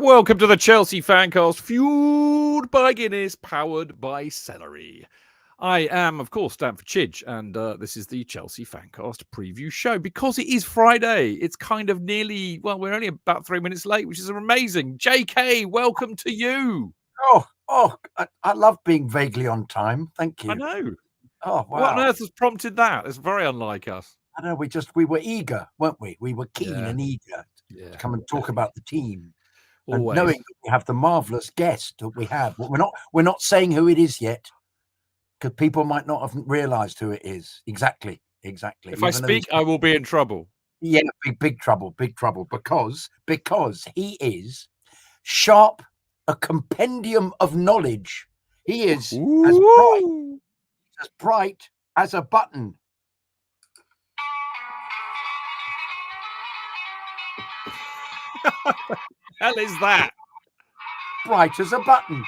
Welcome to the Chelsea FanCast, fueled by Guinness, powered by celery. I am, of course, Stamford Chidge, and this is the Chelsea FanCast preview show. Because it is Friday, it's kind of nearly, well, we're only about 3 minutes late, which is amazing. JK, welcome to you. I love being vaguely on time. Thank you. I know. Oh, wow. What on earth has prompted that? It's very unlike us. I know, we were eager, weren't we? We were keen and eager to come and talk about the team. Always. And knowing that we have the marvellous guest that we have. We're not saying who it is yet, because people might not have realised who it is. Exactly. If I speak, I will be in trouble. Yeah, big trouble, because he is sharp, a compendium of knowledge. He is as bright as a button. Hell is that? Bright as a button.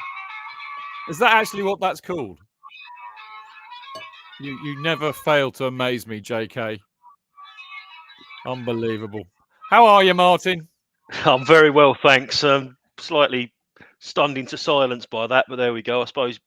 Is that actually what that's called? You never fail to amaze me, JK. Unbelievable. How are you, Martin? I'm very well, thanks. Slightly stunned into silence by that, but there we go. I suppose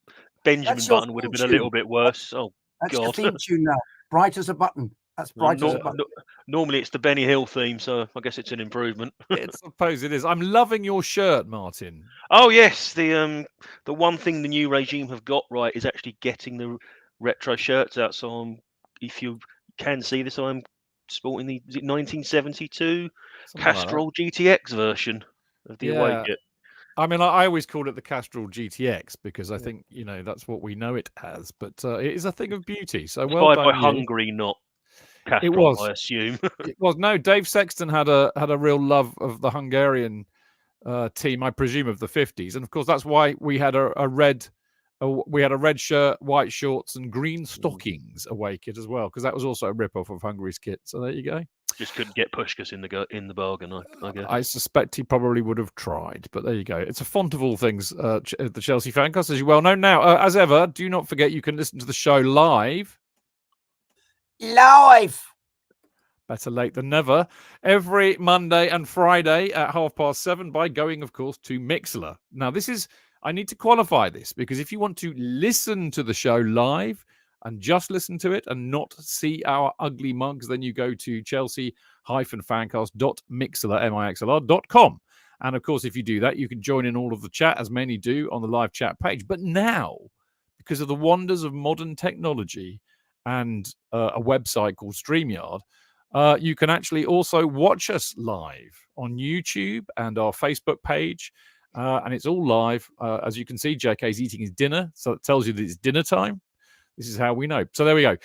Benjamin Button would have been a little bit worse. Oh, That's God. Your theme tune now. Bright as a button. That's bright as a button. Normally it's the Benny Hill theme, so I guess it's an improvement. I suppose it is. I'm loving your shirt, Martin. Oh yes, the one thing the new regime have got right is actually getting the retro shirts out. So if you can see this, I'm sporting the 1972 Castrol GTX version of the away kit. I mean, I always called it the Castrol GTX because I think, that's what we know it as. But it is a thing of beauty. So well done. By Hungary, not Castrol, it was. I assume. It was. No, Dave Sexton had a real love of the Hungarian team, I presume, of the 50s. And of course, that's why we had a red shirt, white shorts, and green stockings away kit as well, because that was also a rip-off of Hungary's kit. So there you go. Just couldn't get Puskás in the bargain, I guess. I suspect he probably would have tried, but there you go. It's a font of all things, the Chelsea FanCast, as you well know. Now, as ever, do not forget you can listen to the show live. Better late than never. Every Monday and Friday at 7:30 by going, of course, to Mixlr. Now, I need to qualify this, because if you want to listen to the show live and just listen to it and not see our ugly mugs, then you go to chelsea-fancast.mixlr.com. And of course, if you do that, you can join in all of the chat, as many do, on the live chat page. But now, because of the wonders of modern technology and a website called StreamYard, you can actually also watch us live on YouTube and our Facebook page. And it's all live. As you can see, JK's eating his dinner, so it tells you that it's dinner time. This is how we know. So there we go.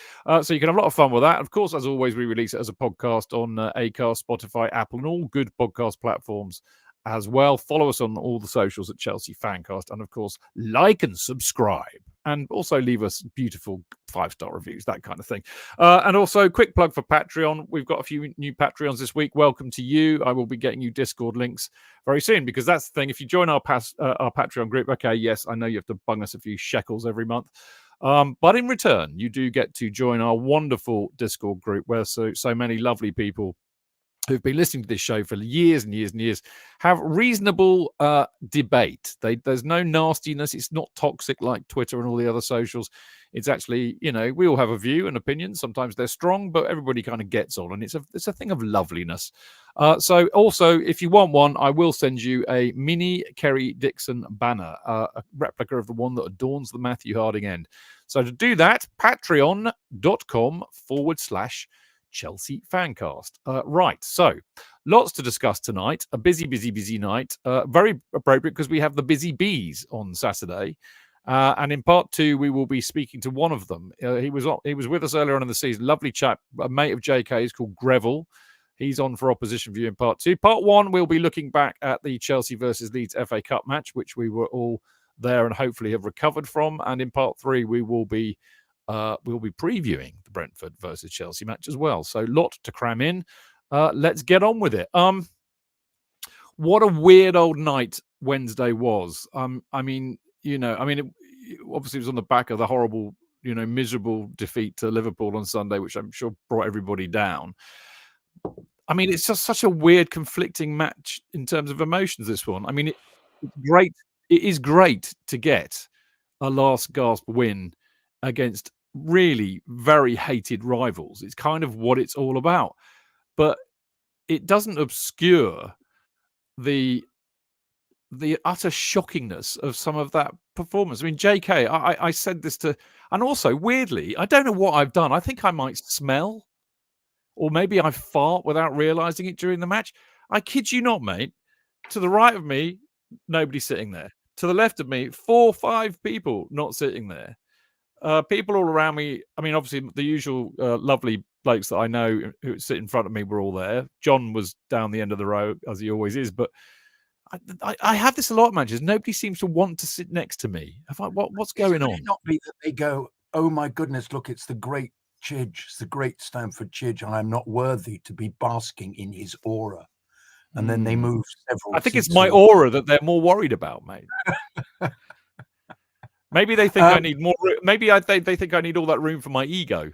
So you can have a lot of fun with that. Of course, as always, we release it as a podcast on Acast, Spotify, Apple, and all good podcast platforms as well. Follow us on all the socials at Chelsea FanCast. And of course, like and subscribe. And also leave us beautiful 5-star reviews, that kind of thing. And also, quick plug for Patreon. We've got a few new Patreons this week. Welcome to you. I will be getting you Discord links very soon, because that's the thing. If you join our Patreon group, okay, yes, I know you have to bung us a few shekels every month. But in return, you do get to join our wonderful Discord group, where so many lovely people who've been listening to this show for years and years and years have reasonable debate. There's no nastiness. It's not toxic like Twitter and all the other socials. It's actually, we all have a view and opinion. Sometimes they're strong, but everybody kind of gets on, and it's a thing of loveliness. So also, if you want one, I will send you a mini Kerry Dixon banner, a replica of the one that adorns the Matthew Harding end. So to do that, patreon.com/Chelsea FanCast. Right, so lots to discuss tonight. A busy night. Very appropriate, because we have the Busy Bees on Saturday. And in part 2, we will be speaking to one of them. He was with us earlier on in the season. Lovely chap, a mate of JK's called Greville. He's on for Opposition View in part 2. Part 1, we'll be looking back at the Chelsea versus Leeds FA Cup match, which we were all there and hopefully have recovered from. And in part 3, we will be previewing the Brentford versus Chelsea match as well. So lot to cram in. Let's get on with it. What a weird old night Wednesday was. Obviously it was on the back of the horrible, miserable defeat to Liverpool on Sunday, which I'm sure brought everybody down. I mean, it's just such a weird, conflicting match in terms of emotions. This one. I mean, it's great. It is great to get a last gasp win against really very hated rivals. It's kind of what it's all about, but it doesn't obscure the utter shockingness of some of that performance. I mean, JK, I said this to, and also weirdly, I don't know what I've done. I think I might smell, or maybe I fart without realizing it during the match. I kid you not, mate. To the right of me, nobody sitting there. To the left of me, 4 or 5 people not sitting there. People all around me. I mean, obviously, the usual lovely blokes that I know who sit in front of me were all there. John was down the end of the row, as he always is. But I have this a lot of matches. Nobody seems to want to sit next to me. What's going on? It not be that they go, oh my goodness, look, it's the great Chidge, it's the great Stamford Chidge. I am not worthy to be basking in his aura. And then they move several. I think it's my aura that they're more worried about, mate. Maybe they think I need more. Maybe they think I need all that room for my ego.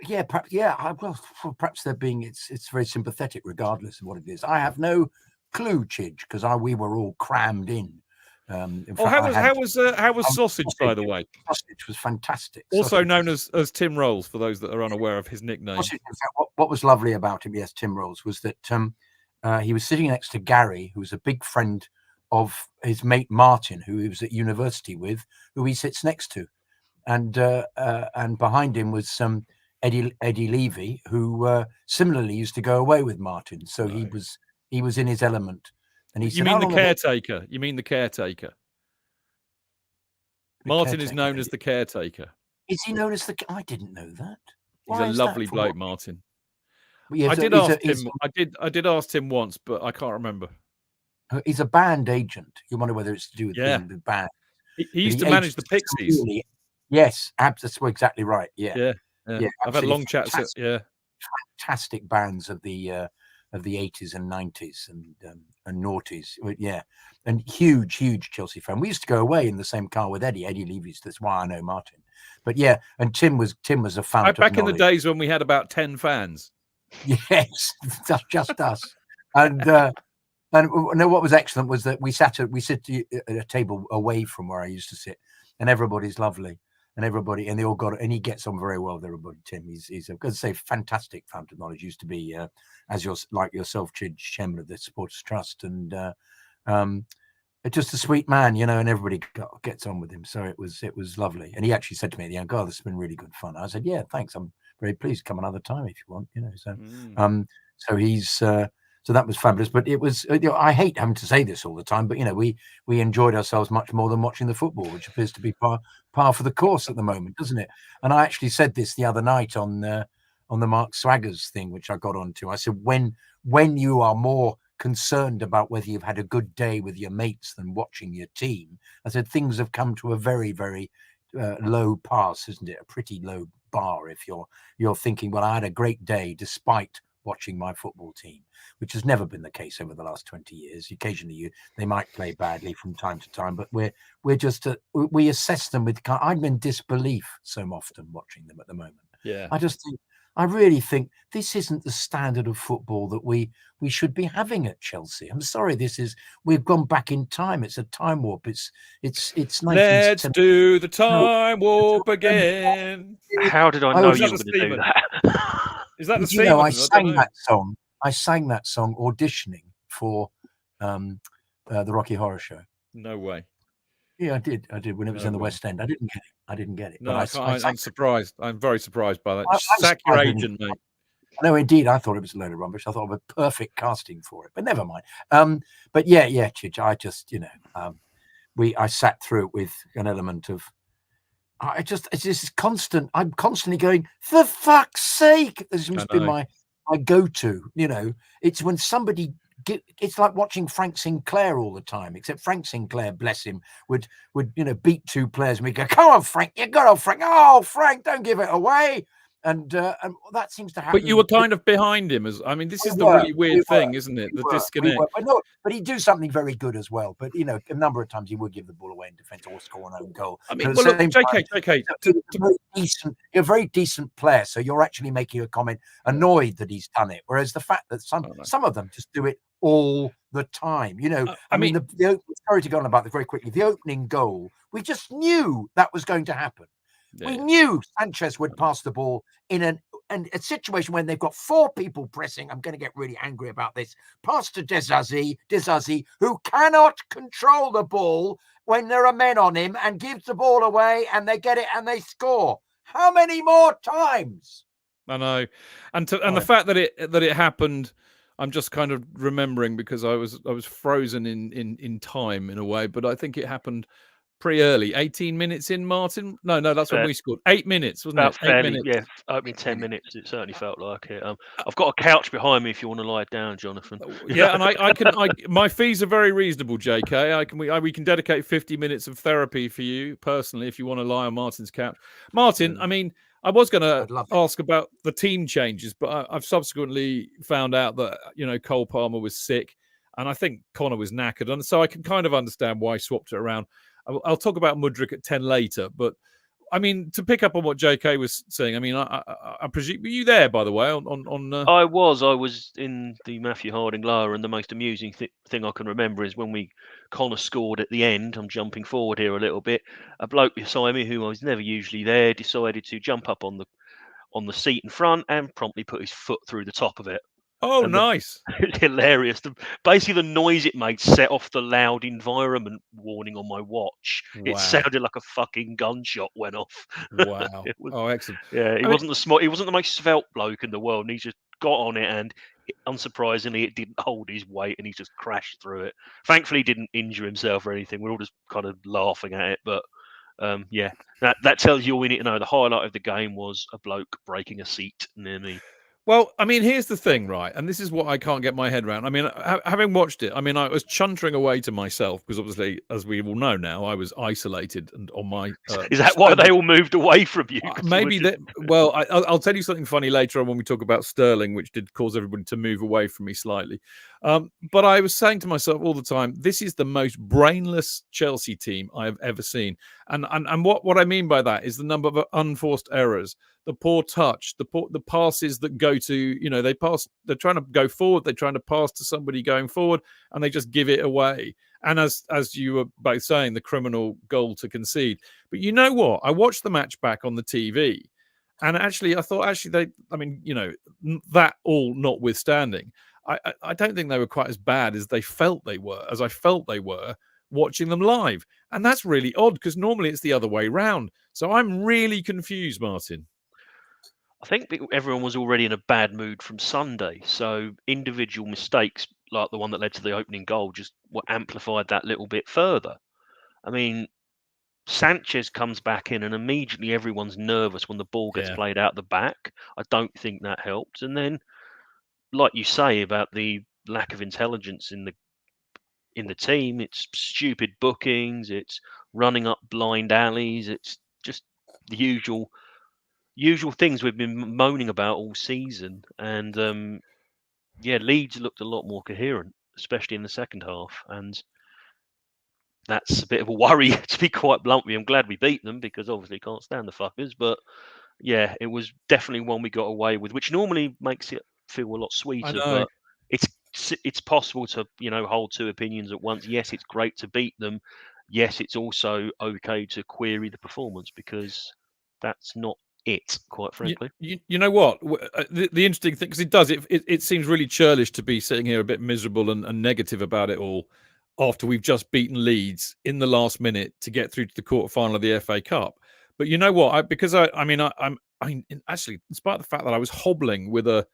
Yeah, perhaps. Yeah, well, perhaps they're being. It's very sympathetic, regardless of what it is. I have no clue, Chidge, because we were all crammed in. In fact, how was sausage, by the way? Sausage was fantastic. Also known as Tim Rolls, for those that are unaware of his nickname. Sausage, in fact, what was lovely about him, yes, Tim Rolls, was that he was sitting next to Gary, who was a big friend of his mate Martin, who he was at university with, who he sits next to, and behind him was Eddie Levy, who similarly used to go away with Martin, so he was in his element. And he said, "You mean the caretaker? You mean the caretaker? Martin is known as the caretaker. Is he known as the? I didn't know that. He's a lovely bloke, Martin. Yeah, I did ask him. I did ask him once, but I can't remember. He's a band agent. You wonder whether it's to do with the band. He used to manage the Pixies. Yes, that's exactly right. Yeah. I've had long chats. Fantastic bands of the 80s and 90s and noughties. Yeah, and huge Chelsea fan. We used to go away in the same car with Eddie Levy's. That's why I know Martin. But yeah, and Tim was a fountain. Back in the days when we had about 10 fans. Yes, just us. And no, what was excellent was that we sit at a table away from where I used to sit, and everybody's lovely, and they all got it, and he gets on very well with everybody. Tim, he's I've got to say, fantastic fountain of knowledge. Used to be like yourself, Chidge, chairman of the Supporters Trust, and just a sweet man, and everybody gets on with him. So it was lovely, and he actually said to me at the end, "God, this has been really good fun." I said, "Yeah, thanks. I'm very pleased. Come another time if you want." So he's. So that was fabulous, but it was. I hate having to say this all the time, but we enjoyed ourselves much more than watching the football, which appears to be par for the course at the moment, doesn't it? And I actually said this the other night on the Mark Swaggers thing, which I got onto. I said when you are more concerned about whether you've had a good day with your mates than watching your team, I said things have come to a very, very low pass, isn't it? A pretty low bar if you're thinking, well, I had a great day despite watching my football team, which has never been the case over the last 20 years. Occasionally they might play badly from time to time, but we're just we assess them with. I'm in disbelief so often watching them at the moment. Yeah, I really think this isn't the standard of football that we should be having at Chelsea. I'm sorry, we've gone back in time. It's a time warp. It's Let's do the time warp again. How did I know you were going to do that? Is that the Stephen? I sang that song auditioning for the Rocky Horror Show. No way. Yeah, I did when it was in the West End. I didn't get it. No, I'm surprised. I'm very surprised by that. Sack your agent, mate. No, indeed, I thought it was a load of rubbish. I thought of a perfect casting for it, but never mind. But yeah, Chidge, I just, I sat through it with an element of, it's just constant. I'm constantly going, for fuck's sake. This must be my go-to. It's when somebody. It's like watching Frank Sinclair all the time, except Frank Sinclair, bless him, would beat 2 players and we go, come on, Frank, you got on, Frank. Oh, Frank, don't give it away. and that seems to happen. But you were kind of behind him, this is the really weird thing, isn't it? The disconnect. But he'd do something very good as well. But a number of times he would give the ball away in defence or score an own goal. JK, you're a very decent player, so you're actually making a comment annoyed that he's done it. Whereas the fact that some of them just do it all the time. Sorry to go on about that very quickly. The opening goal, we just knew that was going to happen. Yeah. We knew Sanchez would pass the ball in a situation when they've got 4 people pressing. I'm going to get really angry about this. Pass to Dizazi, who cannot control the ball when there are men on him, and gives the ball away, and they get it and they score. How many more times? I know, and the fact that it happened, I'm just kind of remembering because I was frozen in time in a way, but I think it happened pretty early. 18 minutes in, Martin? No, that's when we scored. 8 minutes, wasn't it? 8 minutes. Yeah, opening 10 minutes. It certainly felt like it. I've got a couch behind me if you want to lie down, Jonathan. Yeah, and my fees are very reasonable, JK. We can dedicate 50 minutes of therapy for you personally if you want to lie on Martin's couch. Martin, I was going to ask about the team changes, but I've subsequently found out that Cole Palmer was sick, and I think Connor was knackered, and so I can kind of understand why he swapped it around. I'll talk about Mudryk at 10 later, but to pick up on what JK was saying, I presume, were you there, by the way? I was in the Matthew Harding lower, and the most amusing thing I can remember is when Connor scored at the end. I'm jumping forward here a little bit. A bloke beside me, who was never usually there, decided to jump up on the seat in front and promptly put his foot through the top of it. Oh, nice. It's hilarious. Basically, the noise it made set off the loud environment warning on my watch. Wow. It sounded like a fucking gunshot went off. Wow. Excellent. Yeah, he wasn't the most svelte bloke in the world, and he just got on it, and unsurprisingly, it didn't hold his weight, and he just crashed through it. Thankfully, he didn't injure himself or anything. We're all just kind of laughing at it, but that tells you all we need to know. The highlight of the game was a bloke breaking a seat near me. Well, here's the thing, right? And this is what I can't get my head around. Having watched it, I was chuntering away to myself because obviously, as we all know now, I was isolated and on my... is that why they all moved away from you? Maybe that... Well, I'll tell you something funny later on when we talk about Sterling, which did cause everybody to move away from me slightly. But I was saying to myself all the time, this is the most brainless Chelsea team I have ever seen. And what I mean by that is the number of unforced errors, the poor touch, the passes that go to, they're trying to go forward, they're trying to pass to somebody going forward, and they just give it away. And as you were both saying, the criminal goal to concede. But you know what? I watched the match back on the TV, and actually, I thought, that all notwithstanding, I don't think they were quite as bad as I felt they were watching them live. And that's really odd because normally it's the other way round. So I'm really confused, Martin. I think everyone was already in a bad mood from Sunday. So individual mistakes like the one that led to the opening goal just amplified that little bit further. Sanchez comes back in and immediately everyone's nervous when the ball gets played out the back. I don't think that helped. And then, like you say about the lack of intelligence in the team, it's stupid bookings, it's running up blind alleys, it's just the usual things we've been moaning about all season. And Leeds looked a lot more coherent, especially in the second half, and that's a bit of a worry, to be quite blunt. I'm glad we beat them because obviously can't stand the fuckers, but yeah, it was definitely one we got away with, which normally makes it feel a lot sweeter. But it's possible to hold two opinions at once. Yes, it's great to beat them. Yes, it's also okay to query the performance because that's not it, quite frankly. You know what? The interesting thing, because it seems really churlish to be sitting here a bit miserable and negative about it all after we've just beaten Leeds in the last minute to get through to the quarterfinal of the FA Cup. But you know what? I'm actually, in spite of the fact that I was hobbling with a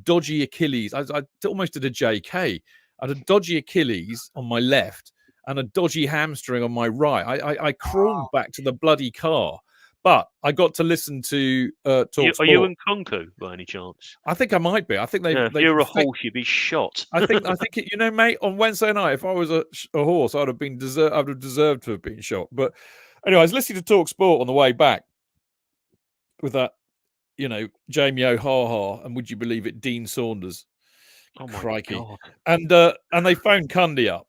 dodgy Achilles, I almost did a JK. I had a dodgy Achilles on my left and a dodgy hamstring on my right. I crawled back to the bloody car. But I got to listen to Talk Sport. Are you in Conco by any chance? I think I might be. I think if you're a horse, you'd be shot. I think mate. On Wednesday night, if I was a horse, I'd have deserved to have been shot. But anyway, I was listening to Talk Sport on the way back with that Jamie O'Haha, and would you believe it, Dean Saunders. Oh my Crikey. God. And they phoned Cundy up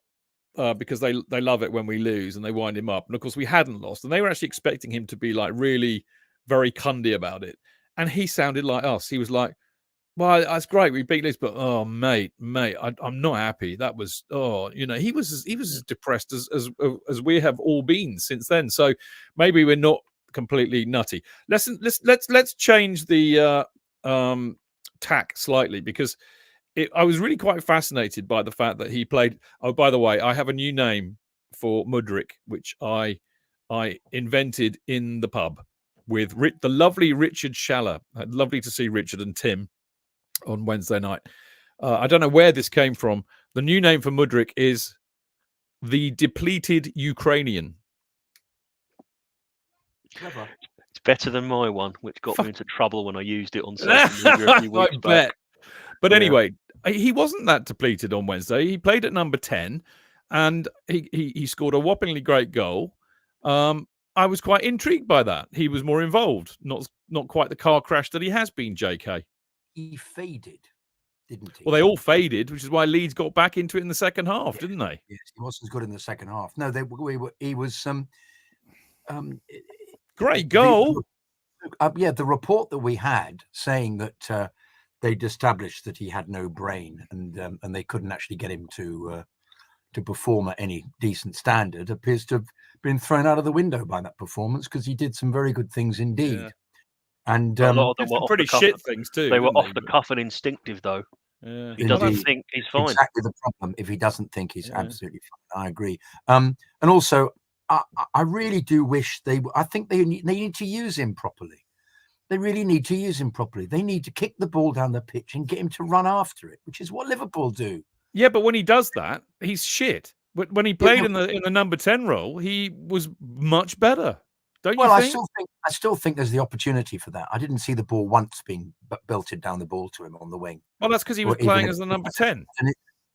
because they love it when we lose, and they wind him up. And of course we hadn't lost, and they were actually expecting him to be like really very Cundy about it. And he sounded like us. He was like, well, that's great. We beat Leeds, but oh, mate, I'm not happy. That was he was as depressed as we have all been since then. So maybe we're not completely nutty. Let's change the tack slightly, because I was really quite fascinated by the fact that he played. Oh, by the way, I have a new name for Mudryk, which I invented in the pub with the lovely Richard Schaller. Lovely to see Richard and Tim on Wednesday night. I don't know where this came from. The new name for Mudryk is the depleted Ukrainian. Clever. It's better than my one, which got me into trouble when I used it on social media a few weeks back. But anyway, he wasn't that depleted on Wednesday. He played at number 10, and he scored a whoppingly great goal. I was quite intrigued by that. He was more involved, not quite the car crash that he has been, JK. He faded, didn't he? Well, they all faded, which is why Leeds got back into it in the second half, didn't they? Yes, he wasn't as good in the second half. No, he was great goal. The report that we had saying that they'd established that he had no brain, and they couldn't actually get him to perform at any decent standard appears to have been thrown out of the window by that performance, because he did some very good things indeed. Yeah. And a lot of them were pretty shit things too. They were off the cuff and instinctive, though. Yeah. He doesn't think he's fine. Exactly the problem. If he doesn't think he's absolutely fine, I agree. And also, I really do wish I think they need to use him properly. They really need to use him properly. They need to kick the ball down the pitch and get him to run after it, which is what Liverpool do. Yeah, but when he does that, he's shit. When he played in the number 10 role, he was much better. Don't you think? I still think there's the opportunity for that. I didn't see the ball once being belted down the ball to him on the wing. Well, that's because he was playing as the number 10.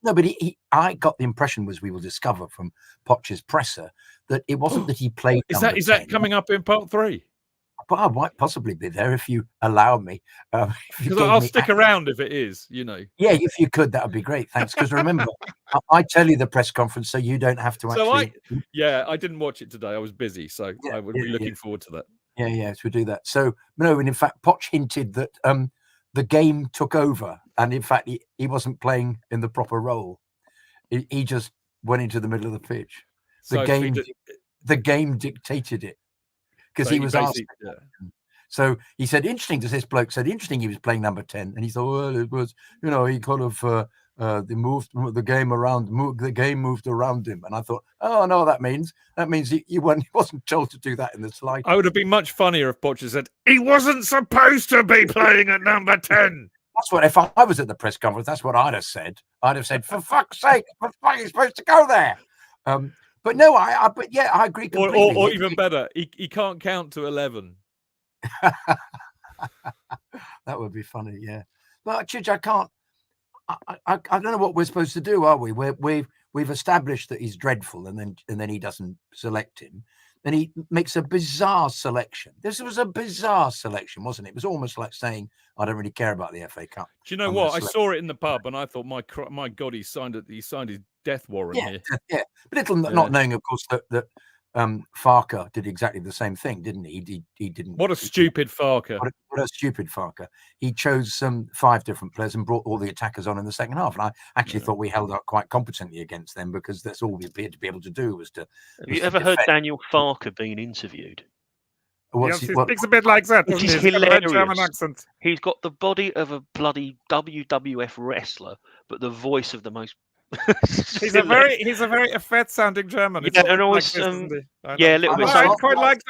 No, but I got the impression, as we will discover from Poch's presser, that it wasn't that he played. Is that coming up in part 3? But I might possibly be there if you allow me. Because I'll stick around if it is, Yeah, if you could, that would be great. Thanks. Because remember, I tell you the press conference, so you don't have to actually. I didn't watch it today. I was busy, so I would be looking forward to that. Yeah, so we do that. So no, and in fact, Poch hinted that the game took over, and in fact, he wasn't playing in the proper role. He just went into the middle of the pitch. The game dictated it. Because he was asked. So he said, interesting, this bloke said, interesting he was playing number 10. And he thought, well, it was, he kind of the game moved around him. And I thought, oh, no, that means he wasn't told to do that in the slightest. I would have been much funnier if Poch said, he wasn't supposed to be playing at number 10. That's what, if I was at the press conference, that's what I'd have said. I'd have said, for fuck's sake, he's supposed to go there. But no, I agree completely. Or even better, he can't count to 11. That would be funny, yeah. But Chidge, I can't. I don't know what we're supposed to do, are we? We've established that he's dreadful, and then he doesn't select him. Then he makes a bizarre selection. This was a bizarre selection, wasn't it? It was almost like saying, "I don't really care about the FA Cup." Do you know what? I saw it in the pub, and I thought, my God, he signed his death warrant here. Yeah, but not knowing, of course, that Farker did exactly the same thing, didn't he? He didn't. What a stupid Farker! What a stupid Farker! He chose 5 different players and brought all the attackers on in the second half, and I actually thought we held up quite competently against them, because that's all we appeared to be able to do was to. Have you ever heard Daniel Farker being interviewed? He speaks a bit like that. He's hilarious. German accent. He's got the body of a bloody WWF wrestler, but the voice of the most. He's a very fat sounding German. Yeah, and always a little bit. I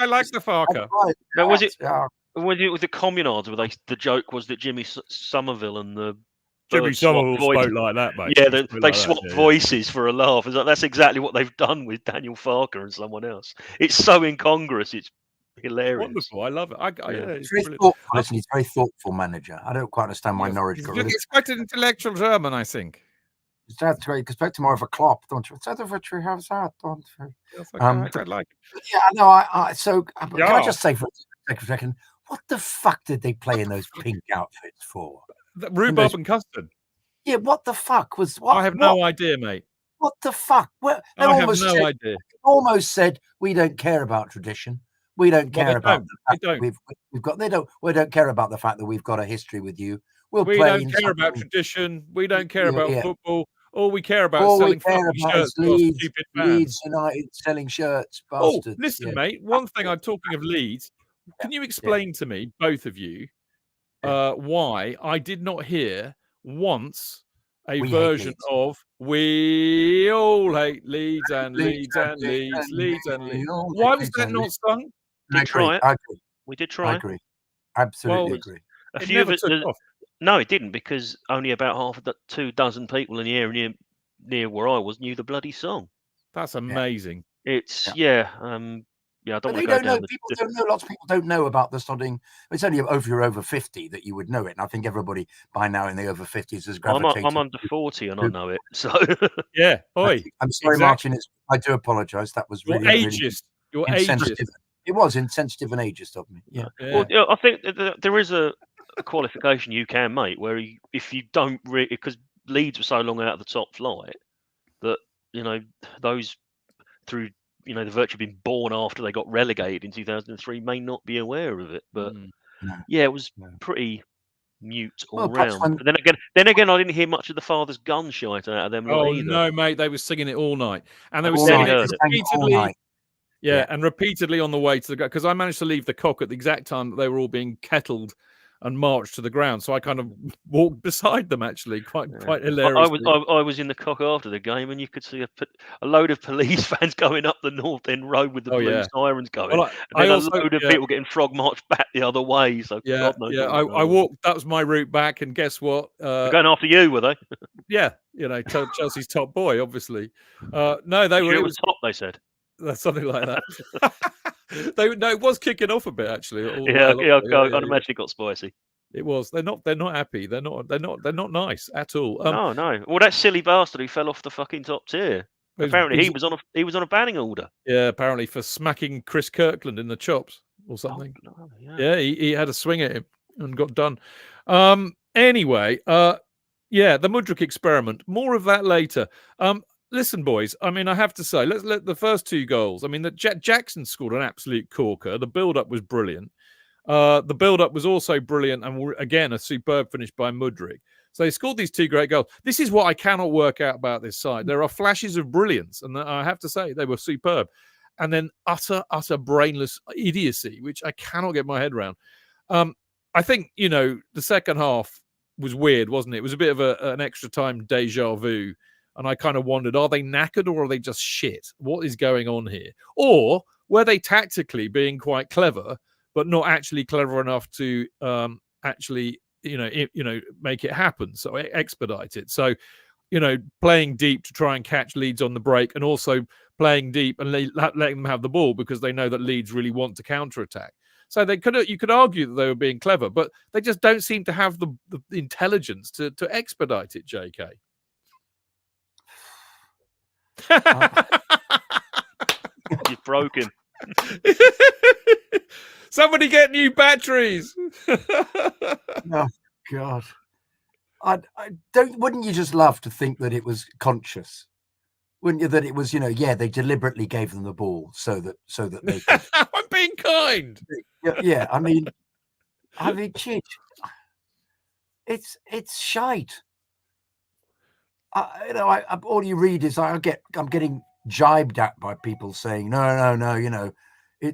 like the Farker. Now, was it with the Communards where the joke was that Jimmy Somerville and the Jimmy Somerville spoke like that, mate. Yeah, they swapped voices for a laugh. That's exactly what they've done with Daniel Farker and someone else. It's so incongruous. It's hilarious. Wonderful. I love it. He's very thoughtful. Listen, he's a very thoughtful manager. I don't quite understand why Norwich got rid of him. He's quite an intellectual German, I think. That's great. Expect more of a Klopp, don't you? Instead of what you have that, don't you? Yes, I like it. Yeah, no. Can I just say for a second, What the fuck did they play in those pink outfits for? Rhubarb and custard. Yeah, what the fuck was what? I have no idea, mate. What the fuck? Well, they I have no idea. Almost said we don't care about tradition. We don't care about the fact we've got. They don't. We don't care about the fact that we've got a history with you. We don't care about tradition. We don't care about football. All we care about is selling fucking shirts to stupid fans. Leeds United selling shirts. Bastards. Oh, listen, mate. One thing I'm talking of Leeds. Can you explain to me, both of you, why I did not hear once a version of "We all hate Leeds and Leeds and Leeds, Leeds and Leeds"? Why was that not sung? Did try it. We did try. I agree. Absolutely agree. A few of it. No, it didn't, because only about half of the 24 people in the area near where I was knew the bloody song. That's amazing. It's I don't want to go down. People don't know. Lots of people don't know about the sodding. It's only if you're over 50 that you would know it, and I think everybody by now in the over 50s has gravitated. I'm under 40 and I know it. So yeah, oi. I'm sorry, Martin. I do apologise. That was really ageist. You're ageist. It was insensitive and ageist of me. Yeah. Well, I think there is a qualification you can make where if you don't really, because Leeds were so long out of the top flight that those through they've virtually been born after they got relegated in 2003 may not be aware of it, but it was pretty mute all round. But then again, I didn't hear much of the Father's Gun shite out of them. Either. No, mate, they were singing it all night, and they were singing it repeatedly. Yeah, and repeatedly on the way to the ground, because I managed to leave the Cock at the exact time that they were all being kettled and marched to the ground. So I kind of walked beside them, actually, quite hilariously. I was in the Cock after the game, and you could see a load of police fans going up the North End Road with the blue sirens going, and then a load of people getting frog marched back the other way. So God knows I walked. That was my route back, and guess what? They're going after you, were they? Yeah, Chelsea's top boy, obviously. No, they were. It was top, they said. Something like that. It was kicking off a bit, actually. I'd imagine it got spicy. It was. They're not happy. They're not nice at all. No. Well, that silly bastard who fell off the fucking top tier. Apparently, he was on a banning order. Yeah, apparently for smacking Chris Kirkland in the chops or something. Oh, no, yeah, he had a swing at him and got done. Anyway, the Mudryk experiment. More of that later. Listen, boys, I mean, I have to say, let's let the first two goals. I mean, that Jackson scored an absolute corker. The build-up was brilliant. The build-up was also brilliant, and again, a superb finish by Mudryk. So they scored these two great goals. This is what I cannot work out about this side. There are flashes of brilliance, and I have to say they were superb. And then utter brainless idiocy, which I cannot get my head around. I think, the second half was weird, wasn't it? It was a bit of an extra time deja vu. And I kind of wondered, are they knackered or are they just shit? What is going on here? Or were they tactically being quite clever, but not actually clever enough to actually, make it happen? So expedite it. So, playing deep to try and catch Leeds on the break, and also playing deep and letting them have the ball because they know that Leeds really want to counterattack. So you could argue that they were being clever, but they just don't seem to have the intelligence to expedite it, JK. You're broken. Somebody get new batteries. Oh God! I don't. Wouldn't you just love to think that it was conscious? Wouldn't you? That it was, they deliberately gave them the ball so that they could. I'm being kind. Yeah. I mean, Chidge, it's shite. All you read is I'm getting jibed at by people saying no,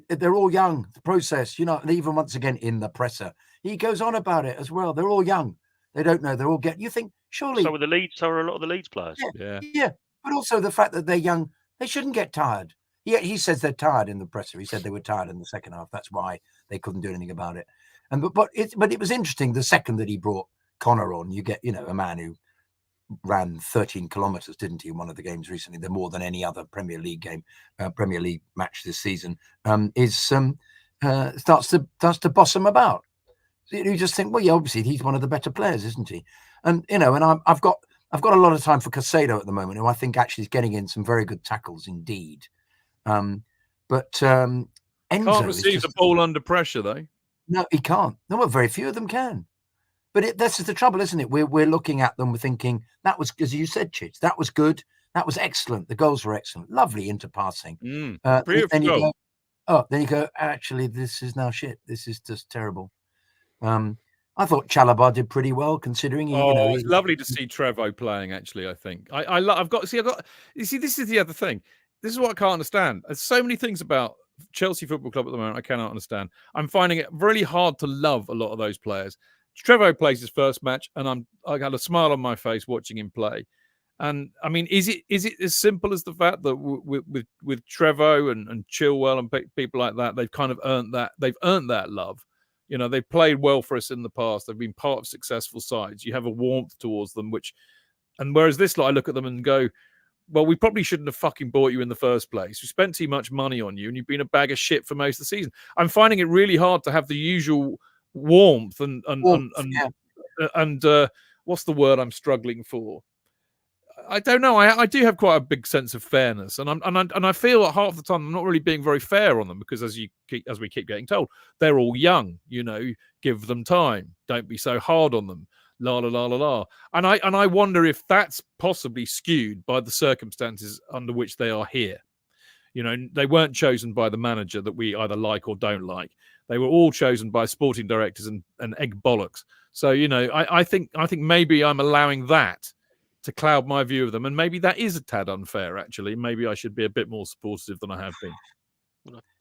they're all young. The process, and even once again in the presser, he goes on about it as well. They're all young. They don't know. They're all you think surely. So are a lot of the Leeds players. Yeah. But also the fact that they're young, they shouldn't get tired. He says they're tired in the presser. He said they were tired in the second half. That's why they couldn't do anything about it. But it was interesting. The second that he brought Connor on, you get a man who ran 13 kilometers, didn't he, in one of the games recently? They're more than any other Premier League match this season. Starts to boss him about. You just think, well, yeah, obviously he's one of the better players, isn't he? And I've got a lot of time for Casado at the moment, who I think actually is getting in some very good tackles indeed. But Enzo can't receive the ball under pressure, though. No, he can't. No, well, very few of them can. But this is the trouble, isn't it? We're looking at them, we're thinking, that was, as you said, Chidge, that was good. That was excellent. The goals were excellent. Lovely interpassing. Then you go, actually, this is now shit. This is just terrible. I thought Chalobah did pretty well, considering it's lovely to see Trevo playing. Actually, I think I've got. You see, this is the other thing. This is what I can't understand. There's so many things about Chelsea Football Club at the moment I cannot understand. I'm finding it really hard to love a lot of those players. Trevo plays his first match, and I got a smile on my face watching him play. And I mean, is it as simple as the fact that with Trevo and Chilwell and people like that, they've kind of earned that. They've earned that love. You know, they've played well for us in the past. They've been part of successful sides. You have a warmth towards them, whereas this lot, I look at them and go, well, we probably shouldn't have fucking bought you in the first place. We spent too much money on you and you've been a bag of shit for most of the season. I'm finding it really hard to have the usual warmth and what's the word I'm struggling for? I don't know. I do have quite a big sense of fairness, and I feel that half the time I'm not really being very fair on them because, as we keep getting told, they're all young. You know, give them time. Don't be so hard on them. La la la la la. And I wonder if that's possibly skewed by the circumstances under which they are here. You know, they weren't chosen by the manager that we either like or don't like. They were all chosen by sporting directors and egg bollocks. So you know, I think maybe I'm allowing that to cloud my view of them, and maybe that is a tad unfair. Actually, maybe I should be a bit more supportive than I have been.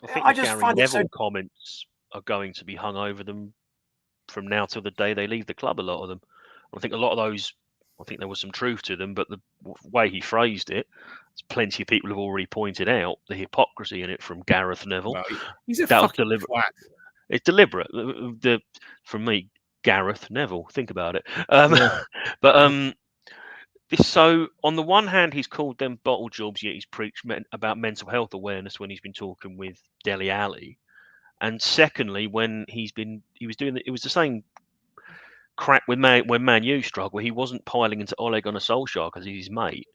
I think the Gary Neville comments are going to be hung over them from now till the day they leave the club. A lot of them, I think a lot of those. I think there was some truth to them, but the way he phrased it, plenty of people have already pointed out the hypocrisy in it from Gareth Neville. Well, he's a fucking twat. It's deliberate. From me, Gareth Neville. Think about it. But so on the one hand, he's called them bottle jobs, yet he's preached about mental health awareness when he's been talking with Dele Alli. And secondly, when he was doing it was the same crap when Man U struggled. He wasn't piling into Ole Gunnar Solskjaer because he's his mate.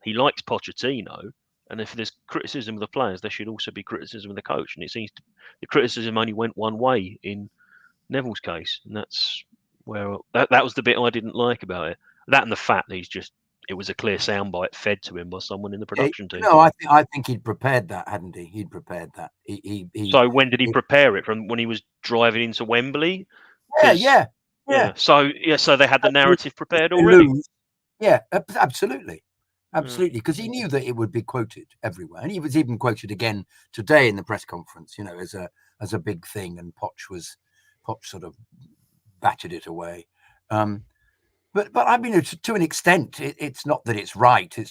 He likes Pochettino, and if there's criticism of the players, there should also be criticism of the coach. And it seems the criticism only went one way in Neville's case, and that's where that was the bit I didn't like about it. That and the fact that it was a clear soundbite fed to him by someone in the production team. No, I think he'd prepared that, hadn't he? He'd prepared that. So when did he prepare it? From when he was driving into Wembley? Yeah. So they had the narrative prepared already. Yeah, absolutely, because he knew that it would be quoted everywhere, and he was even quoted again today in the press conference. You know, as a big thing, and Poch sort of batted it away. But I mean, to an extent, it's not that it's right. The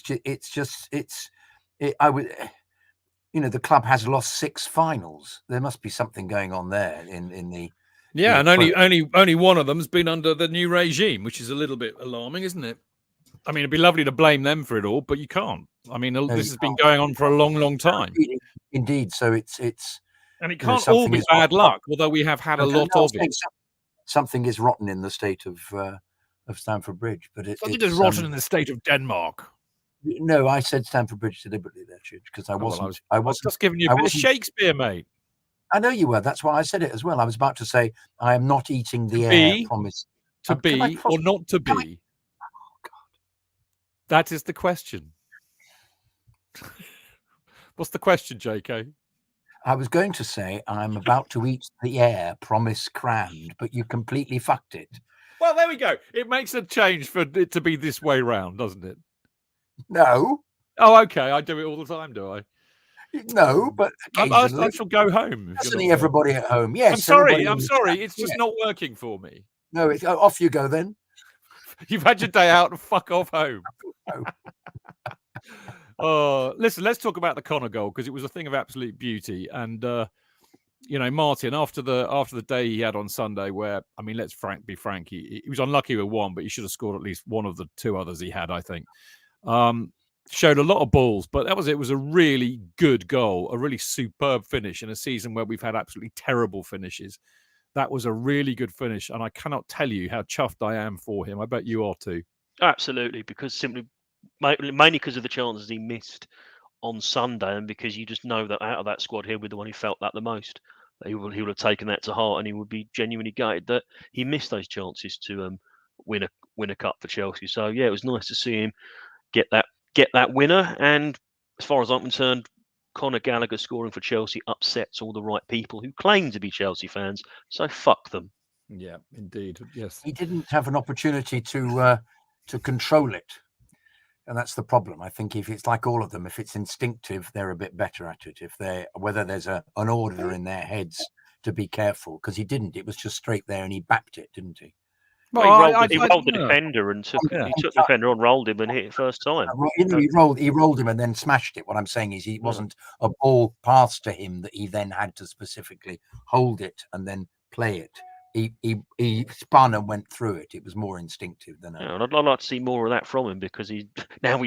club has lost 6 finals. There must be something going on there in the. Yeah, and only one of them's been under the new regime, which is a little bit alarming, isn't it? I mean, it'd be lovely to blame them for it all, but you can't. I mean, this has been going on for a long, long time. Indeed. So it's and it can't all be bad luck, although we have had a lot of it. Something is rotten in the state of Stamford Bridge, but something is rotten in the state of Denmark. No, I said Stamford Bridge deliberately there, because I wasn't. I was just giving you a bit of Shakespeare, mate. I know you were. That's why I said it as well. I was about to say I am not eating the air. Promise. To be or not to be? Oh God, that is the question. What's the question, JK? I was going to say I'm about to eat the air. Promise crammed, but you completely fucked it. Well, there we go. It makes a change for it to be this way round, doesn't it? No. Oh, okay. I do it all the time, do I? No, but I shall go home. Listening everybody at home. Yes. I'm sorry. It's just not working for me. No, off you go then. You've had your day out and fuck off home. Oh, listen, let's talk about the Connor goal, because it was a thing of absolute beauty. And Martin, after the day he had on Sunday, where, I mean, let's be frank, he was unlucky with one, but he should have scored at least one of the 2 others he had, I think. Showed a lot of balls, but that was it. It was a really good goal, a really superb finish in a season where we've had absolutely terrible finishes. That was a really good finish, and I cannot tell you how chuffed I am for him. I bet you are too. Absolutely, mainly because of the chances he missed on Sunday, and because you just know that out of that squad, he'll be the one who felt that the most. he would have taken that to heart, and he would be genuinely gutted that he missed those chances to win a cup for Chelsea. So yeah, it was nice to see him get that winner. And as far as I'm concerned, Conor Gallagher scoring for Chelsea upsets all the right people who claim to be Chelsea fans. So fuck them. Yeah, indeed. Yes, he didn't have an opportunity to control it. And that's the problem. I think if it's like all of them, if it's instinctive, they're a bit better at it. Whether there's an order in their heads to be careful, because he didn't. It was just straight there, and he backed it, didn't he? Well, he rolled the defender and took the defender on, rolled him, and hit it first time. He rolled him and then smashed it. What I'm saying is, he wasn't a ball passed to him that he then had to specifically hold it and then play it. He spun and went through it. It was more instinctive than that. And I'd like to see more of that from him, because he's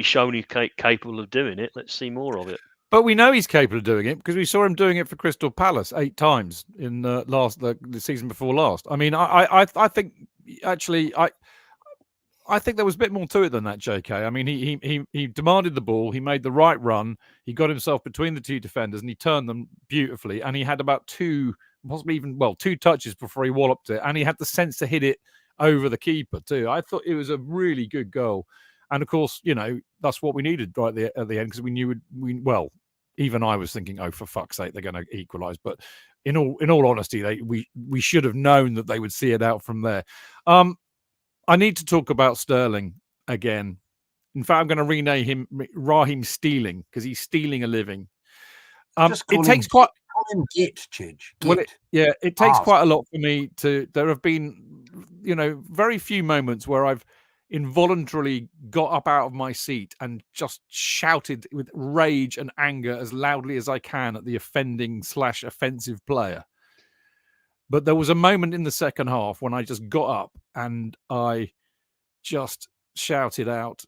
shown he's capable of doing it. Let's see more of it. But we know he's capable of doing it because we saw him doing it for Crystal Palace 8 times in the season before last. I mean, I think actually I think there was a bit more to it than that, JK. I mean, he demanded the ball, he made the right run, he got himself between the two defenders, and he turned them beautifully. And he had about 2 touches before he walloped it, and he had the sense to hit it over the keeper too. I thought it was a really good goal, and of course, that's what we needed right at the end, because we knew even I was thinking, oh, for fuck's sake, they're going to equalise. But in all honesty, we should have known that they would see it out from there. I need to talk about Sterling again. In fact, I'm going to rename him Raheem Stealing, because he's stealing a living. It takes quite. Call him Git, Chidge. Well, it takes quite a lot for me to. There have been, very few moments where I've involuntarily got up out of my seat and just shouted with rage and anger as loudly as I can at the offending/offensive player. But there was a moment in the second half when I just got up and I just shouted out.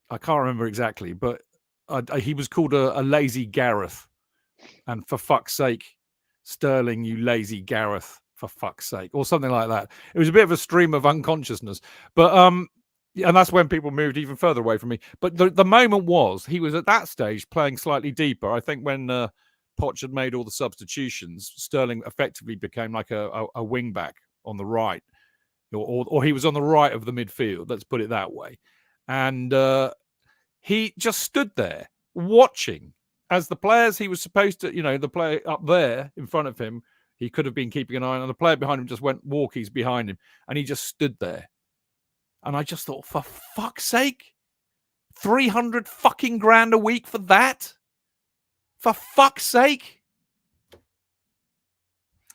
I can't remember exactly, but he was called a lazy Gareth. And for fuck's sake, Sterling, you lazy Gareth, for fuck's sake, or something like that. It was a bit of a stream of unconsciousness. But and that's when people moved even further away from me. But the moment was, he was at that stage playing slightly deeper. I think when Poch had made all the substitutions, Sterling effectively became like a wing back on the right, or he was on the right of the midfield. Let's put it that way. And he just stood there watching as the players he was supposed to, the player up there in front of him, he could have been keeping an eye on. The player behind him just went walkies behind him, and he just stood there. And I just thought, for fuck's sake, 300 fucking grand a week for that? For fuck's sake!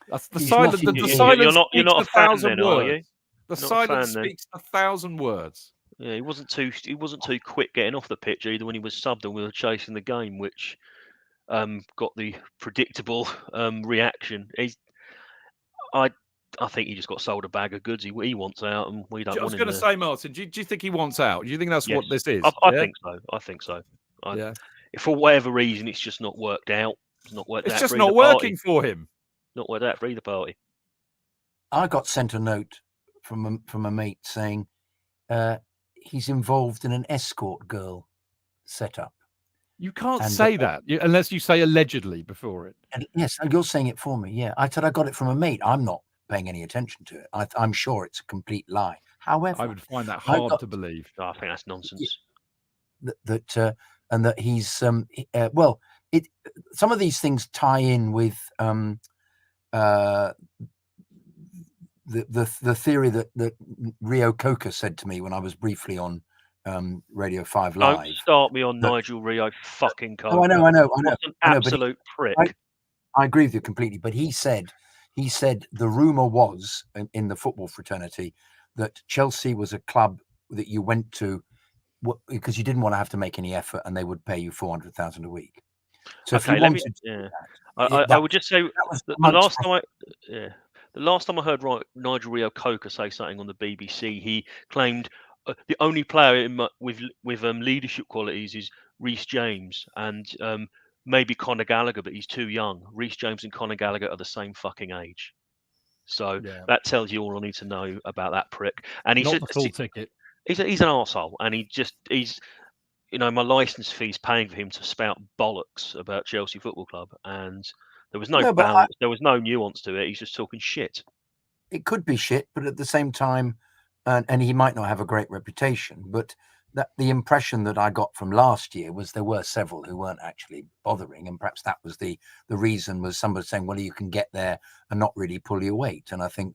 That's the silence. The silence you're not a fan then, are you? The silence speaks 1,000 words. Yeah, he wasn't too quick getting off the pitch either when he was subbed and we were chasing the game, which got the predictable reaction. I think he just got sold a bag of goods. He wants out, and we don't. I was going to say, Martin, do you think he wants out? Do you think that's what this is? I think so. If for whatever reason it's just not worked out, it's just not working for him. Not worked out for either party. I got sent a note from a mate saying he's involved in an escort girl setup. You can't say that unless you say allegedly before it. And yes, and you're saying it for me. Yeah, I said I got it from a mate. I'm not paying any attention to it. I'm sure it's a complete lie. However, I would find that hard to believe. I think that's nonsense. And that he's some of these things tie in with the theory that Rio Coca said to me when I was briefly on Radio 5 Live. Don't start me on Nigel Rio fucking Coca. Oh, I know. What an absolute prick. I agree with you completely. But he said the rumor was in the football fraternity that Chelsea was a club that you went to because you didn't want to have to make any effort, and they would pay you 400,000 a week. So if you wanted, I would just say the last time I heard Nigel Rio Coca say something on the BBC, he claimed the only player with leadership qualities is Reece James and maybe Conor Gallagher, but he's too young. Reece James and Conor Gallagher are the same fucking age. So that tells you all I need to know about that prick. And he's not the full ticket. He's an arsehole, and he's my license fee's paying for him to spout bollocks about Chelsea Football Club, and There was no No, but balance. There was no nuance to it. He's just talking shit. it could be shit, but at the same time, and he might not have a great reputation, but that the impression that I got from last year was there were several who weren't actually bothering, and perhaps that was the reason, was somebody saying, well, you can get there and not really pull your weight. And I think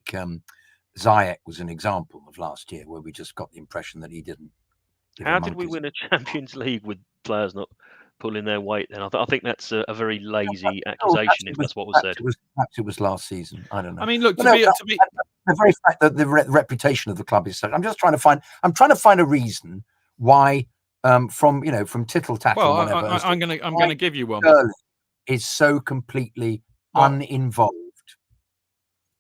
Ziyech was an example of last year where we just got the impression that he didn't give a How did we monkey's. win a Champions League with players not pulling their weight? Then I think that's a very lazy accusation, if that's what was said. Perhaps it was last season. I don't know. I mean, look, But to be the very fact that the reputation of the club is such. I'm trying to find a reason why, from tittle tattle, well, whatever. I'm gonna give you one. Sterling is so completely uninvolved.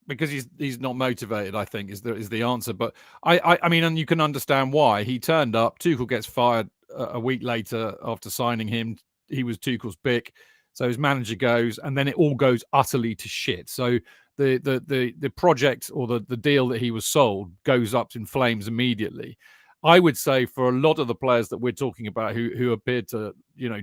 Because he's not motivated, I think is the answer. But I mean, and you can understand why. He turned up. Tuchel gets fired a week later after signing him. He was Tuchel's pick, so his manager goes, and then it all goes utterly to shit. So the project or the deal that he was sold goes up in flames immediately. I would say for a lot of the players that we're talking about who appeared to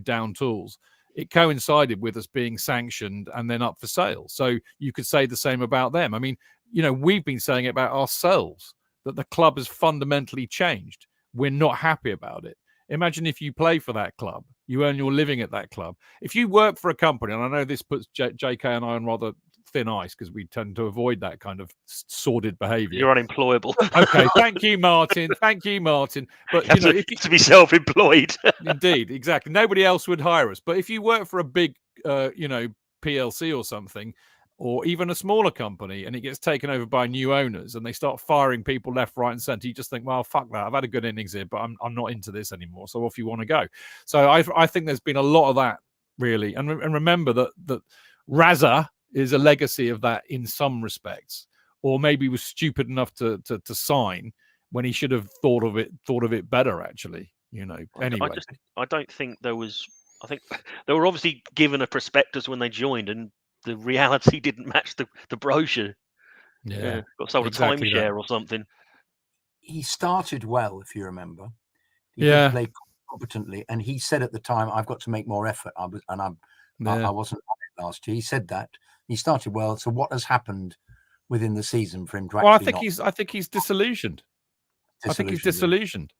down tools, it coincided with us being sanctioned and then up for sale. So you could say the same about them. I mean, we've been saying it about ourselves, that the club has fundamentally changed. We're not happy about it. Imagine if you play for that club, you earn your living at that club. If you work for a company, and I know this puts JK and I on rather thin ice because we tend to avoid that kind of sordid behaviour. You're unemployable. Okay, thank you, Martin. Thank you, Martin. But if you to be self-employed. Indeed, exactly. Nobody else would hire us. But if you work for a big, PLC or something, or even a smaller company, and it gets taken over by new owners, and they start firing people left, right, and centre, you just think, well, fuck that. I've had a good innings here, but I'm not into this anymore. So off you want to go. So I think there's been a lot of that, really. And remember that Raza is a legacy of that in some respects, or maybe was stupid enough to sign when he should have thought of it better, actually. Anyway, I don't think there was. I think they were obviously given a prospectus when they joined, and the reality didn't match the brochure. Yeah, got sold exactly a timeshare or something. He started well, if you remember. He Yeah. did play competently, and he said at the time, "I've got to make more effort." I wasn't on it last year. He said that he started well. So what has happened within the season for him to actually? Well, I think he's disillusioned. I think he's disillusioned.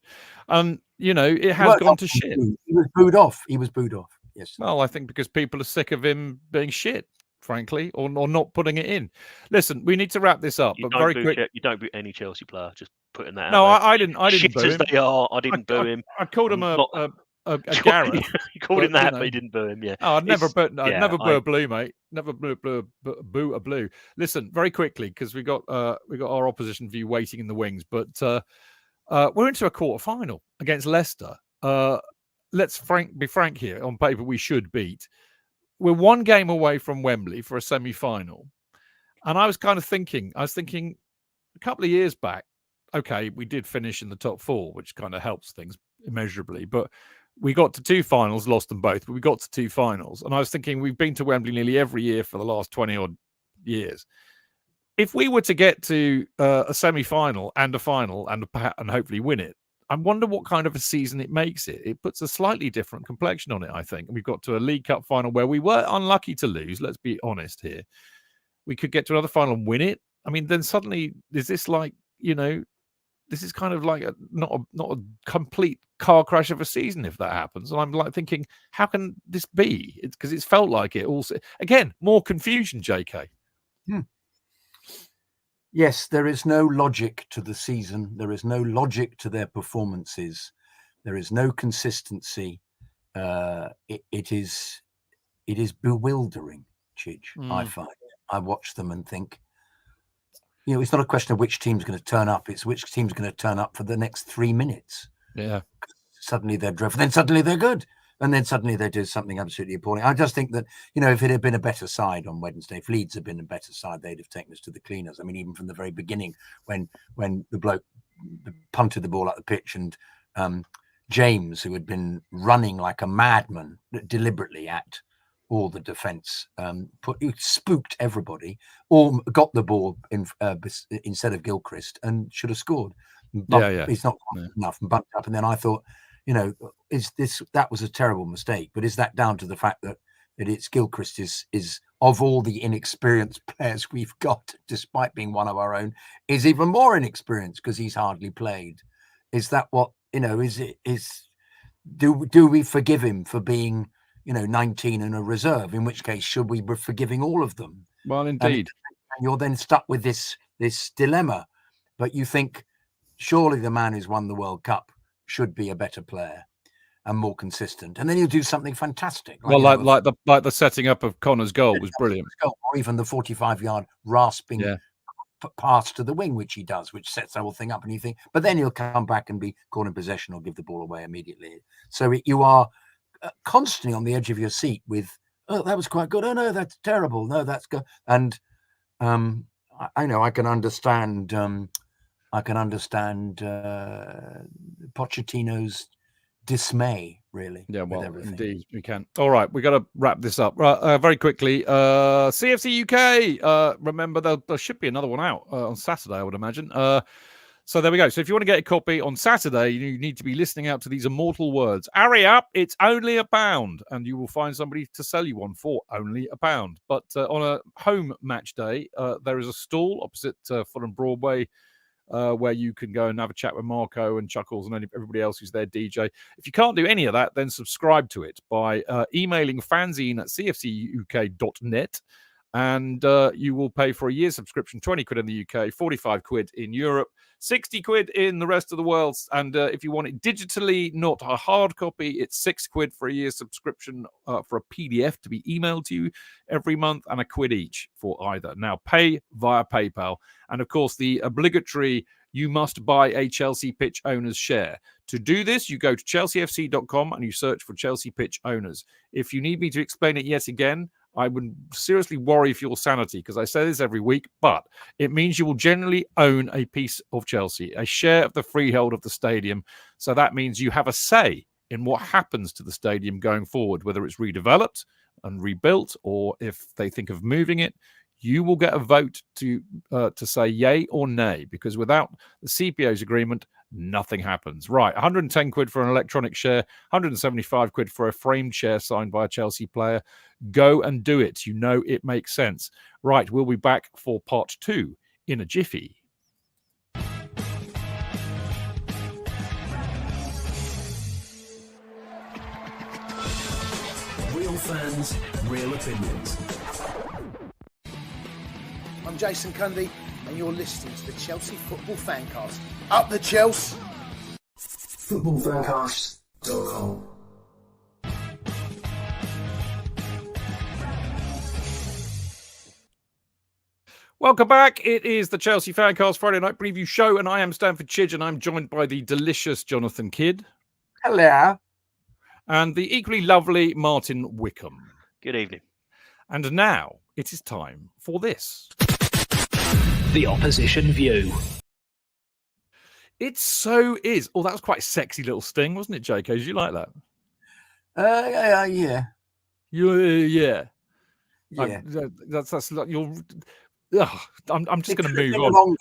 It has gone to shit. He was booed off. Yes. Well, I think because people are sick of him being shit, frankly, or not putting it in. Listen, we need to wrap this up, but very quick. You don't boo any Chelsea player. Just putting that out. No, there. I didn't. Shit boo him. As they are, I didn't boo him. I called him a Gareth. You called him that, but you didn't boo him. Yeah. Oh, I'd never boo a blue, mate. Never boo a blue. Listen, very quickly, because we got our opposition view waiting in the wings, but we're into a quarter final against Leicester. Let's be frank here. On paper, we should beat. We're one game away from Wembley for a semi-final, and I was thinking a couple of years back. Okay, we did finish in the top four, which kind of helps things immeasurably, but we got to two finals, lost them both, but we got to two finals. And I was thinking, we've been to Wembley nearly every year for the last 20 odd years. If we were to get to a semi-final and a final and hopefully win it, I wonder what kind of a season it makes it. It puts a slightly different complexion on it, I think. And we've got to a League Cup final where we were unlucky to lose. Let's be honest here. We could get to another final and win it. I mean, then suddenly, is this like, this is kind of like not a complete car crash of a season if that happens. And I'm like thinking, how can this be? It's because it's felt like it also. Again, more confusion, JK. Yes, there is no logic to the season. There is no logic to their performances. There is no consistency. It is bewildering, Chidge, I find. I watch them and think, it's not a question of which team's going to turn up. It's which team's going to turn up for the next 3 minutes. Yeah. Suddenly they're dreadful. Then suddenly they're good. And then suddenly they do something absolutely appalling. I just think that, if it had been a better side on Wednesday, if Leeds had been a better side, they'd have taken us to the cleaners. I mean, even from the very beginning, when the bloke punted the ball up the pitch and James, who had been running like a madman deliberately at all the defence, spooked everybody, or got the ball instead of Gilchrist and should have scored. But he's not enough and bumped up. And then I thought, that was a terrible mistake. But is that down to the fact that it's Gilchrist is of all the inexperienced players we've got, despite being one of our own, is even more inexperienced because he's hardly played. Is that what, do we forgive him for being, 19 and a reserve? In which case, should we be forgiving all of them? Well, indeed. And you're then stuck with this dilemma. But you think, surely the man who's won the World Cup should be a better player and more consistent, and then you do something fantastic. Like the setting up of Connor's goal was brilliant, or even the 45-yard rasping pass to the wing, which he does, which sets the whole thing up. And you think, but then he'll come back and be caught in possession or give the ball away immediately. So you are constantly on the edge of your seat with, oh, that was quite good. Oh no, that's terrible. No, that's good. And I know I can understand. Pochettino's dismay, really. Yeah, well, indeed, we can. All right, we got to wrap this up very quickly. CFC UK. Remember, there should be another one out on Saturday, I would imagine. So there we go. So if you want to get a copy on Saturday, you need to be listening out to these immortal words. Hurry up, it's only £1. And you will find somebody to sell you one for only £1. But on a home match day, there is a stall opposite Fulham Broadway, where you can go and have a chat with Marco and Chuckles and everybody else who's there, DJ. If you can't do any of that, then subscribe to it by emailing fanzine@cfcuk.net, and you will pay for a year's subscription, 20 quid in the UK, 45 quid in Europe, 60 quid in the rest of the world. And if you want it digitally, not a hard copy, it's 6 quid for a year's subscription for a PDF to be emailed to you every month, and £1 each for either. Now, pay via PayPal. And of course, the obligatory, you must buy a Chelsea Pitch Owners share. To do this, you go to chelseafc.com and you search for Chelsea Pitch Owners. If you need me to explain it yet again, I would seriously worry for your sanity, because I say this every week, but it means you will generally own a piece of Chelsea, a share of the freehold of the stadium. So that means you have a say in what happens to the stadium going forward, whether it's redeveloped and rebuilt, or if they think of moving it. You will get a vote to say yay or nay, because without the CPO's agreement, nothing happens. Right, 110 quid for an electronic share, 175 quid for a framed share signed by a Chelsea player. Go and do it. You know it makes sense. Right, we'll be back for part 2 in a jiffy. Real fans, real opinions. I'm Jason Cundy, and you're listening to the Chelsea Football Fancast. Up the Chelsea! Footballfancast.com. Welcome back. It is the Chelsea Fancast Friday night preview show, and I am Stamford Chidge, and I'm joined by the delicious Jonathan Kydd. Hello. And the equally lovely Martin Wickham. Good evening. And now it is time for this. The opposition view. It so is. Oh, that was quite a sexy little sting, wasn't it, JK? Did you like that? Yeah. Yeah. Yeah. That's you're. I'm just going to move on. Longer,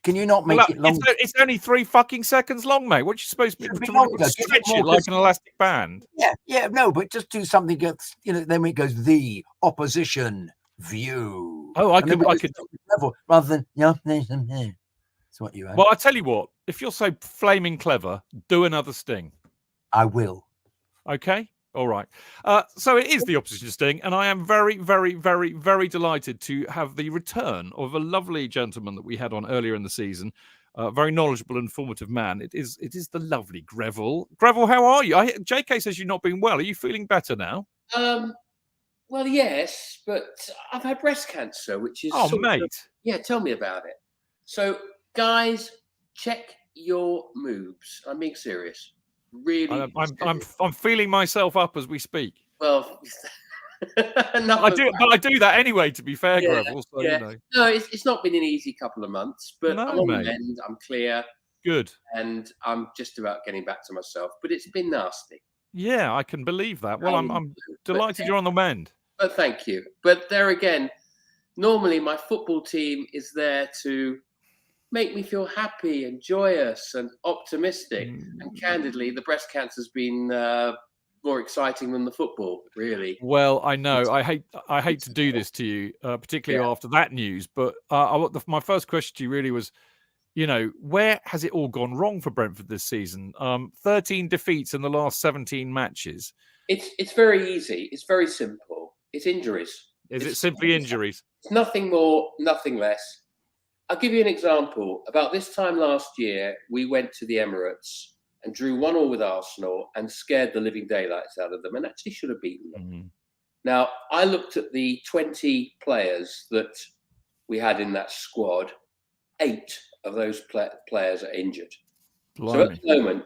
can you not make it longer? It's only 3 fucking seconds long, mate. What are you supposed to be longer? Stretch it like an elastic band? Yeah. No, but just do something else. Then it goes the opposition view. Oh, I could level rather than that's what you have. Well, I tell you what. If you're so flaming clever, do another sting. I will. Okay. All right. So it is the opposition sting, and I am very, very, very, very delighted to have the return of a lovely gentleman that we had on earlier in the season. Very knowledgeable and informative man. It is the lovely Greville. Greville, how are you? JK says you've not been well. Are you feeling better now? Well, yes, but I've had breast cancer, which is mate. Yeah, tell me about it. So, guys, check your moves. I'm being serious. Really, I'm feeling myself up as we speak. Well, I do that anyway. To be fair, Greville. So, No, it's not been an easy couple of months, but I'm on the mend. I'm clear. Good. And I'm just about getting back to myself. But it's been nasty. Yeah, I can believe that. Well, I'm delighted you're on the mend. But thank you. But there again, normally my football team is there to make me feel happy and joyous and optimistic. And candidly, the breast cancer's been more exciting than the football, really. Well, I know I hate to do this to you, particularly after that news. But my first question to you really was, where has it all gone wrong for Brentford this season? 13 defeats in the last 17 matches. It's very easy. It's very simple. It's injuries. It simply injuries? It's nothing more, nothing less. I'll give you an example. About this time last year, we went to the Emirates and drew 1-1 with Arsenal and scared the living daylights out of them and actually should have beaten them. Mm-hmm. Now, I looked at the 20 players that we had in that squad. 8 of those players are injured. Blimey. So at the moment,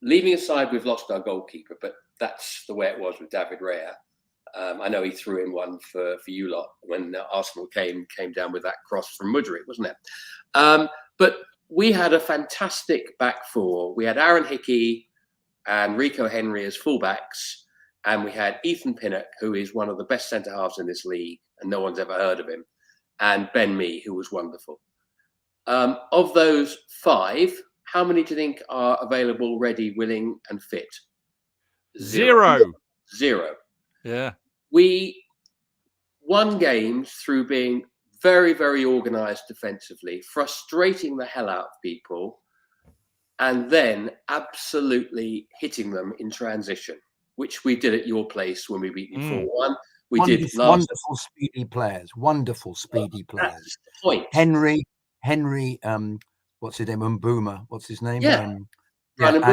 leaving aside, we've lost our goalkeeper, but that's the way it was with David Raya. I know he threw in one for you lot when Arsenal came down with that cross from Mudryk, wasn't it? But we had a fantastic back four. We had Aaron Hickey and Rico Henry as fullbacks, and we had Ethan Pinnock, who is one of the best centre-halves in this league, and no one's ever heard of him, and Ben Mee, who was wonderful. Of those 5, how many do you think are available, ready, willing, and fit? Zero. Yeah. We won games through being very, very organised defensively, frustrating the hell out of people, and then absolutely hitting them in transition, which we did at your place when we beat you 4-1. Wonderful speedy players. Wonderful speedy players. That's the point. Henry, what's his name? Mbuma. What's his name? Yeah. And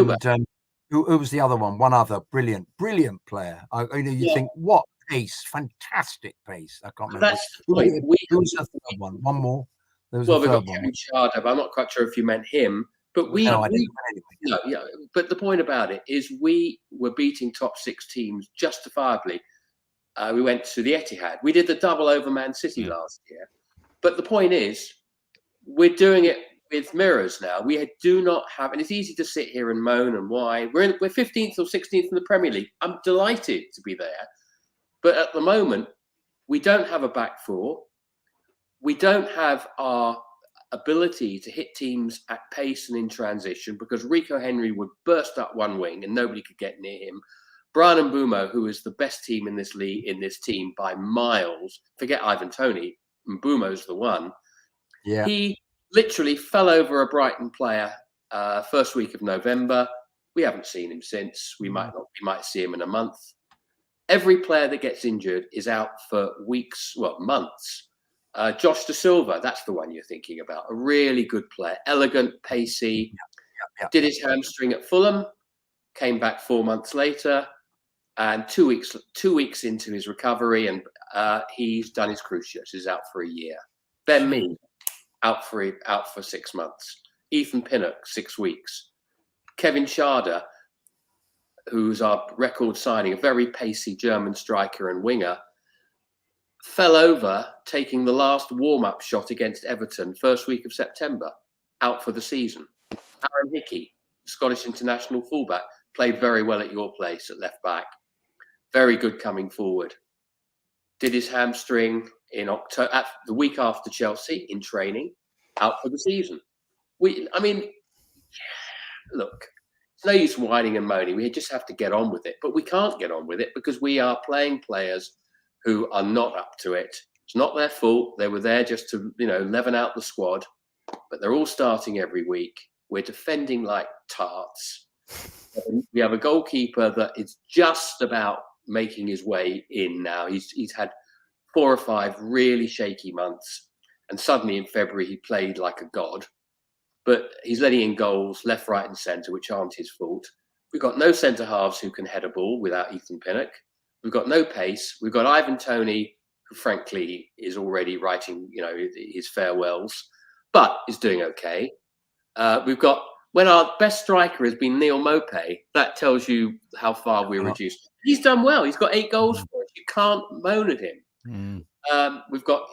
who was the other one? One other brilliant player. You think, what pace? Fantastic pace. I can't remember. That's the point. Who was the third one? One more. We've got Kevin Sharda, but I'm not quite sure if you meant him. But but the point about it is we were beating top 6 teams justifiably. We went to the Etihad. We did the double over Man City last year. But the point is, we're doing it with mirrors now. We do not have, and it's easy to sit here and moan and whine. We're 15th or 16th in the Premier League. I'm delighted to be there. But at the moment, we don't have a back four. We don't have our ability to hit teams at pace and in transition because Rico Henry would burst up one wing and nobody could get near him. Brian Mbeumo, who is the best team in this league, in this team by miles, forget Ivan Toney, Mbeumo's the one. Yeah. He literally fell over a Brighton player first week of November. We haven't seen him since. We might see him in a month. Every player that gets injured is out for weeks, months. Josh Da Silva, that's the one you're thinking about. A really good player, elegant, pacey. Did his hamstring at Fulham, came back 4 months later, and 2 weeks into his recovery, and he's done his cruciate. He's out for a year. Ben Mee, out for 6 months. Ethan Pinnock, 6 weeks. Kevin Sharda, who's our record signing, a very pacey German striker and winger, fell over taking the last warm-up shot against Everton first week of September, out for the season. Aaron Hickey, Scottish international fullback, played very well at your place at left back. Very good coming forward. Did his hamstring in October, the week after Chelsea in training, out for the season. Look, it's no use whining and moaning. We just have to get on with it. But we can't get on with it because we are playing players who are not up to it. It's not their fault. They were there just to, leaven out the squad. But they're all starting every week. We're defending like tarts. We have a goalkeeper that is just about making his way in now. He's had 4 or 5 really shaky months. And suddenly in February, he played like a god. But he's letting in goals left, right and centre, which aren't his fault. We've got no centre-halves who can head a ball without Ethan Pinnock. We've got no pace. We've got Ivan Toney, who frankly is already writing, his farewells, but is doing okay. We've got, when our best striker has been Neil Maupay, that tells you how far we're reduced. He's done well. He's got 8 goals for us. You can't moan at him. We've got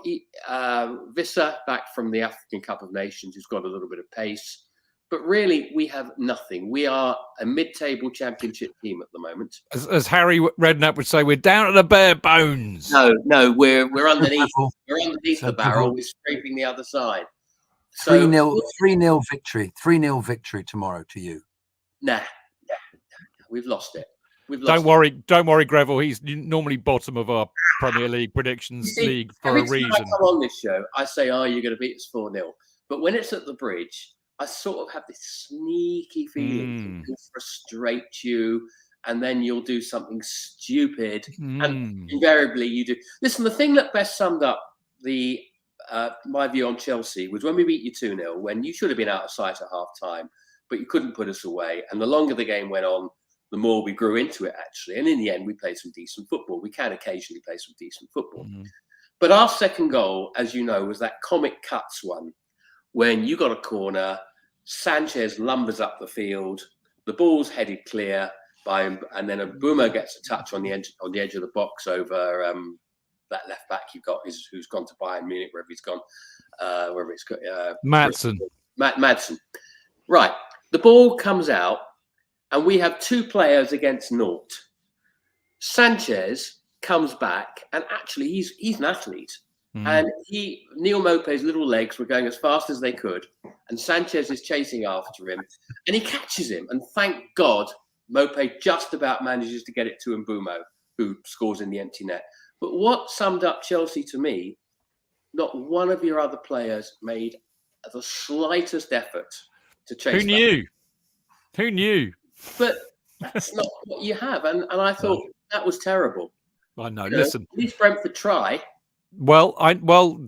Vissa back from the African Cup of Nations, who's got a little bit of pace. But really, we have nothing. We are a mid-table championship team at the moment. As Harry Redknapp would say, we're down to the bare bones. No, we're underneath. We're underneath the barrel. We're scraping the other side. 3-0 victory. 3-0 victory tomorrow to you. Nah. We've lost it. We've Don't lost. worry, Greville. He's normally bottom of our Premier League predictions league for a Every time reason. I come on this show, I say, "Oh, you're going to beat us 4-0." But when it's at the Bridge, I sort of have this sneaky feeling it will frustrate you, and then you'll do something stupid, and invariably you do. Listen, the thing that best summed up the my view on Chelsea was when we beat you 2-0, when you should have been out of sight at half time, but you couldn't put us away. And the longer the game went on, the more we grew into it, actually. And in the end, we played some decent football. We can occasionally play some decent football. But our second goal, as you know, was that comic cuts one, when you got a corner, Sanchez lumbers up the field, the ball's headed clear by him, and then Mbeumo gets a touch on the edge of the box over that left back you've got, who's gone to Bayern Munich, wherever he's gone, wherever it's got. Madsen. Right. The ball comes out, and we have two players against naught. Sanchez comes back, and actually he's an athlete. And Neil Maupay's little legs were going as fast as they could, and Sanchez is chasing after him, and he catches him. And thank God, Maupay just about manages to get it to Mbeumo, who scores in the empty net. But what summed up Chelsea to me, not one of your other players made the slightest effort to chase. Who knew? But that's not what you have, and I thought that was terrible. I know. Listen, at least Brentford try. Well,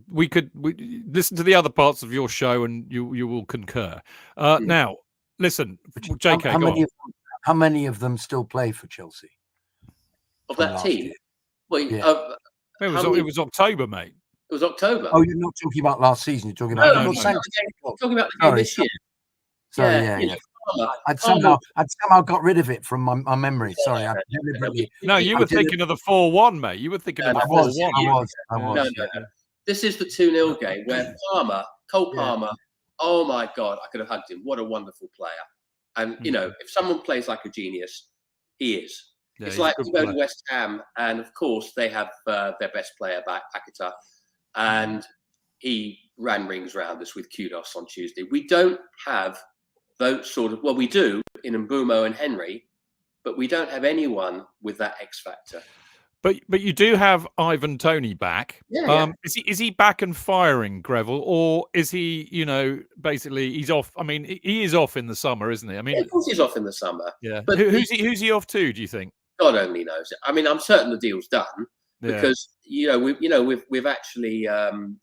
we could listen to the other parts of your show, and you will concur. Now, listen, JK. How many of them still play for Chelsea? Of that team? Year? Well, it was October, mate. It was October. Oh, you're not talking about last season. You're talking about talking about the game this year. Sorry, yeah. I'd somehow got rid of it from my memory. Sorry, I deliberately. No, you were thinking of the 4-1, mate. You were thinking of the 4-1. I was. No. This is the 2-0 game where Cole Palmer. Oh my God, I could have hugged him. What a wonderful player. And you know, if someone plays like a genius, he is. Yeah, it's like you go to West Ham, and of course they have their best player back, Paquetá, and he ran rings round us with kudos on Tuesday. We don't have those sort of, well, we do in Mbeumo and Henry, but we don't have anyone with that X factor. But you do have Ivan Toney back. Yeah. Is he back and firing, Greville, or is he, basically he's off? I mean, he is off in the summer, isn't he? I mean, of course he's off in the summer. Yeah. But who's he off to? Do you think? God only knows. I mean, I'm certain the deal's done because we've actually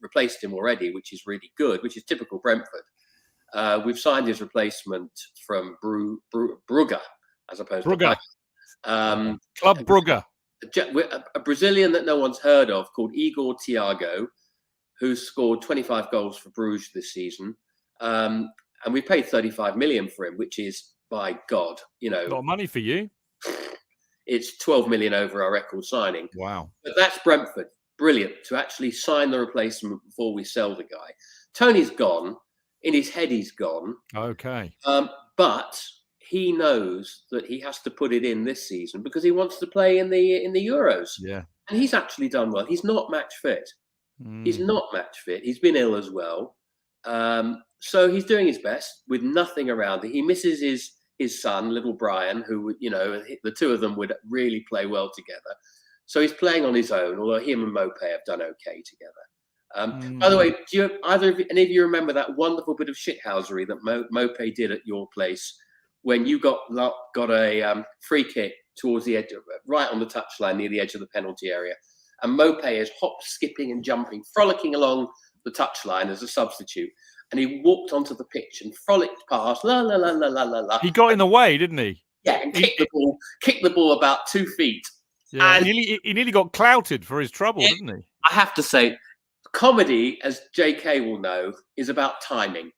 replaced him already, which is really good, which is typical Brentford. We've signed his replacement from Brugge, as opposed to Club Brugge. A Brazilian that no one's heard of called Igor Thiago, who's scored 25 goals for Bruges this season. And we paid 35 million for him, which is, by God, a lot of money for you. It's 12 million over our record signing. Wow. But that's Brentford. Brilliant to actually sign the replacement before we sell the guy. Tony's gone. In his head, he's gone. Okay. But he knows that he has to put it in this season because he wants to play in the Euros. Yeah. And he's actually done well. He's not match fit. He's not match fit. He's been ill as well. So he's doing his best with nothing around it. He misses his son, little Brian, who, the two of them would really play well together. So he's playing on his own, although him and Maupay have done okay together. By the way, do any of you remember that wonderful bit of shithousery that Maupay did at your place when you got a free kick towards the edge, right on the touchline near the edge of the penalty area, and Maupay is skipping and jumping, frolicking along the touchline as a substitute, and he walked onto the pitch and frolicked past, la la la la la la la. He got in the way, didn't he? Yeah, and kicked the ball about 2 feet. Yeah, and he nearly got clouted for his trouble, didn't he? I have to say, comedy, as JK will know, is about timing.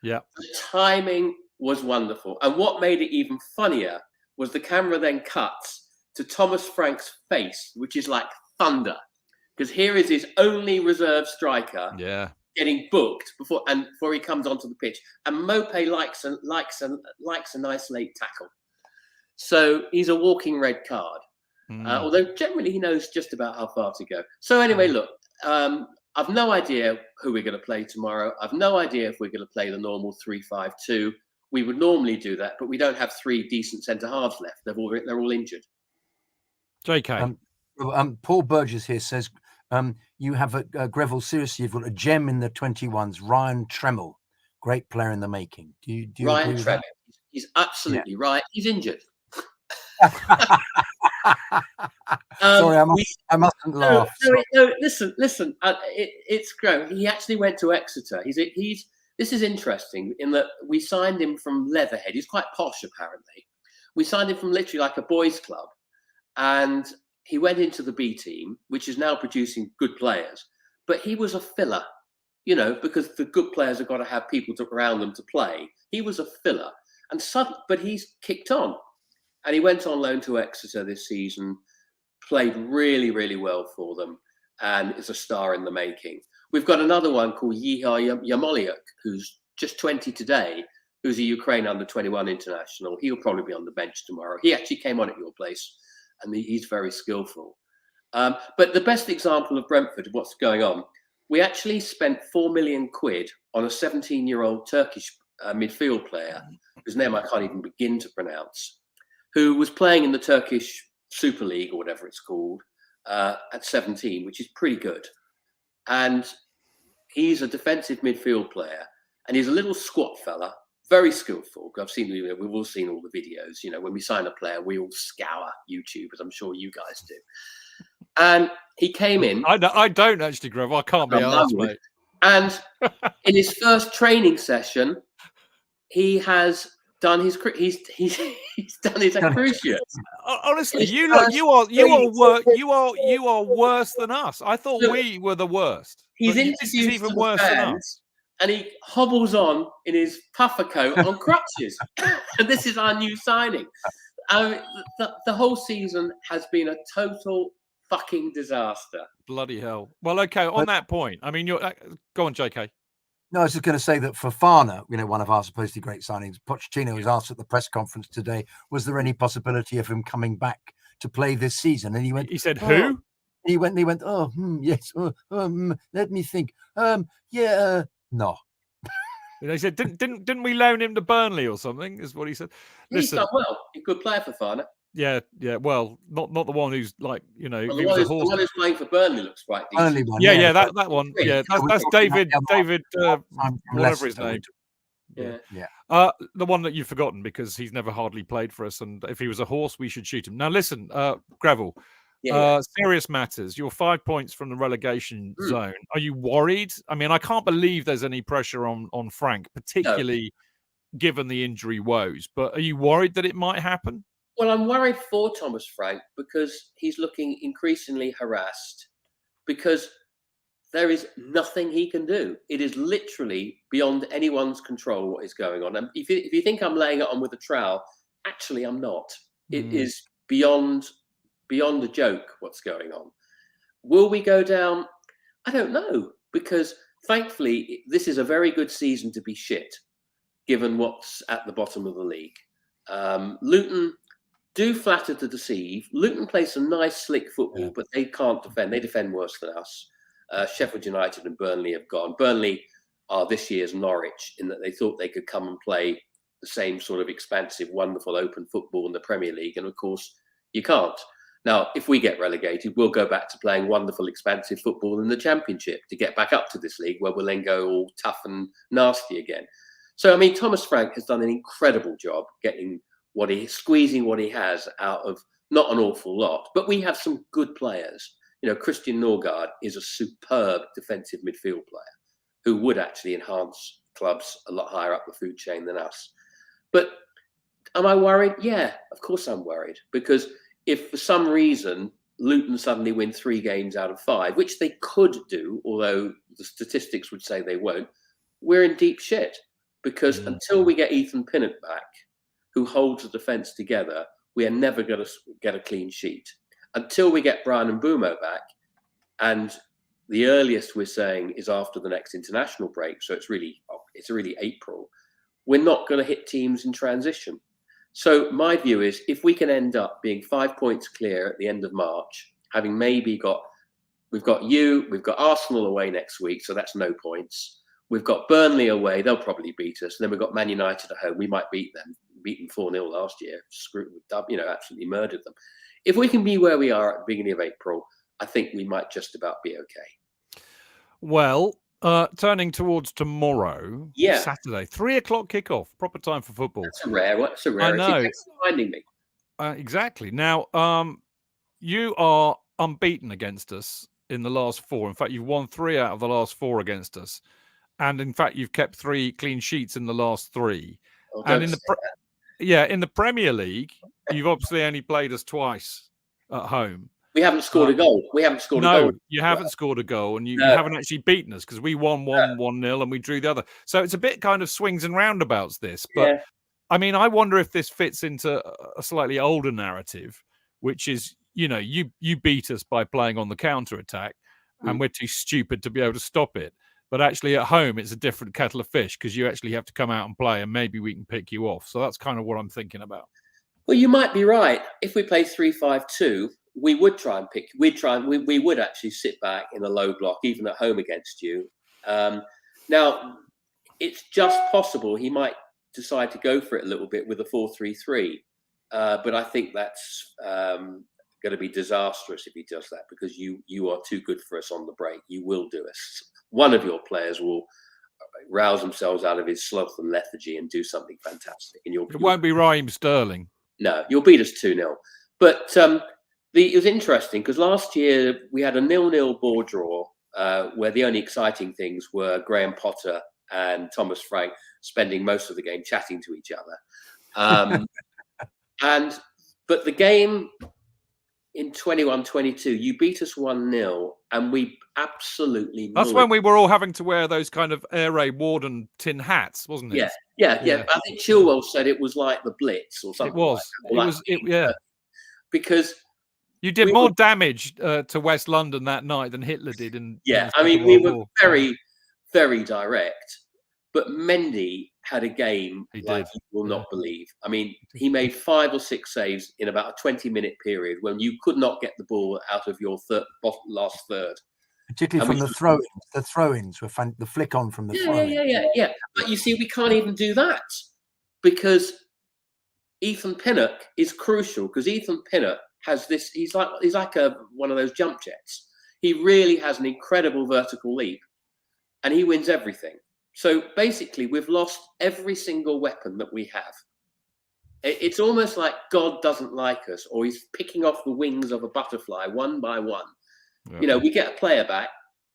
Yeah. The timing was wonderful. And what made it even funnier was the camera then cuts to Thomas Frank's face, which is like thunder. Because here is his only reserve striker getting booked before he comes onto the pitch. And Maupay likes a nice late tackle. So he's a walking red card. Although generally he knows just about how far to go. So anyway, look, I've no idea who we're going to play tomorrow. I've no idea if we're going to play the normal 3-5-2. We would normally do that, but we don't have three decent centre halves left. They're all injured. JK. Paul Burgess here says you have a Greville. Seriously, you've got a gem in the 21s, Ryan Tremmell, great player in the making. Do you Ryan agree with Tremmell, he's absolutely right. He's injured. Sorry, I mustn't laugh. No, listen. It's great. He actually went to Exeter. This is interesting in that we signed him from Leatherhead. He's quite posh, apparently. We signed him from literally like a boys' club, and he went into the B team, which is now producing good players. But he was a filler, because the good players have got to have people around them to play. He was a filler, but he's kicked on. And he went on loan to Exeter this season, played really, really well for them, and is a star in the making. We've got another one called Yihya Yamoliuk, who's just 20 today, who's a Ukraine under-21 international. He'll probably be on the bench tomorrow. He actually came on at your place, and he's very skillful. But the best example of Brentford, what's going on, we actually spent 4 million quid on a 17-year-old Turkish midfield player, whose name I can't even begin to pronounce, who was playing in the Turkish Super League or whatever it's called at 17, which is pretty good. And he's a defensive midfield player, and he's a little squat fella, very skillful. We've all seen all the videos. When we sign a player, we all scour YouTube, as I'm sure you guys do. And he came in. I don't actually, Grove. I can't be asked, mate. And in his first training session, he has done his he's done his cruciate. Honestly, you are worse than us. I thought we were the worst. He's this is even worse than us. And he hobbles on in his puffer coat on crutches. And this is our new signing. The whole season has been a total fucking disaster. Bloody hell. Well, okay. On that point, I mean, go on, JK. No, I was just going to say that Fofana, one of our supposedly great signings, Pochettino was asked at the press conference today, was there any possibility of him coming back to play this season? And he said, who? He went, yes. Let me think. No. They said, didn't we loan him to Burnley or something? Is what he said. He's done well. He's a good player for Fofana. Yeah. Well, not the one who's like, the one who's playing for Burnley looks quite decent. Burnley one, yeah, that one. Yeah, that's David, whatever his name. Yeah. The one that you've forgotten because he's never hardly played for us, and if he was a horse, we should shoot him. Now, listen, Greville. Serious matters. You're 5 points from the relegation zone. Are you worried? I mean, I can't believe there's any pressure on Frank, particularly given the injury woes. But are you worried that it might happen? Well, I'm worried for Thomas Frank because he's looking increasingly harassed because there is nothing he can do. It is literally beyond anyone's control what is going on. And if you think I'm laying it on with a trowel, actually I'm not. It is beyond a joke what's going on. Will we go down? I don't know, because thankfully this is a very good season to be shit, given what's at the bottom of the league. Luton do flatter to deceive. Luton play some nice, slick football, but they can't defend. They defend worse than us. Sheffield United and Burnley have gone. Burnley are this year's Norwich in that they thought they could come and play the same sort of expansive, wonderful, open football in the Premier League. And of course, you can't. Now, if we get relegated, we'll go back to playing wonderful, expansive football in the Championship to get back up to this league where we'll then go all tough and nasty again. So, I mean, Thomas Frank has done an incredible job squeezing what he has out of not an awful lot, but we have some good players. Christian Norgard is a superb defensive midfield player who would actually enhance clubs a lot higher up the food chain than us. But am I worried? Yeah, of course I'm worried, because if for some reason Luton suddenly win 3 games out of 5, which they could do, although the statistics would say they won't, we're in deep shit. Because until we get Ethan Pinnock back, who holds the defence together, we are never going to get a clean sheet. Until we get Brian and Mbeumo back, and the earliest we're saying is after the next international break, so it's really April, we're not going to hit teams in transition. So my view is if we can end up being 5 points clear at the end of March, having maybe we've got Arsenal away next week, so that's no points. We've got Burnley away, they'll probably beat us. And then we've got Man United at home, we might beat them. We beat them 4-0 last year, absolutely murdered them. if we can be where we are at the beginning of April, I think we might just about be okay. Well, turning towards tomorrow, Saturday, 3:00 kickoff, proper time for football. That's a rarity. I know. Thanks for reminding me. Exactly. Now, you are unbeaten against us in the last 4. In fact, you've won 3 out of the last 4 against us. And in fact, you've kept 3 clean sheets in the last 3. Oh, And in the Premier League, you've obviously only played us twice at home. We haven't scored a goal. We haven't scored a goal. No, you haven't scored a goal, and you haven't actually beaten us because we won 1-0 and we drew the other. So it's a bit kind of swings and roundabouts, this. But I mean, I wonder if this fits into a slightly older narrative, which is, you beat us by playing on the counter-attack, and we're too stupid to be able to stop it. But actually at home, it's a different kettle of fish because you actually have to come out and play, and maybe we can pick you off. So that's kind of what I'm thinking about. Well, you might be right. If we play 3-5-2, we would try and pick. We would actually sit back in a low block, even at home against you. Now, it's just possible he might decide to go for it a little bit with a 4-3-3. But I think that's going to be disastrous if he does that, because you are too good for us on the break. You will do us. One of your players will rouse themselves out of his sloth and lethargy and do something fantastic. And it won't be Raheem Sterling. No, you'll beat us 2-0. But it was interesting because last year we had a 0-0 ball draw where the only exciting things were Graham Potter and Thomas Frank spending most of the game chatting to each other. But the game in 21-22, you beat us 1-0, and we absolutely. That's when we were all having to wear those kind of Air Raid Warden tin hats, wasn't it? Yeah. I think Chilwell said it was like the Blitz or something. It was. Because you did more damage to West London that night than Hitler did. I mean, we were very, very direct. But Mendy had a game you will not believe. I mean, he made 5 or 6 saves in about a 20-minute period when you could not get the ball out of your last third. Particularly from the throw-ins. The throw-ins were fun. The flick on from the throw-ins. Yeah. But you see, we can't even do that because Ethan Pinnock is crucial, because Ethan Pinnock has this. He's like one of those jump jets. He really has an incredible vertical leap, and he wins everything. So basically, we've lost every single weapon that we have. It's almost like God doesn't like us, or he's picking off the wings of a butterfly one by one. Yeah. We get a player back.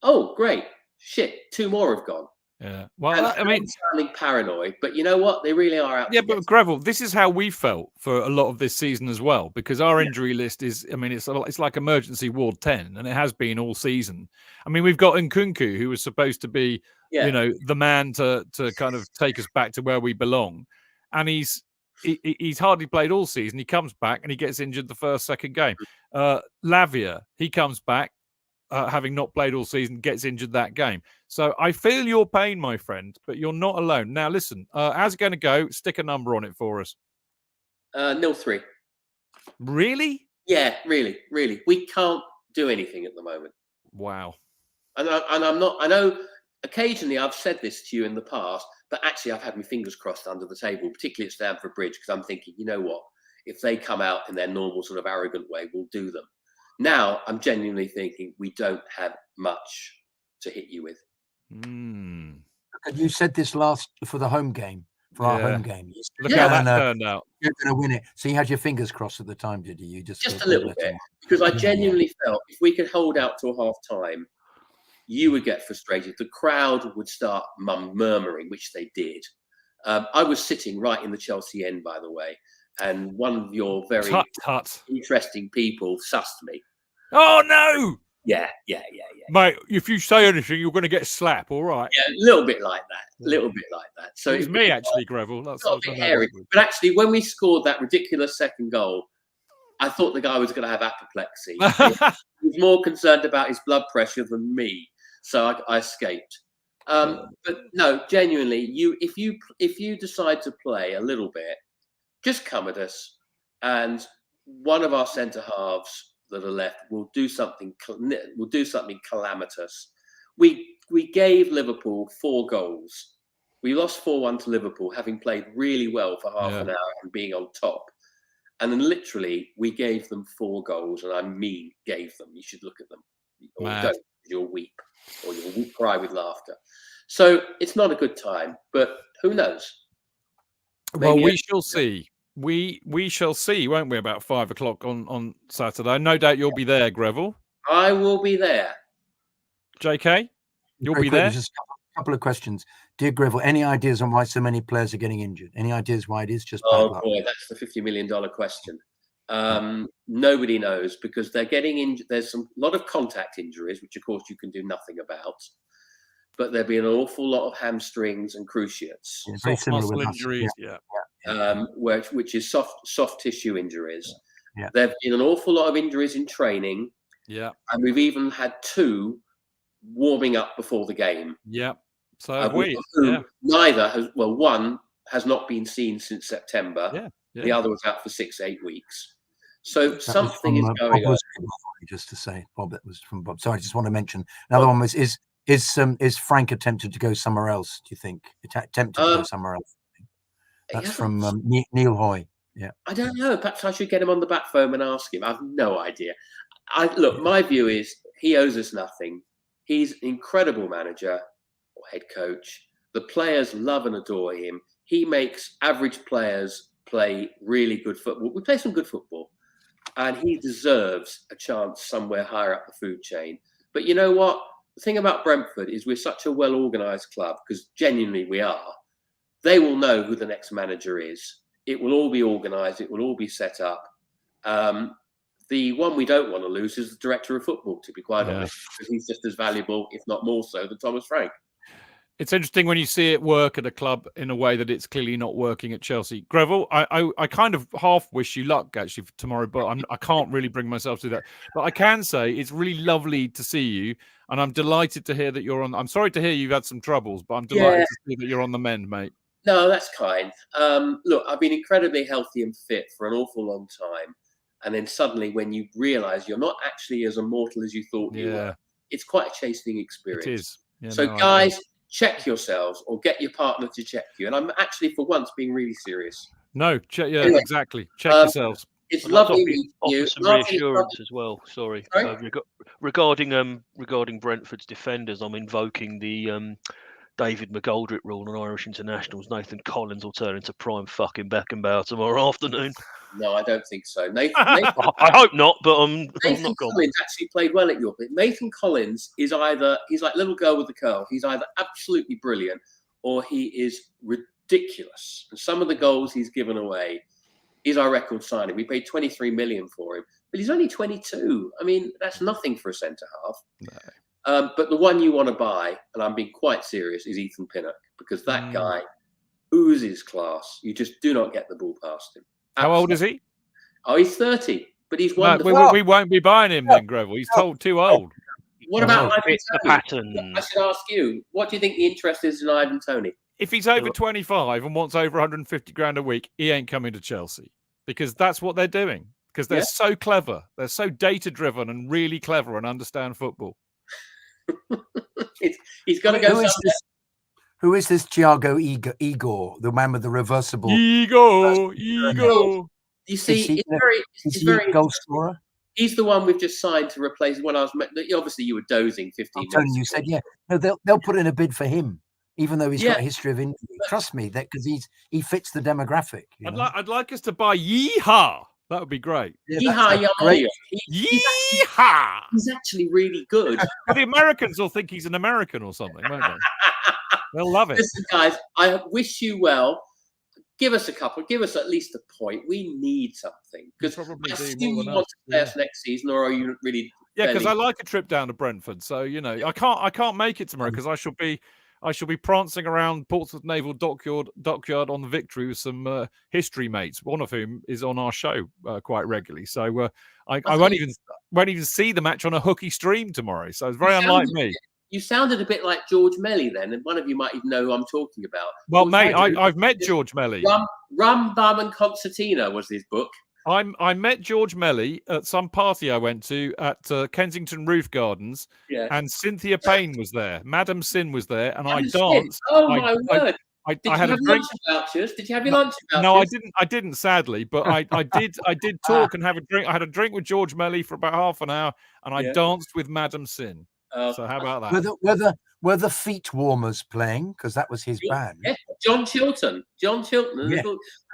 Oh, great. Shit, 2 more have gone. Yeah. Well, I mean, sounding paranoid, but you know what? They really are out. Yeah, but Greville, this is how we felt for a lot of this season as well, because our injury list is, I mean, it's like emergency ward 10, and it has been all season. I mean, we've got Nkunku, who was supposed to be, the man to kind of take us back to where we belong, and he's hardly played all season. He comes back and he gets injured the second game. Lavia, he comes back, having not played all season, gets injured that game. So I feel your pain, my friend, but you're not alone. Now, listen, how's it going to go? Stick a number on it for us. 0-3. Really? Yeah, really. We can't do anything at the moment. Wow. And I'm not. I know occasionally I've said this to you in the past, but actually I've had my fingers crossed under the table, particularly at Stamford Bridge, because I'm thinking, you know what? If they come out in their normal sort of arrogant way, we'll do them. Now I'm genuinely thinking we don't have much to hit you with. And you said this for the home game, our home game. Look how that turned out. You're going to win it. So you had your fingers crossed at the time, did you? Just a little bit, because I genuinely felt if we could hold out till half time, you would get frustrated. The crowd would start murmuring, which they did. I was sitting right in the Chelsea end, by the way, and one of your very interesting people sussed me. Oh, no! Yeah. Mate, if you say anything, you're going to get a slap, all right? Yeah, a little bit like that. So it was me, actually, Greville. That's a bit hairy. But actually, when we scored that ridiculous second goal, I thought the guy was going to have apoplexy. He was more concerned about his blood pressure than me. So I escaped. But no, genuinely, if you decide to play a little bit, just come at us, and one of our centre halves that are left will do something calamitous. We gave Liverpool 4 goals. We lost 4-1 to Liverpool, having played really well for half an hour and being on top. And then literally, we gave them 4 goals, and I mean gave them. You should look at them. Or Mad. don't, you'll weep, or you'll cry with laughter. So it's not a good time, but who knows? Well, Maybe we shall see. We shall see, won't we, about 5 o'clock on Saturday. No doubt you'll be there, Greville. I will be there. JK, you'll Very be quickly, there? Just a couple of questions. Dear Greville, any ideas on why so many players are getting injured? Any ideas why it is just bad Oh luck? boy, that's the $50 million question. Nobody knows, because they're getting injured. There's a lot of contact injuries, which of course you can do nothing about. But there'll be an awful lot of hamstrings and cruciates, Yeah, very Soft similar muscle with us. injuries, yeah. which is soft tissue injuries. Yeah. There've been an awful lot of injuries in training, Yeah, and we've even had 2 warming up before the game. yeah. So have we. of whom Yeah, neither has, well, one has not been seen since September. yeah, The yeah. other was out for 6-8 weeks. So That was something from, is going Bob on. Wisby, just to say, Bob, that was from Bob. Sorry, I just want to mention another one was is Frank attempted to go somewhere else? Do you think attempted to go somewhere else? That's from Neil Hoy. Yeah, I don't know. Perhaps I should get him on the back phone and ask him. I've no idea. My view is he owes us nothing. He's an incredible manager or head coach. The players love and adore him. He makes average players play really good football. We play some good football, and he deserves a chance somewhere higher up the food chain. But you know what? The thing about Brentford is we're such a well-organised club, because genuinely we are. They will know who the next manager is. It will all be organised. It will all be set up. The one we don't want to lose is the director of football, to be quite honest, because he's just as valuable, if not more so, than Thomas Frank. It's interesting when you see it work at a club in a way that it's clearly not working at Chelsea. Greville, I kind of half wish you luck actually for tomorrow, but I can't really bring myself to that. But I can say it's really lovely to see you, and I'm delighted to hear that you're on. I'm sorry to hear you've had some troubles, but I'm delighted to see that you're on the mend, mate. No, that's kind. Look, I've been incredibly healthy and fit for an awful long time. And then suddenly when you realise you're not actually as immortal as you thought you were, it's quite a chastening experience. It is. Yeah, so guys, check yourselves, or get your partner to check you. And I'm actually, for once, being really serious. No, anyway, exactly. Check yourselves. It's lovely meeting you. Offer some reassurance as well. Sorry. Regarding Brentford's defenders, I'm invoking the David McGoldrick rule on Irish internationals. Nathan Collins will turn into prime fucking Beckenbauer tomorrow afternoon. No, I don't think so. Nathan I hope not, but Nathan not Collins actually played well at York. Nathan Collins is he's like little girl with the curl. He's either absolutely brilliant or he is ridiculous. And some of the goals he's given away is our record signing. We paid 23 million for him, but he's only 22. I mean, that's nothing for a centre half. No. But the one you want to buy, and I'm being quite serious, is Ethan Pinnock, because that guy oozes class. You just do not get the ball past him. How old is he? Oh, he's 30, but he's wonderful. No, we won't be buying him then, Greville. He's too old. What about Ivan the pattern? I should ask you, what do you think the interest is in Ivan Toney? If he's over 25 and wants over 150 grand a week, he ain't coming to Chelsea, because that's what they're doing. Because they're so clever. They're so data-driven and really clever and understand football. He's got to go somewhere. Who is this Thiago Igor, the man with the reversible? Igor. You see, it's very goal scorer. He's the one we've just signed to replace when I was. Obviously, you were dozing 15 minutes. You said, no, they'll put in a bid for him, even though he's got a history of injury. Trust me, that because he fits the demographic. I'd like us to buy Yeehaw. That would be great. Yeehaw, Yeehaw. He's actually really good. The Americans will think he's an American or something, won't they? They'll love it. Listen, guys, I wish you well. Give us at least a point. We need something. Because I assume you want to play us next season, or are you really? Yeah, because I like a trip down to Brentford. So I can't make it tomorrow because I shall be prancing around Portsmouth Naval Dockyard on the Victory with some history mates, one of whom is on our show quite regularly. So I won't even see the match on a hooky stream tomorrow. So it's very unlike me. You sounded a bit like George Melly then, and one of you might even know who I'm talking about. Well, mate, I've met George Melly. Rum, Bum and Concertina was his book. I met George Melly at some party I went to at Kensington Roof Gardens, and Cynthia Payne was there. Madam Sin was there, and I danced. Oh, my word. Did I you had a have drink. lunch vouchers? Did you have your lunch vouchers? No, I didn't, sadly, but I did talk and have a drink. I had a drink with George Melly for about half an hour, and I Yeah. danced with Madam Sin. So how about that? Were the Feet Warmers playing? Because that was his band. Yeah. John Chilton. Yeah.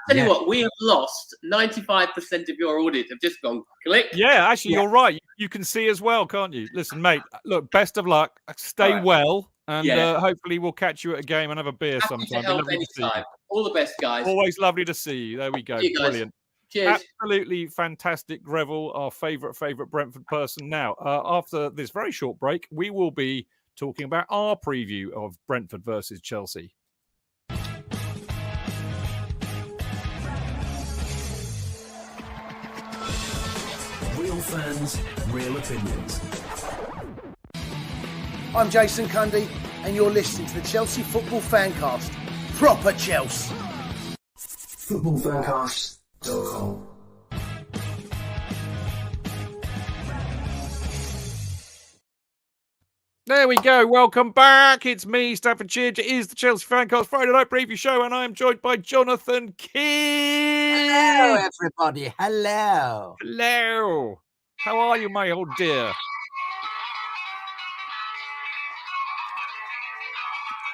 Tell you what, we have lost 95% of your audience. Have just gone click. Yeah, actually, you're right. You can see as well, can't you? Listen, mate, look, best of luck. Stay Right. well, and Yeah. hopefully we'll catch you at a game and have a beer Happy sometime. to Be help lovely to see you. anytime. All the best, guys. Always lovely to see you. There we go. See you guys. Brilliant. Cheers. Absolutely fantastic, Greville, our favourite Brentford person. Now, after this very short break, we will be talking about our preview of Brentford versus Chelsea. Real fans, real opinions. I'm Jason Cundy, and you're listening to the Chelsea Football Fancast. Proper Chelsea. Footballfancast.com. There we go. Welcome back. It's me, Stamford Chidge. It is the Chelsea Fancast Friday Night Preview Show, and I am joined by Jonathan Kydd. Hello, everybody. Hello. Hello. How are you, my old dear?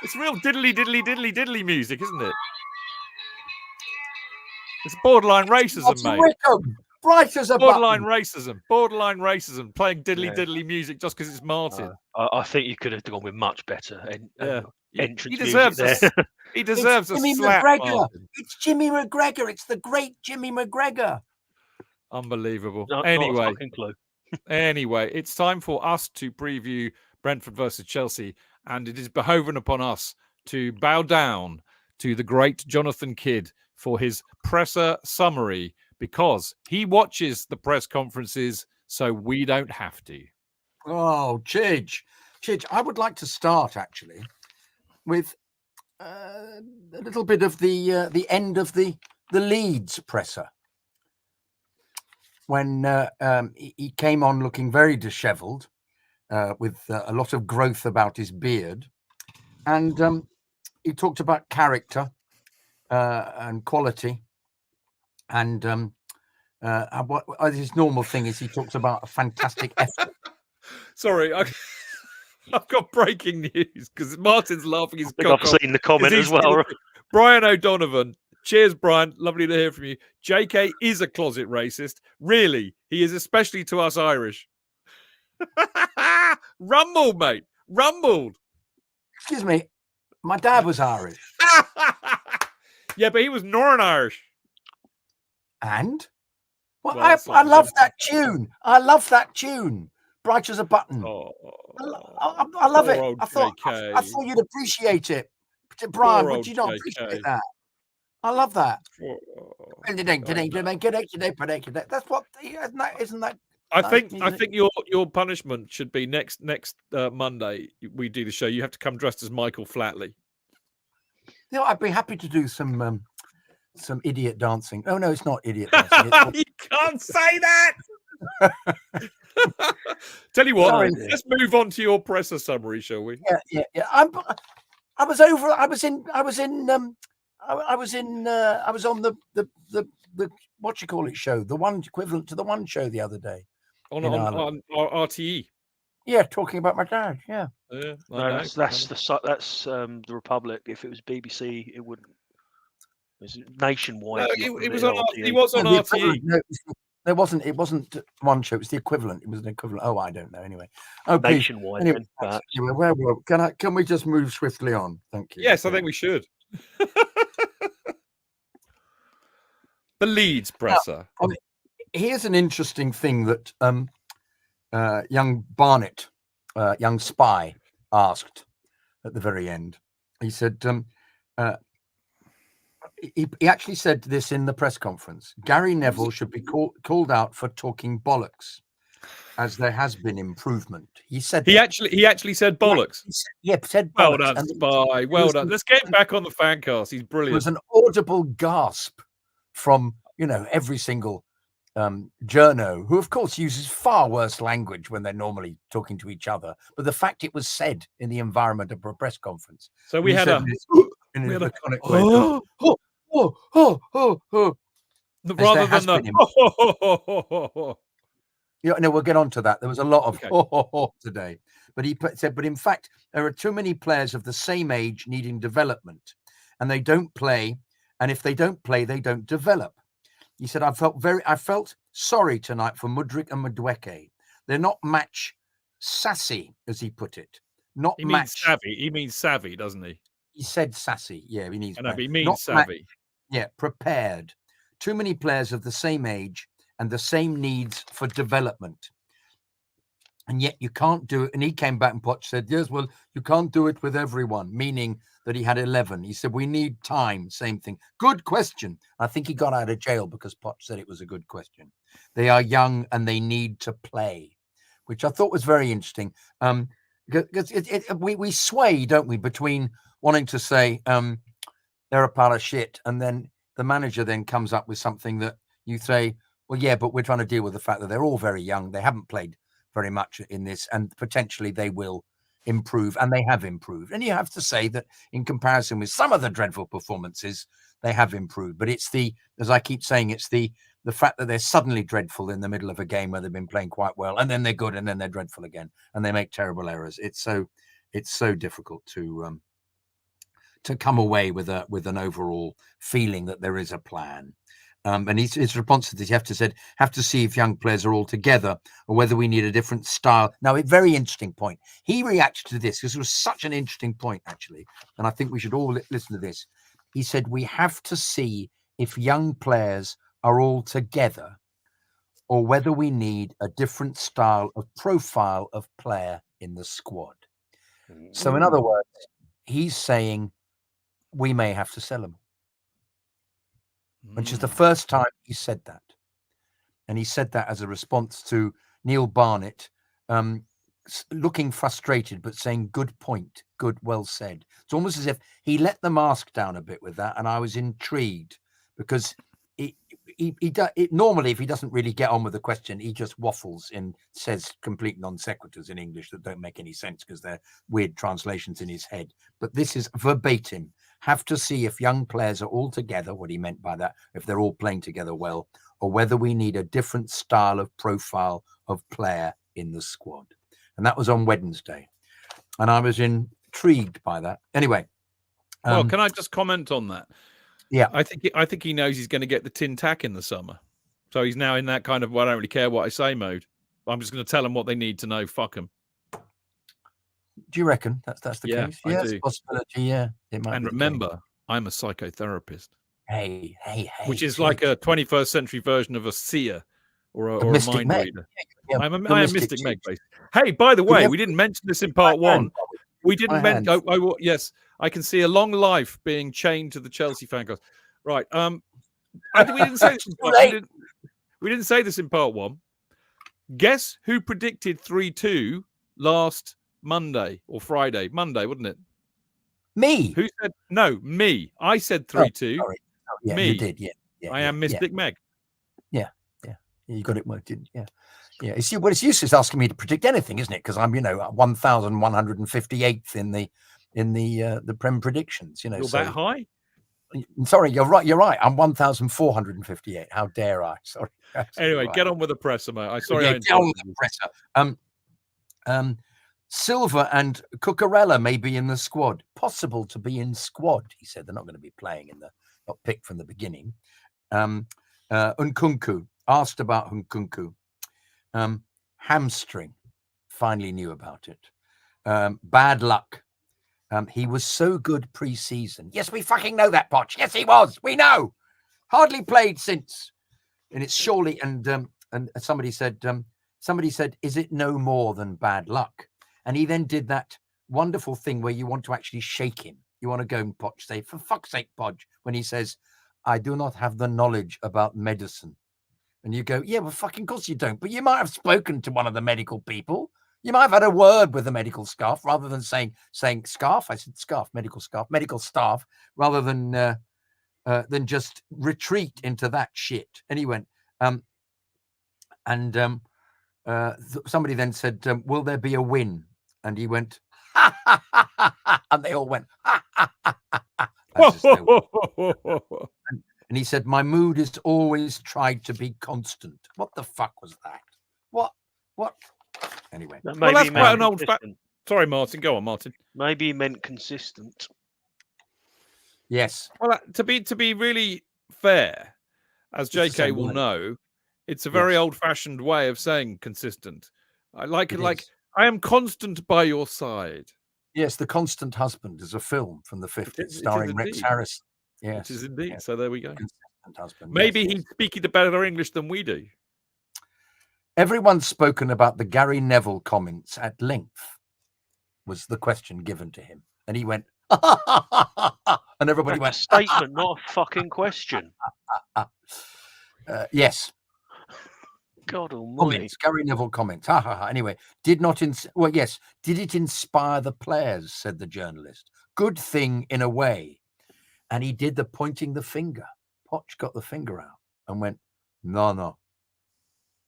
It's real diddly music, isn't it? It's borderline racism, Martin mate. Wickham, bright as a Borderline button. racism. Playing diddly music just because it's Martin. I think you could have gone with much better. Entrance He deserves music a, there. he deserves a Jimmy slap. McGregor. Martin. It's Jimmy McGregor. It's the great Jimmy McGregor. Unbelievable. Not a Anyway, fucking clue. Anyway, it's time for us to preview Brentford versus Chelsea, and it is behoven upon us to bow down to the great Jonathan Kydd for his presser summary, because he watches the press conferences, so we don't have to. Oh, Chidge, I would like to start actually with a little bit of the end of the Leeds presser, when he came on looking very dishevelled, with a lot of growth about his beard, and he talked about character and quality, and what his normal thing is he talks about a fantastic effort. Sorry, I've got breaking news because Martin's laughing his I think cock I've off. seen the comment as well. Brian O'Donovan. Cheers, Brian. Lovely to hear from you. JK is a closet racist. Really, he is, especially to us Irish. Rumbled, mate. Rumbled. Excuse me, my dad was Irish. Yeah, but he was Northern Irish. And well, Well, I love that tune. I love that tune. Bright as a button. Oh, I love it. poor old I thought JK. you'd appreciate it. Brian, Poor would old you not JK. appreciate that? I love that. Oh, That's what, isn't that? I nice think music? your punishment should be next Monday we do the show. You have to come dressed as Michael Flatley. You know, I'd be happy to do some idiot dancing. Oh no, it's not idiot dancing. It's You can't say that. Tell you what, Sorry. let's move on to your presser summary, shall we? yeah. I was on the what you call it show, the one equivalent to the One show the other day. On in Ireland. RTE. Yeah, talking about my dad. Yeah. Yeah, No, that's the Republic. If it was BBC, it wouldn't. It was nationwide. It was on. He was on No, the RTE. equivalent- no, it wasn't. It wasn't One show. It was the equivalent. It was an equivalent. Oh, I don't know. Anyway. Oh, please. nationwide. Anyway, But can we just move swiftly on? Thank you. Yes, I think we should. The Leeds presser. Here's an interesting thing that young Barnett, young spy, asked at the very end. He said, he actually said this in the press conference. Gary Neville should be called out for talking bollocks, as there has been improvement. He said He that. actually said bollocks. Said Well bollocks. done, And Spy. Well was- done. Let's get him back on the Fancast. He's There brilliant. was an audible gasp from every single journo, who of course uses far worse language when they're normally talking to each other. But the fact it was said in the environment of a press conference. So we He had said a. this, in We a had a, laconic way. rather has than been the. Yeah, no, we'll get on to that. There was a lot of Okay. today, but said, but in fact, there are too many players of the same age needing development, and they don't play. And if they don't play, they don't develop. He said, I felt sorry tonight for Mudryk and Madueke. They're not match sassy, as he put it. Not He match. means savvy. He means savvy, doesn't he? He said sassy. Yeah, he needs. I know, but he not means savvy. yeah, prepared. Too many players of the same age and the same needs for development. And yet you can't do it. And he came back and Poch said, yes, well, you can't do it with everyone, meaning that he had 11. He said, we need time. Same thing. Good question. I think he got out of jail because Poch said it was a good question. They are young and they need to play, which I thought was very interesting. Because we sway, don't we, between wanting to say they're a pile of shit, and then the manager then comes up with something that you say, well, yeah, but we're trying to deal with the fact that they're all very young. They haven't played very much in this, and potentially they will improve, and they have improved. And you have to say that in comparison with some of the dreadful performances, they have improved. But it's as I keep saying, it's the fact that they're suddenly dreadful in the middle of a game where they've been playing quite well, and then they're good, and then they're dreadful again, and they make terrible errors. It's so difficult to come away with an overall feeling that there is a plan. And his response to this, you have to see if young players are all together or whether we need a different style. Now, a very interesting point. He reacted to this because it was such an interesting point, actually. And I think we should all listen to this. He said, we have to see if young players are all together or whether we need a different style of profile of player in the squad. So in other words, he's saying we may have to sell them. Which is the first time he said that. And he said that as a response to Neil Barnett looking frustrated, but saying, good point, good, well said. It's almost as if he let the mask down a bit with that. And I was intrigued because normally, if he doesn't really get on with the question, he just waffles and says complete non sequiturs in English that don't make any sense because they're weird translations in his head. But this is verbatim. Have to see if young players are all together, what he meant by that, if they're all playing together well, or whether we need a different style of profile of player in the squad. And that was on Wednesday. And I was intrigued by that. Anyway. Well, can I just comment on that? Yeah. I think he knows he's going to get the tin tack in the summer. So he's now in that kind of, well, I don't really care what I say mode. I'm just going to tell them what they need to know. Fuck them. Do you reckon that's the case? I do. Possibility. Yeah, it might. And remember, I'm a psychotherapist. Hey. Which is like a 21st century version of a seer or a mind reader. Yeah, I am Mystic Meg. Hey, by the way, we didn't mention this in part one. We didn't mention. Yes, I can see a long life being chained to the Chelsea FanCast. Right. We didn't say this in part. We didn't say this in part one. Guess who predicted 3-2 last Monday or Friday? Monday, wasn't it? Me. Who said no? Me. I said 3-2. Yeah, me. You did. Yeah. I am Mystic Meg. Yeah. You got it worked in. Yeah. It's useless asking me to predict anything, isn't it? Because I'm 1158th in the Prem predictions. You're that high. Sorry, you're right. I'm 1458. How dare I? Sorry. Anyway, right. Get on with the presser, mate. I Get on with the presser. Silva and Cucurella may be in the squad. Possible to be in squad, he said. They're not going to be playing not picked from the beginning. Nkunku, asked about Nkunku. Hamstring, finally knew about it. Bad luck. He was so good pre-season. Yes, we fucking know that, Poch. Yes, he was. We know. Hardly played since. And it's surely, and somebody said, is it no more than bad luck? And he then did that wonderful thing where you want to actually shake him. You want to go and Poch say, for fuck's sake, Podge, when he says, I do not have the knowledge about medicine. And you go, yeah, well, fucking course you don't. But you might have spoken to one of the medical people. You might have had a word with the medical staff rather than saying scarf. I said scarf, medical staff, rather than just retreat into that shit. And he went, somebody then said, will there be a win? And he went, ha, ha, ha, ha, ha. And they all went, ha, ha, ha, ha, ha. as is their and he said, my mood is always tried to be constant. What the fuck was that? What? Anyway. That Well, maybe that's he quite meant an old fact. consistent. Sorry, Martin. Go on, Martin. Maybe he meant consistent. Yes. Well, to be really fair, as the JK same will word. know, it's a very Yes. old-fashioned way of saying consistent. Like It is. I am constant by your side. Yes, The Constant Husband is a film from the 50s is starring Rex indeed. Harrison. Yes. It is indeed. Yes. So there we go. Consistent Husband. Maybe yes, he's speaking better English than we do. Everyone's spoken about the Gary Neville comments at length, was the question given to him. And he went, and everybody went, That's a statement, not a fucking question. yes. God almighty. Comments, Gary Neville comments. Ha ha ha. Anyway, did it inspire the players, said the journalist. Good thing in a way. And he did the pointing the finger. Poch got the finger out and went, no.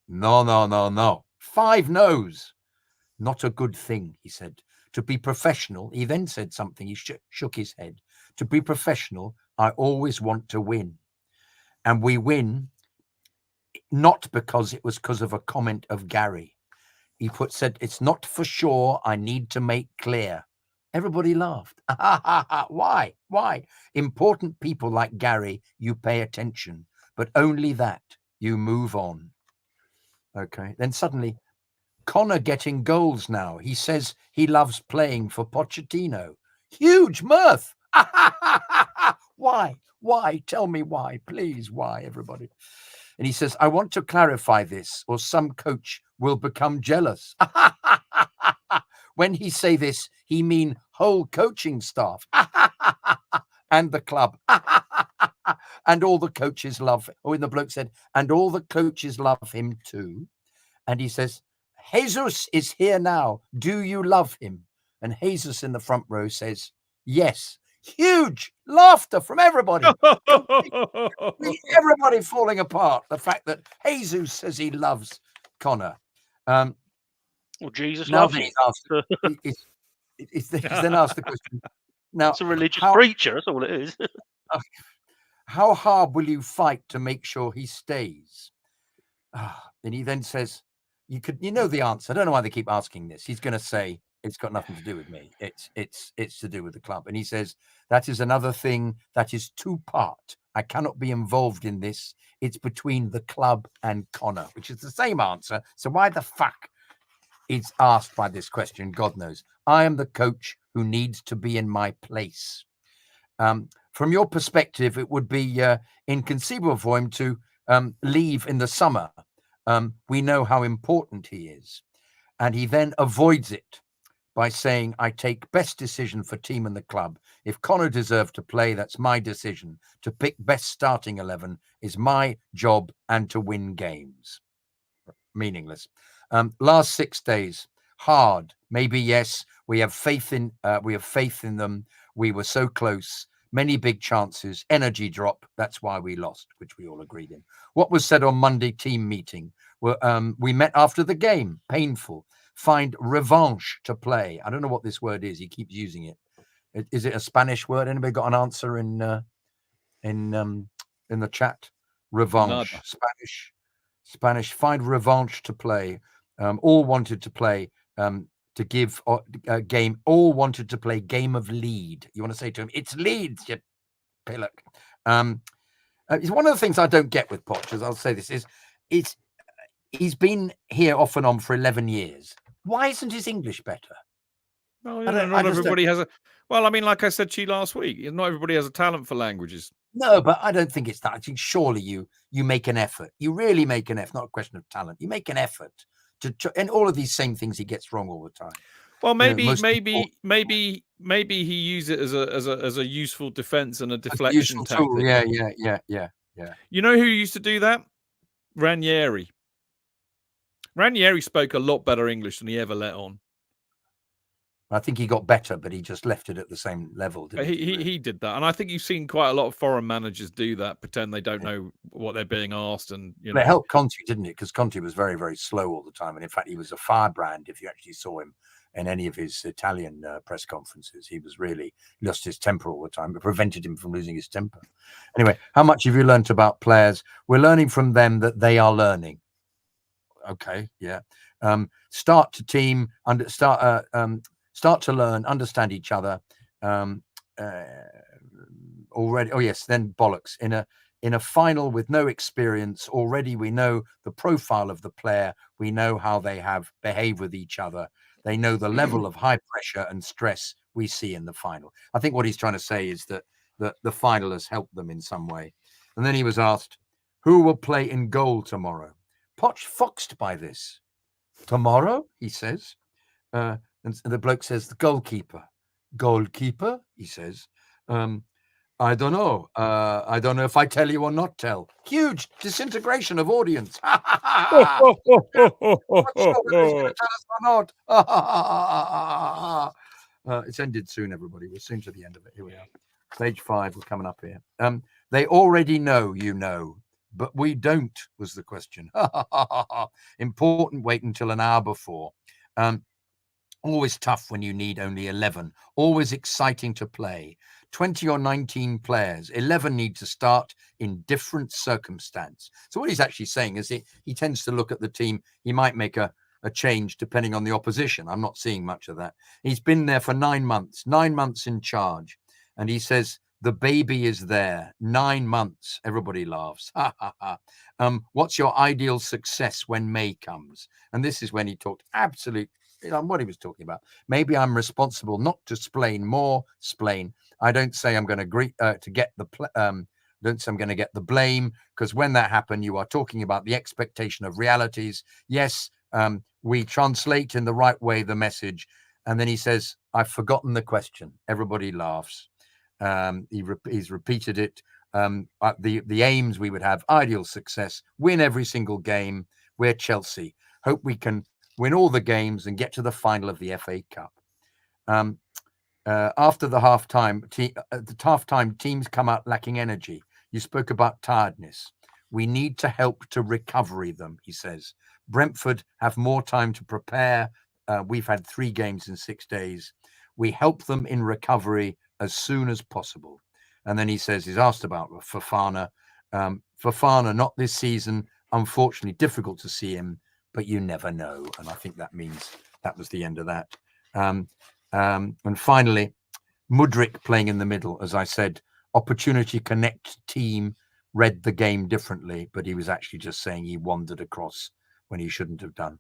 5 no's. Not a good thing, he said. To be professional, he then said something. He shook his head. To be professional, I always want to win. And we win not because it was because of a comment of Gary. He said, it's not for sure. I need to make clear. Everybody laughed. Why? Important people like Gary, you pay attention, but only that. You move on. Okay. Then suddenly, Connor getting goals now. He says he loves playing for Pochettino. Huge mirth. Why? Tell me why, please. Why, everybody? And he says, I want to clarify this, or some coach will become jealous. When he say this, he mean whole coaching staff and the club. And all the coaches love. Oh, and the bloke said, and all the coaches love him too. And he says, Jesus is here now. Do you love him? And Jesus in the front row says, yes. Huge laughter from everybody. Everybody falling apart. The fact that Jesus says he loves Connor. Well, Jesus Now loves then him. he's then asked the question. Now, It's a religious preacher. That's all it is. How hard will you fight to make sure he stays? And he then says, you know the answer. I don't know why they keep asking this. He's going to say, it's got nothing to do with me. It's to do with the club. And he says, that is another thing that is two-part. I cannot be involved in this. It's between the club and Connor, which is the same answer. So why the fuck is asked by this question? God knows. I am the coach who needs to be in my place. From your perspective, it would be inconceivable for him to leave in the summer. We know how important he is. And he then avoids it by saying, I take best decision for team and the club. If Connor deserved to play, that's my decision. To pick best starting 11 is my job, and to win games. Meaningless. Last 6 days, hard. Maybe yes. We have faith in them. We were so close. Many big chances. Energy drop. That's why we lost, which we all agreed in. What was said on Monday team meeting? We met after the game. Painful. Find revanche to play. I don't know what this word is. He keeps using it. Is it a Spanish word? Anybody got an answer in the chat? Revanche. Nada. Spanish. Find revanche to play. All wanted to play. To give a game. All wanted to play game of lead. You want to say to him, it's Leeds, you pillock. It's one of the things I don't get with Poch, as I'll say this, is he's been here off and on for 11 years. Why isn't his English better? Well, not everybody has a. Well, I mean, like I said to you last week, not everybody has a talent for languages. No, but I don't think it's that. I think surely you make an effort. You really make an effort. Not a question of talent. You make an effort and all of these same things he gets wrong all the time. Well, maybe he used it as a useful defense and a deflection tactic. Tool. Yeah. You know who used to do that? Ranieri. Ranieri spoke a lot better English than he ever let on. I think he got better, but he just left it at the same level. Didn't he did that, and I think you've seen quite a lot of foreign managers do that, pretend they don't know what they're being asked, and It helped Conte, didn't it? Because Conte was very, very slow all the time, and in fact, he was a firebrand if you actually saw him in any of his Italian press conferences. He was really lost his temper all the time. It prevented him from losing his temper. Anyway, how much have you learnt about players? We're learning from them that they are learning. Okay, yeah. Start to team, start to learn, understand each other. Already, oh yes, then bollocks. In a final with no experience, already we know the profile of the player. We know how they have behaved with each other. They know the level of high pressure and stress we see in the final. I think what he's trying to say is that the final has helped them in some way. And then he was asked, who will play in goal tomorrow? Poch foxed by this. Tomorrow, he says. And the bloke says, the goalkeeper. Goalkeeper, he says. I don't know. I don't know if I tell you or not tell. Huge disintegration of audience. Not sure whether he's going to tell us or not. It's ended soon, everybody. We're soon to the end of it. Here we are. Page 5. We're coming up here. They already know, you know, but we don't, was the question. Important, wait until an hour before. Always tough when you need only 11. Always exciting to play. 20 or 19 players. 11 need to start in different circumstance. So what he's actually saying is he tends to look at the team. He might make a change depending on the opposition. I'm not seeing much of that. He's been there for 9 months. 9 months in charge. And he says, the baby is there. 9 months. Everybody laughs. What's your ideal success when May comes? And this is when he talked absolute, what he was talking about. Maybe I'm responsible not to splain more. Splain. I don't say I'm going to agree to get the don't say I'm going to get the blame, because when that happened, you are talking about the expectation of realities. Yes, we translate in the right way the message. And then he says, I've forgotten the question. Everybody laughs. He's repeated it. The aims we would have: ideal success, win every single game. We're Chelsea. Hope we can win all the games and get to the final of the FA Cup. After the half-time, teams come out lacking energy. You spoke about tiredness. We need to help to recovery them, he says. Brentford have more time to prepare. We've had 3 games in 6 days. We help them in recovery as soon as possible. And then he says he's asked about Fofana. Fofana, not this season. Unfortunately, difficult to see him, but you never know. And I think that means that was the end of that. And finally, Mudryk playing in the middle. As I said, opportunity connect team read the game differently, but he was actually just saying he wandered across when he shouldn't have done.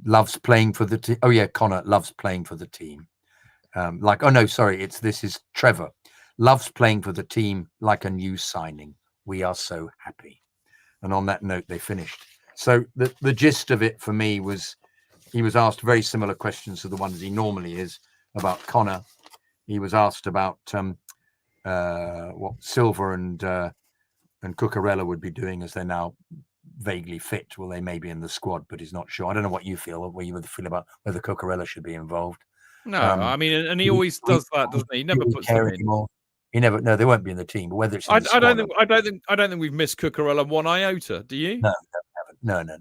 Loves playing for the team. Oh yeah, Connor loves playing for the team. This is Trevor. Loves playing for the team like a new signing. We are so happy. And on that note, they finished. So the gist of it for me was he was asked very similar questions to the ones he normally is about Connor. He was asked about what Silva and Cucurella would be doing as they're now vaguely fit. Well, they may be in the squad, but he's not sure. I don't know what you feel or what you would feel about whether Cucurella should be involved. No, I mean, and he always does that, doesn't he? He never puts them in. Anymore. He never. No, they won't be in the team. But whether it's in the I squad, I don't think we've missed Cucurella one iota. Do you? No, no.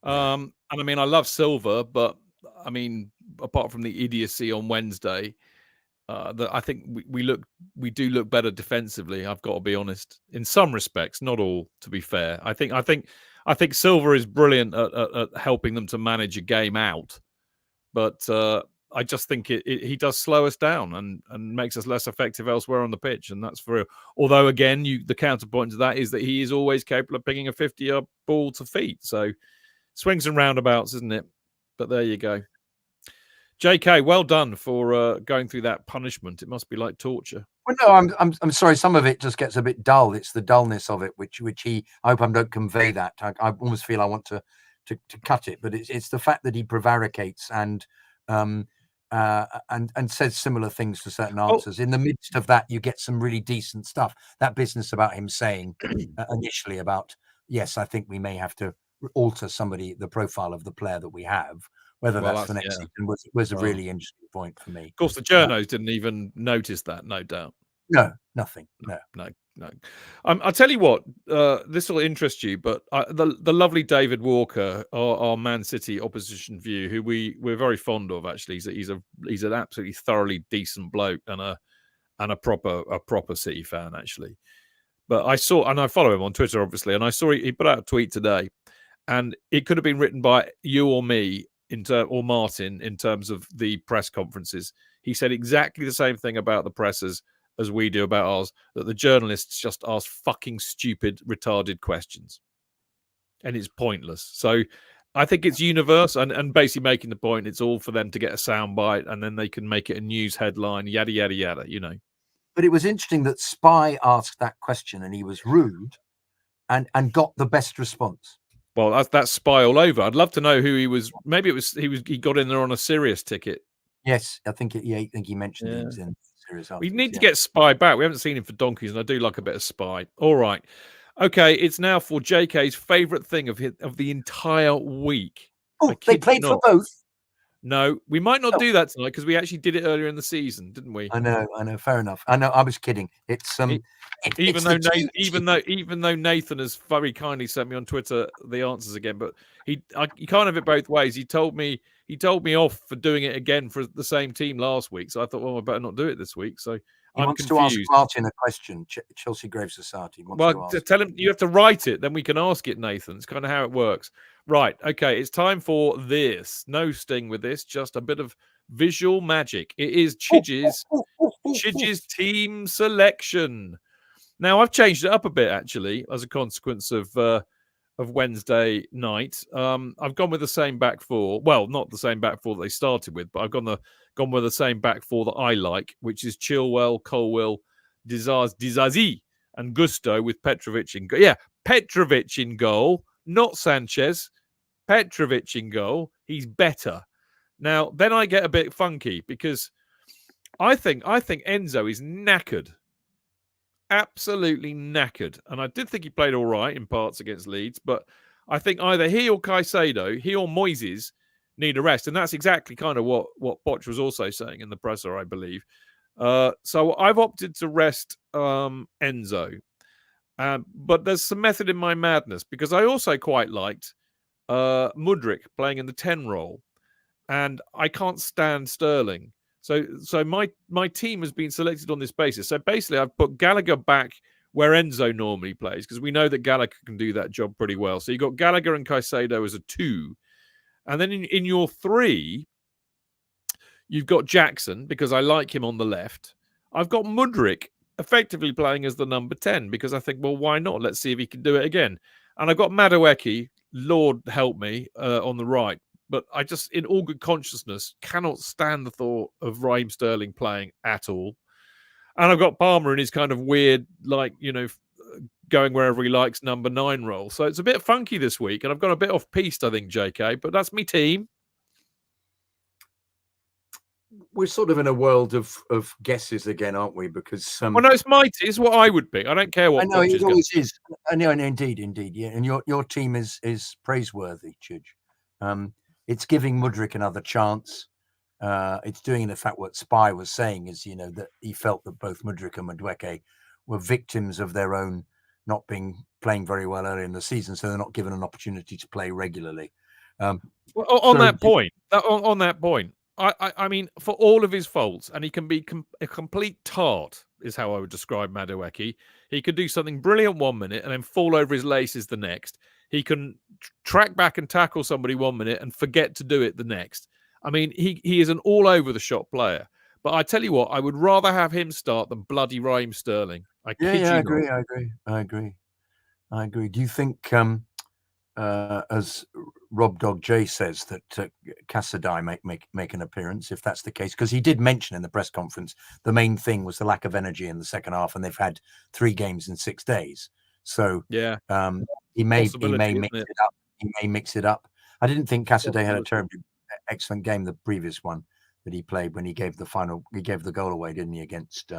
And I mean, I love Silva, but I mean, apart from the idiocy on Wednesday, that I think we do look better defensively. I've got to be honest, in some respects, not all. To be fair, I think Silva is brilliant at helping them to manage a game out, but I just think he does slow us down and makes us less effective elsewhere on the pitch, and that's for real. Although again, the counterpoint to that is that he is always capable of picking a 50-yard ball to feet. So swings and roundabouts, isn't it? But there you go. JK, well done for going through that punishment. It must be like torture. Well, no, I'm sorry. Some of it just gets a bit dull. It's the dullness of it, which he. I hope I don't convey that. I almost feel I want to cut it, but it's the fact that he prevaricates and says similar things to certain answers. In the midst of that, you get some really decent stuff. That business about him saying initially about, yes, I think we may have to alter the profile of the player that we have. Whether that's for next season was a really interesting point for me. Of course, the journos didn't even notice that, no doubt. No, nothing. No. No. I'll tell you what. This will interest you, but the lovely David Walker, our Man City opposition view, who we're very fond of. Actually, he's an absolutely thoroughly decent bloke and a proper City fan actually. But I follow him on Twitter obviously, and I saw he put out a tweet today, and it could have been written by you or me or Martin in terms of the press conferences. He said exactly the same thing about the pressers as we do about ours, that the journalists just ask fucking stupid, retarded questions. And it's pointless. So I think it's universe and basically making the point it's all for them to get a soundbite and then they can make it a news headline, yada, yada, yada, you know. But it was interesting that Spy asked that question and he was rude and got the best response. Well, that's Spy all over. I'd love to know who he was. Maybe he got in there on a Sirius ticket. Yes, I think he mentioned he was in Sirius. We need to get Spy back. We haven't seen him for donkeys, and I do like a bit of Spy. All right. Okay, it's now for JK's favourite thing of the entire week. Oh, they played for both? No, we might not do that tonight because we actually did it earlier in the season, didn't we? I know. Fair enough. I know. I was kidding. It's even though Nathan has very kindly sent me on Twitter the answers again, but he can't have it both ways. He told me off for doing it again for the same team last week, so I thought, well, I better not do it this week. So he wants to ask Martin a question. Chelsea Grave Society. Tell him you have to write it, then we can ask it, Nathan. It's kind of how it works. Right. Okay. It's time for this. No sting with this. Just a bit of visual magic. It is Chidge's team selection. Now I've changed it up a bit actually as a consequence of Wednesday night. I've gone with the same back four. Well, not the same back four that they started with, but I've gone with the same back four that I like, which is Chilwell, Colwill, Dizazi, and Gusto with Petrovic in goal. Yeah, Petrovic in goal, not Sanchez. Petrovic in goal. He's better. Now, then I get a bit funky because I think Enzo is knackered. Absolutely knackered. And I did think he played all right in parts against Leeds, but I think either he or Caicedo, he or Moises need a rest. And that's exactly kind of what Poch was also saying in the presser, I believe. So I've opted to rest Enzo. But there's some method in my madness because I also quite liked Mudryk playing in the 10 role. And I can't stand Sterling. So my team has been selected on this basis. So basically, I've put Gallagher back where Enzo normally plays because we know that Gallagher can do that job pretty well. So you've got Gallagher and Caicedo as a 2. And then in your 3, you've got Jackson because I like him on the left. I've got Mudryk effectively playing as the number 10 because I think, well, why not? Let's see if he can do it again. And I've got Madueke, Lord help me, on the right. But I just, in all good consciousness, cannot stand the thought of Raheem Sterling playing at all. And I've got Palmer in his kind of weird, like, you know, going wherever he likes number 9 role. So it's a bit funky this week. And I've got a bit off-piste, I think, JK. But that's me team. We're sort of in a world of guesses again, aren't we? Because well, no, it's what I would pick. I don't care what. I know it always is. I know, indeed, yeah. And your team is praiseworthy, Chidge. It's giving Mudryk another chance. It's doing, in fact, what Spy was saying is, you know, that he felt that both Mudryk and Madueke were victims of their own not playing very well early in the season, so they're not given an opportunity to play regularly. On that point, I mean, for all of his faults, and he can be a complete tart, is how I would describe Madueke. He could do something brilliant 1 minute and then fall over his laces the next. He can track back and tackle somebody 1 minute and forget to do it the next. I mean, he is an all-over-the-shop player. But I tell you what, I would rather have him start than bloody Raheem Sterling. I agree. Do you think, as Rob Dog J says, that Casadei make an appearance, if that's the case? Because he did mention in the press conference the main thing was the lack of energy in the second half, and they've had 3 games in 6 days. So yeah, he may mix it up. He may mix it up. I didn't think Casadei had a terribly excellent game, the previous one that he played when he gave the goal away, didn't he, against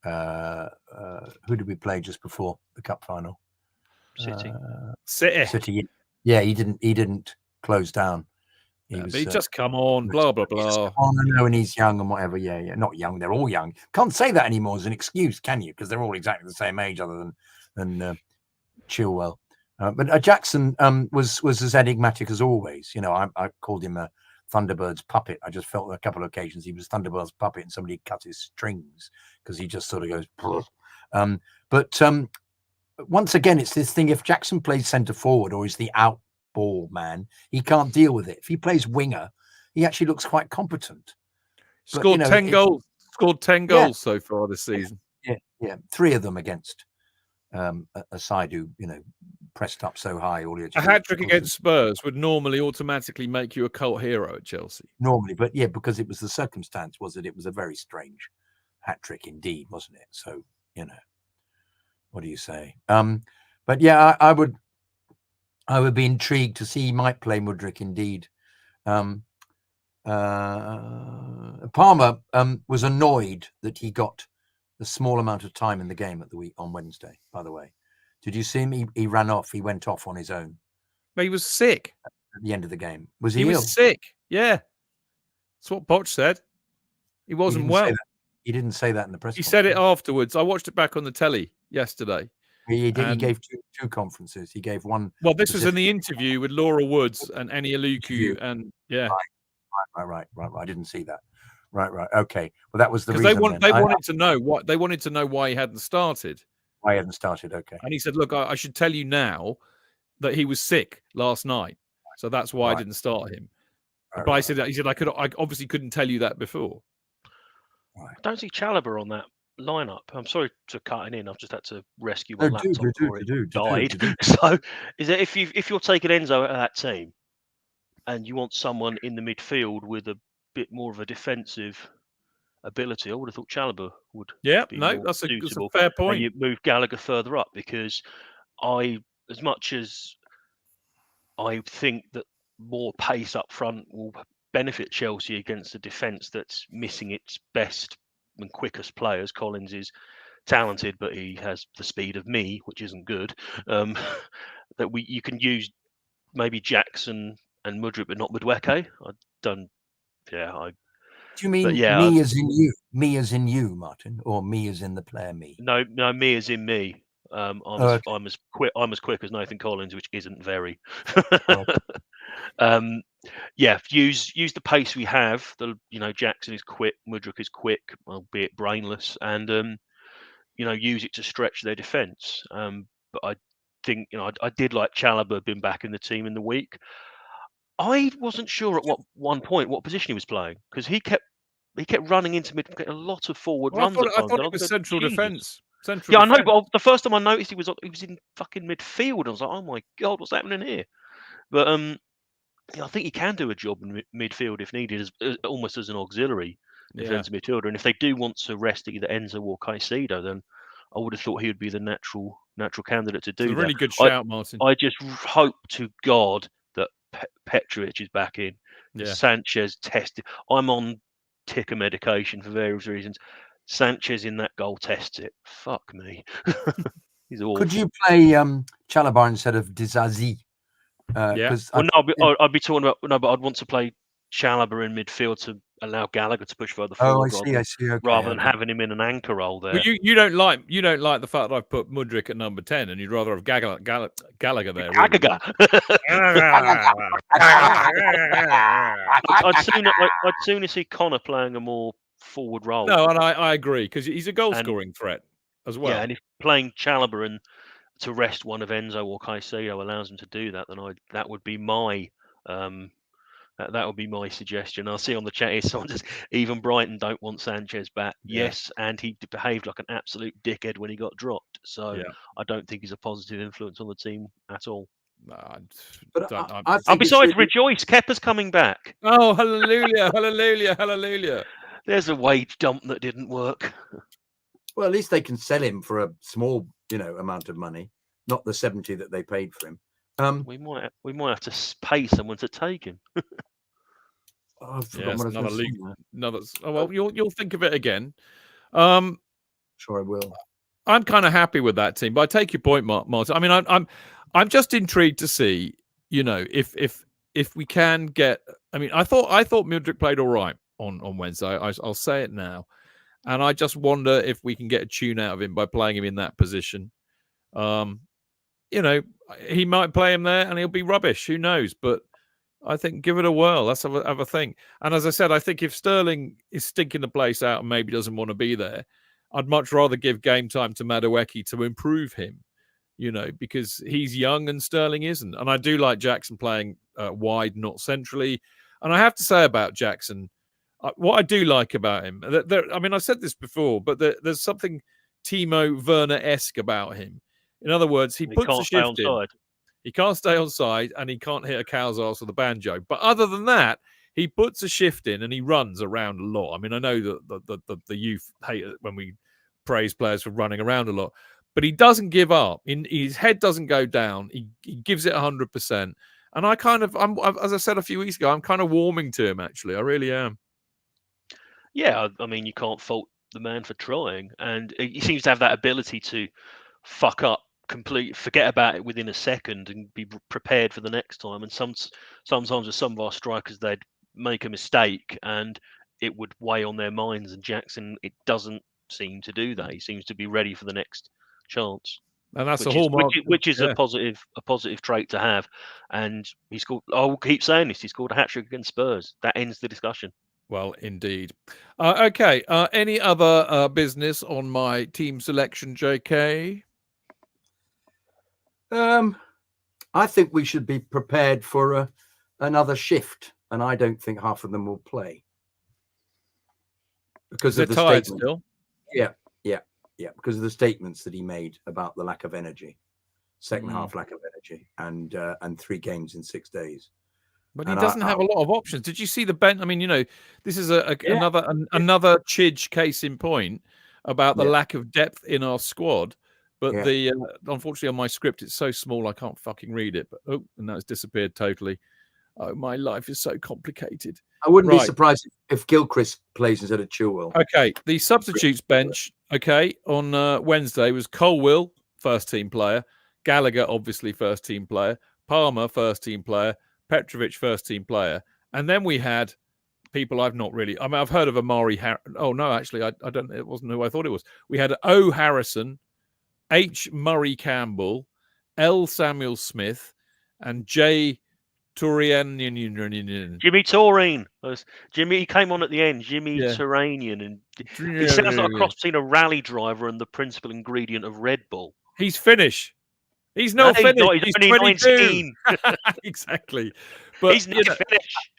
who did we play just before the cup final? City. City. Yeah, he didn't close down He but he just come on, blah blah blah. Oh no, and he's young and whatever. Yeah, not young. They're all young. Can't say that anymore as an excuse, can you? Because they're all exactly the same age, other than Chilwell. But Jackson was as enigmatic as always. I called him a Thunderbird's puppet. I just felt on a couple of occasions he was Thunderbird's puppet, and somebody cut his strings because he just sort of goes. But once again, it's this thing: if Jackson plays centre forward or is the out ball man, he can't deal with it. If he plays winger, he actually looks quite competent. Scored 10 goals. Scored 10 goals so far this season. Yeah, 3 of them against a side who pressed up so high. A hat-trick against Spurs would normally automatically make you a cult hero at Chelsea. Normally, but because it was the circumstance, it was a very strange hat-trick indeed, wasn't it? So, what do you say? But yeah, I would be intrigued to see he might play Mudryk indeed. Palmer was annoyed that he got a small amount of time in the game on Wednesday, by the way. Did you see him? He ran off. He went off on his own. But he was sick. At the end of the game. Was he ill? Was sick. Yeah. That's what Poch said. He wasn't well. He didn't say that in the press conference. He said it afterwards. I watched it back on the telly yesterday. He did. He gave two conferences. He gave one. Well, this was in the interview with Laura Woods and Eni Aluku, and yeah. Right. I didn't see that. Right. Okay. Well, that was the reason. Because they wanted to know why he hadn't started. Why he hadn't started? Okay. And he said, "Look, I should tell you now that he was sick last night, so that's why I didn't start him." But he said I obviously couldn't tell you that before. I don't see Chalobah on that lineup. I'm sorry to cut in. I've just had to rescue my laptop before it died. So, is it if you're taking Enzo out of that team, and you want someone in the midfield with a bit more of a defensive ability, I would have thought Chalobah would. Yeah, be that's a fair point. And you move Gallagher further up because as much as I think that more pace up front will benefit Chelsea against a defence that's missing its best and quickest players. Collins is talented, but he has the speed of me, which isn't good. You can use maybe Jackson and Mudryk, but not Madueke. Do you mean me as in you? Me as in you, Martin, or me as in the player me? No, me as in me. I'm as quick as Nathan Collins, which isn't very. Use the pace we have. Jackson is quick, Mudryk is quick, albeit brainless, and use it to stretch their defence. But I think I did like Chalobah being back in the team in the week. I wasn't sure at one point what position he was playing because he kept running into mid, a lot of forward runs. I thought it was central defence. I know, but the first time I noticed he was in fucking midfield. I was like, oh my god, what's happening here? But I think he can do a job in midfield if needed, almost as an auxiliary defensive midfielder. And if they do want to rest either Enzo or Caicedo, then I would have thought he would be the natural candidate to do that. Really good shout, Martin. I just hope to God that Petrovic is back in. Sanchez tested. I'm on ticker medication for various reasons. Sanchez in that goal tests it. Fuck me. He's awful. Could you play Chalobah instead of Dizazi? I'd be talking about but I'd want to play Chalobah in midfield to allow Gallagher to push further forward. I see. Okay, rather than having him in an anchor role there. Well, you don't like the fact that I've put Mudryk at number 10, and you'd rather have Gallagher there. Gallagher. I'd sooner see Connor playing a more forward role. No, and I agree because he's a goal scoring threat as well. Yeah, and if playing Chalobah and to rest one of Enzo or Caicedo allows him to do that, then that would be my that would be my suggestion. I'll see on the chat here someone says even Brighton don't want Sanchez back. Yeah. Yes, and he behaved like an absolute dickhead when he got dropped. So I don't think he's a positive influence on the team at all. Besides, rejoice, Kepa's coming back. Oh, hallelujah, hallelujah, hallelujah. There's a wage dump that didn't work. Well, at least they can sell him for a small, amount of money, not the 70 that they paid for him. We might have to pay someone to take him. You'll think of it again. Sure, I will. I'm kind of happy with that team, but I take your point, Martin. I mean, I'm just intrigued to see, if if we can get, I mean, I thought Mudryk played all right on Wednesday. I'll say it now, and I just wonder if we can get a tune out of him by playing him in that position. You know, he might play him there and he'll be rubbish. Who knows? But I think give it a whirl. Let's have a thing. And as I said, I think if Sterling is stinking the place out and maybe doesn't want to be there, I'd much rather give game time to Madueke to improve him, you know, because he's young and Sterling isn't. And I do like Jackson playing wide, not centrally. And I have to say about Jackson, what I do like about him, I mean, I said this before, but there's something Timo Werner-esque about him. In other words, he puts a shift in. He can't stay on side and he can't hit a cow's arse with a banjo. But other than that, he puts a shift in and he runs around a lot. I mean, I know that the youth hate it when we praise players for running around a lot, but he doesn't give up. His head doesn't go down. He gives it 100%. And as I said a few weeks ago, I'm kind of warming to him, actually. I really am. Yeah, I mean, you can't fault the man for trying. And he seems to have that ability to fuck up, forget about it within a second and be prepared for the next time. And sometimes with some of our strikers, they'd make a mistake and it would weigh on their minds. And Jackson, it doesn't seem to do that. He seems to be ready for the next chance. And that's a hallmark, which is a positive trait to have. And he scored. I'll keep saying this. He scored a hat-trick against Spurs. That ends the discussion. Well, indeed. Okay. Any other business on my team selection, JK? I think we should be prepared for another shift, and I don't think half of them will play because of the tired statement. Still. Yeah, because of the statements that he made about the lack of energy, second half lack of energy, and 3 games in 6 days. But he doesn't have a lot of options. Did you see the bench? I mean, you know, this is another Chidge case in point about the lack of depth in our squad. But unfortunately on my script, it's so small I can't fucking read it. But and that's disappeared totally. Oh, my life is so complicated. I wouldn't be surprised if Gilchrist plays instead of Chilwell. Okay, the substitutes bench, on Wednesday was Colwill, first team player, Gallagher, obviously first team player, Palmer, first team player, Petrovic, first team player. And then we had people I've not really, I mean, I've heard of Amari. Oh, no, actually, I don't, it wasn't who I thought it was. We had O. Harrison, H. Murray Campbell, L. Samuel Smith, and J. Touranian. Jimmy Taurine. Jimmy, he came on at the end. Jimmy Touranian. And he sounds like a cross between a rally driver and the principal ingredient of Red Bull. He's Finnish. He's not Finnish. He's only 19. Exactly. But he's not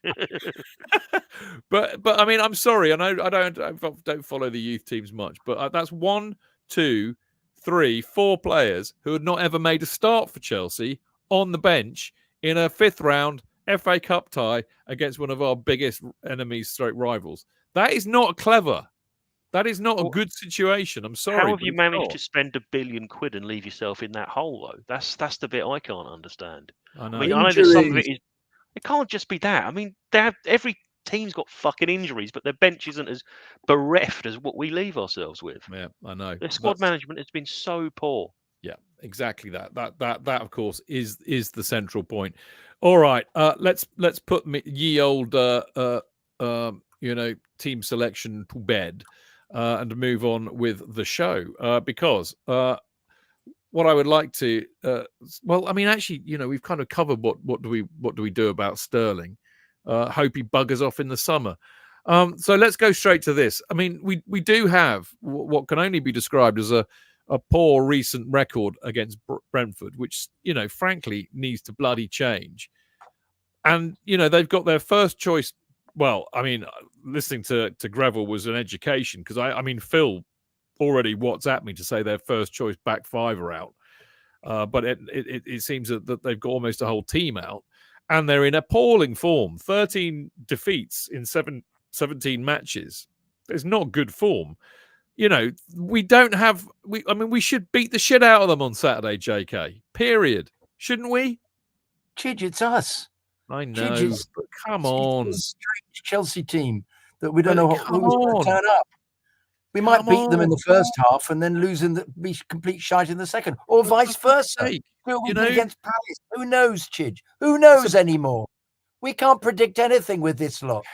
Finnish. but I mean, I'm sorry. I know I don't follow the youth teams much, but that's 1, 2, 3, 4 players who had not ever made a start for Chelsea on the bench in a 5th round FA Cup tie against one of our biggest enemies, rivals. That is not clever. That is not a good situation. I'm sorry. How have you managed to spend £1 billion and leave yourself in that hole, though? That's the bit I can't understand. I know. I know that some of it is. It can't just be that. I mean, every team's got fucking injuries, but their bench isn't as bereft as what we leave ourselves with. Yeah, I know. The squad management has been so poor. Yeah, exactly that. That of course is the central point. All right, let's put ye old team selection to bed and move on with the show because what I would like to well, I mean, actually, we've kind of covered what do we do about Sterling. Hope he buggers off in the summer. So let's go straight to this. I mean, we do have what can only be described as a poor recent record against Brentford, which, frankly, needs to bloody change. And, they've got their first choice. Well, I mean, listening to Greville was an education because, I mean, Phil already WhatsApped me to say their first choice back 5 are out. But it seems that they've got almost a whole team out. And they're in appalling form. 13 defeats in 17 matches. It's not good form. We don't have. We should beat the shit out of them on Saturday, JK. Period. Shouldn't we? Chidge, it's us. I know. But come on. It's a strange Chelsea team that we don't know who's going to turn up. We might beat them in the first half and then lose be complete shite in the second, or vice versa. Against Palace. Who knows, Chidge? Who knows anymore? We can't predict anything with this lot.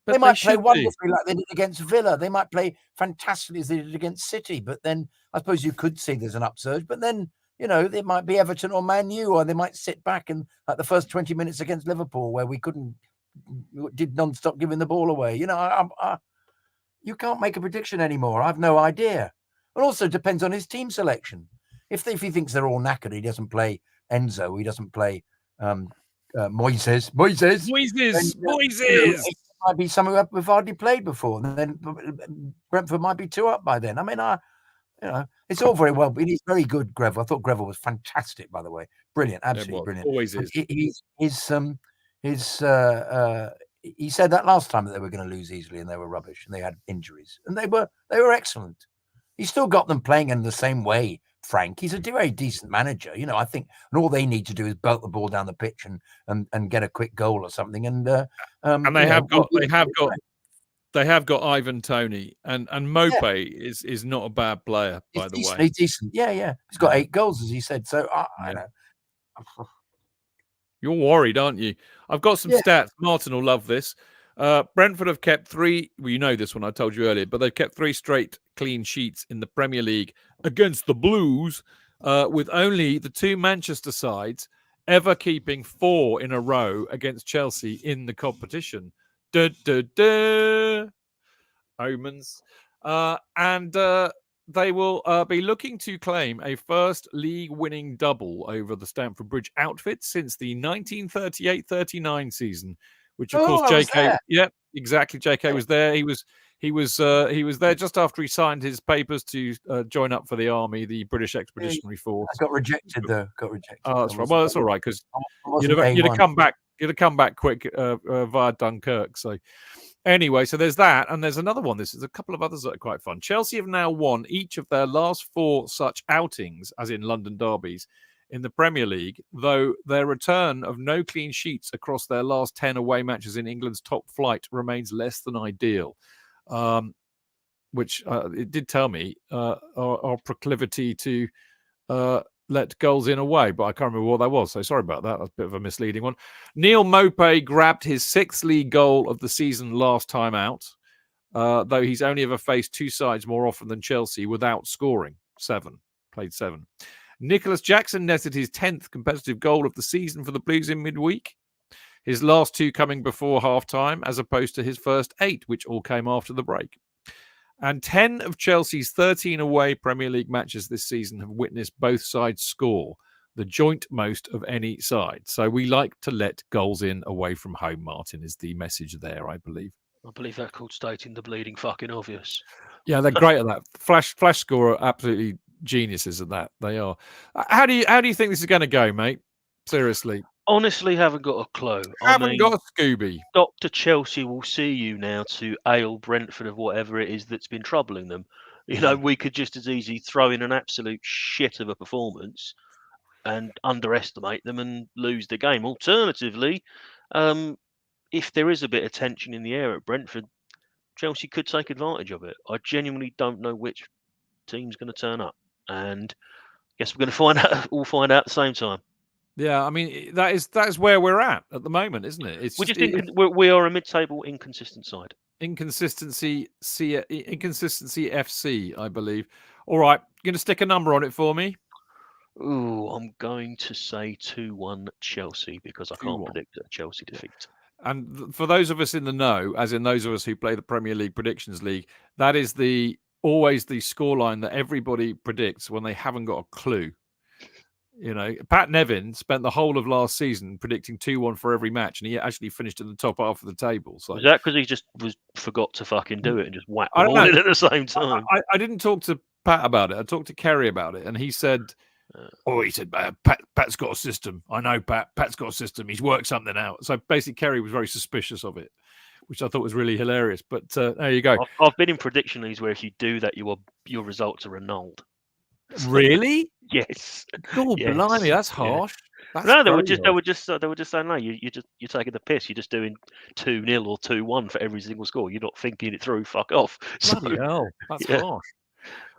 But they might play should be. wonderfully like they did against Villa. They might play fantastically as they did against City. But then I suppose you could see there's an upsurge. But then, you know, it might be Everton or Man U, or they might sit back and like the first 20 minutes against Liverpool where we did non-stop giving the ball away. You know, you can't make a prediction anymore. I've no idea. It also depends on his team selection. If he thinks they're all knackered, he doesn't play Enzo. He doesn't play Moises. It might be some who have hardly played before. And then Brentford might be 2 up by then. I mean, it's all very well, but he's very good, Greville. I thought Greville was fantastic, by the way. Brilliant, absolutely brilliant. Always is. He said that last time that they were going to lose easily and they were rubbish and they had injuries. And they were excellent. He still got them playing in the same way, Frank. He's a very decent manager. You know, I think and all they need to do is belt the ball down the pitch and get a quick goal or something. And they have got Ivan Toney and Mopé is not a bad player, by the way. He's decent. Yeah. He's got 8 goals, as he said. So I know. You're worried, aren't you? I've got some stats. Martin will love this. Brentford have kept 3. Well, you know this one, I told you earlier, but they've kept 3 straight clean sheets in the Premier League against the Blues, with only the 2 Manchester sides ever keeping 4 in a row against Chelsea in the competition. Omens. And they will be looking to claim a first league-winning double over the Stamford Bridge outfit since the 1938-39 season, which of course JK. Yeah, exactly. JK was there. He was there just after he signed his papers to join up for the army, the British Expeditionary Force. Got rejected though. Oh, that's right. Well, that's all right because you'd have come back. You'd have come back quick via Dunkirk. So. Anyway, so there's that, and there's another one. There's a couple of others that are quite fun. Chelsea have now won each of their last 4 such outings, as in London derbies, in the Premier League, though their return of no clean sheets across their last 10 away matches in England's top flight remains less than ideal, which it did tell me our proclivity to let goals in away, but I can't remember what that was. So sorry about that. That's a bit of a misleading one. Neil Mopé grabbed his 6th league goal of the season last time out, though he's only ever faced 2 sides more often than Chelsea without scoring. 7. Played 7. Nicholas Jackson netted his 10th competitive goal of the season for the Blues in midweek. His last 2 coming before half-time, as opposed to his first 8, which all came after the break. And 10 of Chelsea's 13 away Premier League matches this season have witnessed both sides score, the joint most of any side. So we like to let goals in away from home, Martin, is the message there, I believe. I believe they're called stating the bleeding fucking obvious. Yeah, they're great at that. Flash score are absolutely geniuses at that. They are. How do you think this is going to go, mate? Seriously. Honestly, haven't got a clue. Haven't got a Scooby. Dr. Chelsea will see you now to ail Brentford of whatever it is that's been troubling them. You know, we could just as easily throw in an absolute shit of a performance and underestimate them and lose the game. Alternatively, if there is a bit of tension in the air at Brentford, Chelsea could take advantage of it. I genuinely don't know which team's going to turn up, and I guess we're going to find out. We'll find out at the same time. Yeah, I mean that is where we're at the moment, isn't it? It's we are a mid-table inconsistent side. Inconsistency FC, I believe. All right, you're going to stick a number on it for me? Ooh, I'm going to say 2-1 Chelsea because I can't predict a Chelsea defeat. And for those of us in the know, as in those of us who play the Premier League Predictions League, that is always the scoreline that everybody predicts when they haven't got a clue. You know, Pat Nevin spent the whole of last season predicting 2-1 for every match, and he actually finished in the top half of the table. So is that because he just forgot to fucking do it and just whack them all in at the same time? I didn't talk to Pat about it. I talked to Kerry about it, and he said, he said, Pat's got a system. I know Pat's got a system. He's worked something out. So basically, Kerry was very suspicious of it, which I thought was really hilarious. But there you go. I've been in prediction leagues where if you do that, your results are annulled. Really? Yes. God, yes. Blimey, that's harsh. Yeah. No, they were just saying, no, you're taking the piss. You're just doing 2-0 or 2-1 for every single score. You're not thinking it through. Fuck off. Bloody hell, that's harsh.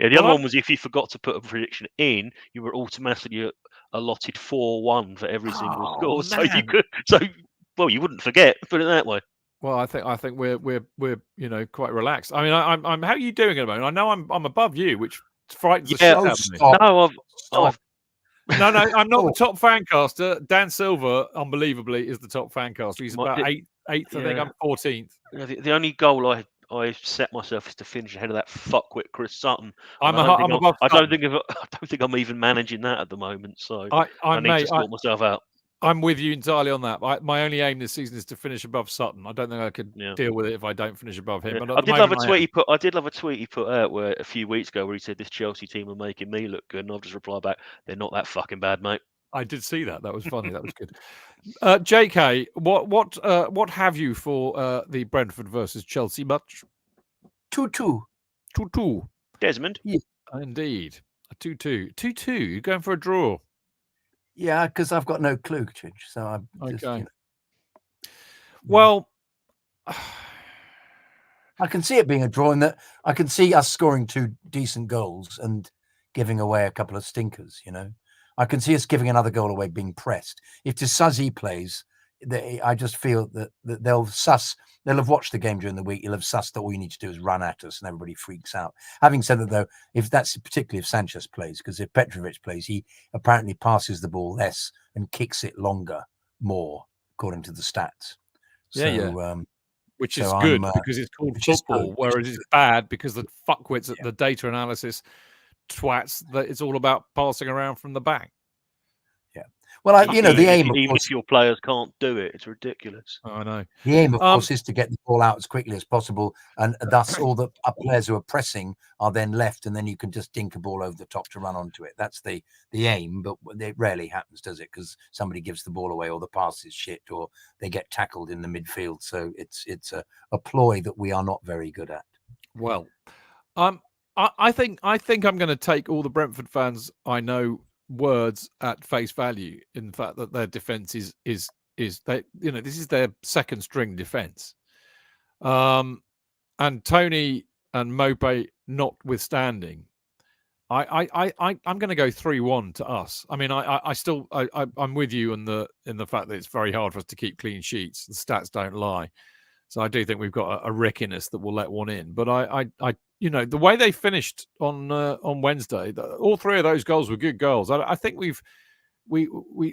Yeah, the other one was if you forgot to put a prediction in, you were automatically allotted 4-1 for every single score. Man. So Well, you wouldn't forget. Put it that way. Well, I think we're quite relaxed. I mean, I'm how are you doing at the moment? I know I'm above you, which frightens the shit out of me. Stop. No, Stop. No, I'm not Oh. the top fancaster. Dan Silver, unbelievably, is the top fancaster. He's about eighth. I think Yeah. I'm 14th. The only goal I set myself is to finish ahead of that fuckwit Chris Sutton. I'm I above don't Sutton. think I'm even managing that at the moment. So I need to sort myself out. I'm with you entirely on that. My only aim this season is to finish above Sutton. I don't think I could deal with it if I don't finish above him. Yeah. But I did love a tweet he put. I did love a tweet he put out where a few weeks ago where he said this Chelsea team are making me look good, and I've just replied back, they're not that fucking bad, mate. I did see that. That was funny. That was good. JK, what have you for the Brentford versus Chelsea match? 2-2. 2-2. Desmond. Yeah. Indeed. A 2-2. 2-2. You're going for a draw. Yeah, because I've got no clue, Chidge. So I'm just, okay. Well, I can see it being a draw in that I can see us scoring 2 decent goals and giving away a couple of stinkers, I can see us giving another goal away being pressed. If Tsuzzy plays, I just feel that they'll have watched the game during the week. You'll have sussed that all you need to do is run at us and everybody freaks out. Having said that, though, particularly if Sanchez plays, because if Petrovic plays, he apparently passes the ball less and kicks it more, according to the stats. Which is good because it's called football, whereas it's bad because the fuckwits at the data analysis twats that it's all about passing around from the back. Yeah. Well, the aim, even if your players can't do it, it's ridiculous. I know. The aim, of course, is to get the ball out as quickly as possible, and thus all the players who are pressing are then left, and then you can just dink a ball over the top to run onto it. That's the aim, but it rarely happens, does it? Because somebody gives the ball away, or the pass is shit, or they get tackled in the midfield. So it's a ploy that we are not very good at. Well, I think I'm going to take all the Brentford fans I know words at face value in the fact that their defense is they this is their second string defense, and Tony and Mope notwithstanding, I'm going to go 3-1 to us. I mean, I'm with you in the fact that it's very hard for us to keep clean sheets. The stats don't lie, so I do think we've got a rickiness that will let one in. But I the way they finished on Wednesday, all 3 of those goals were good goals. I think we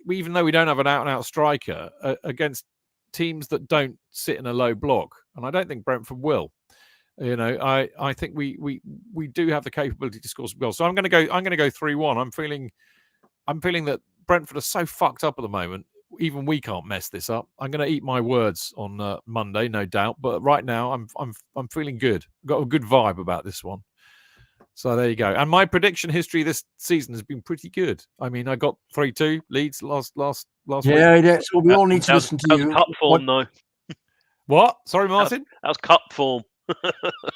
even though we don't have an out-and-out striker against teams that don't sit in a low block, and I don't think Brentford will. I think we do have the capability to score some goals. So I'm going to go 3-1. I'm feeling that Brentford are so fucked up at the moment. Even we can't mess this up. I'm going to eat my words on Monday, no doubt. But right now, I'm feeling good. Got a good vibe about this one. So there you go. And my prediction history this season has been pretty good. I mean, I got 3-2 Leeds last week. Yeah. So we all need to listen to you. Cup form, though. What? Sorry, Martin. That was cup form.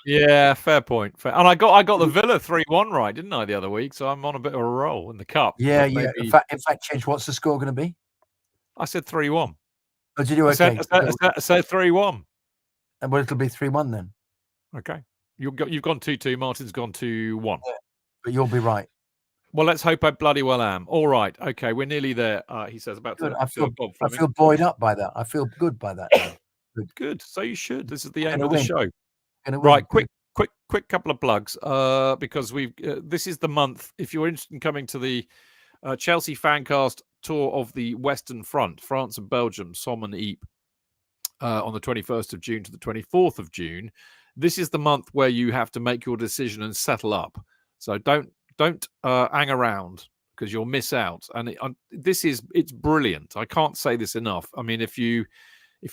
Yeah, fair point. And I got the Villa 3-1 right, didn't I, the other week? So I'm on a bit of a roll in the cup. Yeah. In fact, Chidge, what's the score going to be? I said 3-1. Oh, did you? Okay. I said 3-1. And well, it'll be 3-1 then. Okay. You've gone 2-2. Martin's gone 2-1. Yeah, but you'll be right. Well, let's hope I bloody well am. All right. Okay, we're nearly there. He says about good. to. I feel buoyed up by that. I feel good by that. Good. So you should. This is the aim of the show. Right. Quick couple of plugs. Because this is the month. If you're interested in coming to the Chelsea FanCast tour of the Western Front, France and Belgium, Somme and Ypres, on the 21st of June to the 24th of June. This is the month where you have to make your decision and settle up. So don't hang around because you'll miss out. And it's brilliant. I can't say this enough. I mean, if you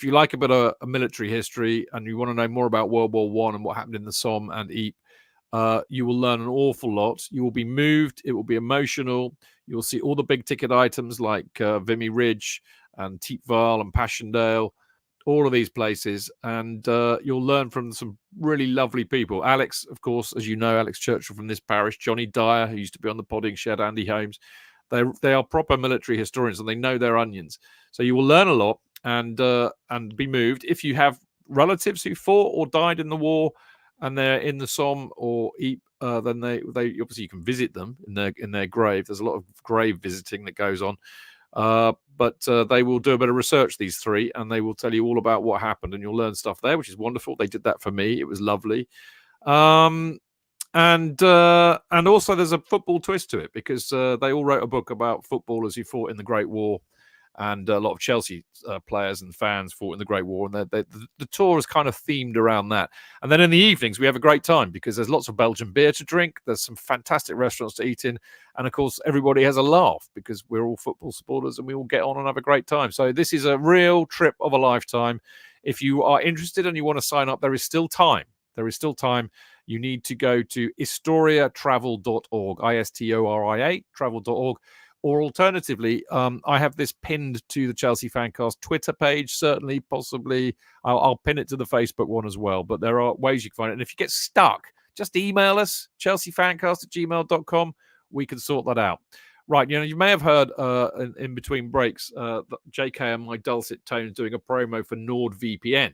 like a bit of a military history and you want to know more about World War I and what happened in the Somme and Ypres, you will learn an awful lot. You will be moved. It will be emotional. You'll see all the big ticket items like Vimy Ridge and Thiepval and Passchendaele, all of these places. And you'll learn from some really lovely people. Alex, of course, as you know, Alex Churchill from this parish, Johnny Dyer, who used to be on the Podding Shed, Andy Holmes. They are proper military historians and they know their onions. So you will learn a lot and be moved. If you have relatives who fought or died in the war, and they're in the Somme or Ypres, then they obviously you can visit them in their grave. There's a lot of grave visiting that goes on. But they will do a bit of research, these three, and they will tell you all about what happened, and you'll learn stuff there, which is wonderful. They did that for me. It was lovely. And also there's a football twist to it, because they all wrote a book about footballers who fought in the Great War, and a lot of Chelsea players and fans fought in the Great War, and the tour is kind of themed around that. And then in the evenings, we have a great time, because there's lots of Belgian beer to drink. There's some fantastic restaurants to eat in. And, of course, everybody has a laugh, because we're all football supporters and we all get on and have a great time. So this is a real trip of a lifetime. If you are interested and you want to sign up, there is still time. There is still time. You need to go to historiatravel.org, ISTORIA, travel.org. Or alternatively, I have this pinned to the Chelsea Fancast Twitter page, certainly, possibly. I'll pin it to the Facebook one as well. But there are ways you can find it. And if you get stuck, just email us, chelseafancast@gmail.com. We can sort that out. Right, you may have heard in between breaks, JK and my dulcet tones doing a promo for NordVPN,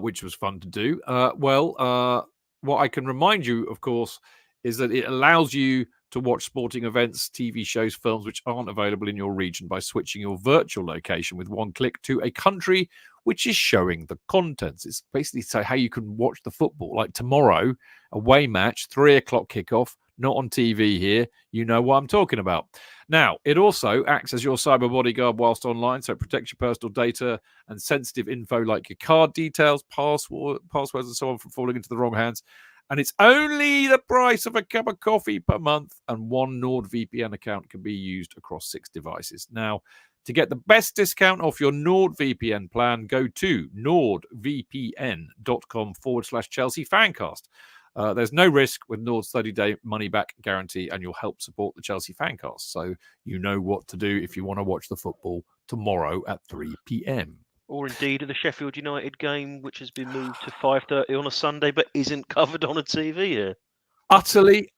which was fun to do. What I can remind you, of course, is that it allows you to watch sporting events, TV shows, films which aren't available in your region by switching your virtual location with one click to a country which is showing the contents. It's basically how you can watch the football. Like tomorrow, away match, 3:00 kickoff, not on TV here. You know what I'm talking about. Now, it also acts as your cyber bodyguard whilst online, so it protects your personal data and sensitive info like your card details, passwords, and so on from falling into the wrong hands. And it's only the price of a cup of coffee per month, and one NordVPN account can be used across 6 devices. Now, to get the best discount off your NordVPN plan, go to nordvpn.com/Chelsea Fancast. There's no risk with Nord's 30-day money-back guarantee, and you'll help support the Chelsea Fancast. So you know what to do if you want to watch the football tomorrow at 3 p.m. Or indeed the Sheffield United game, which has been moved to 5:30 on a Sunday, but isn't covered on a TV here. Utterly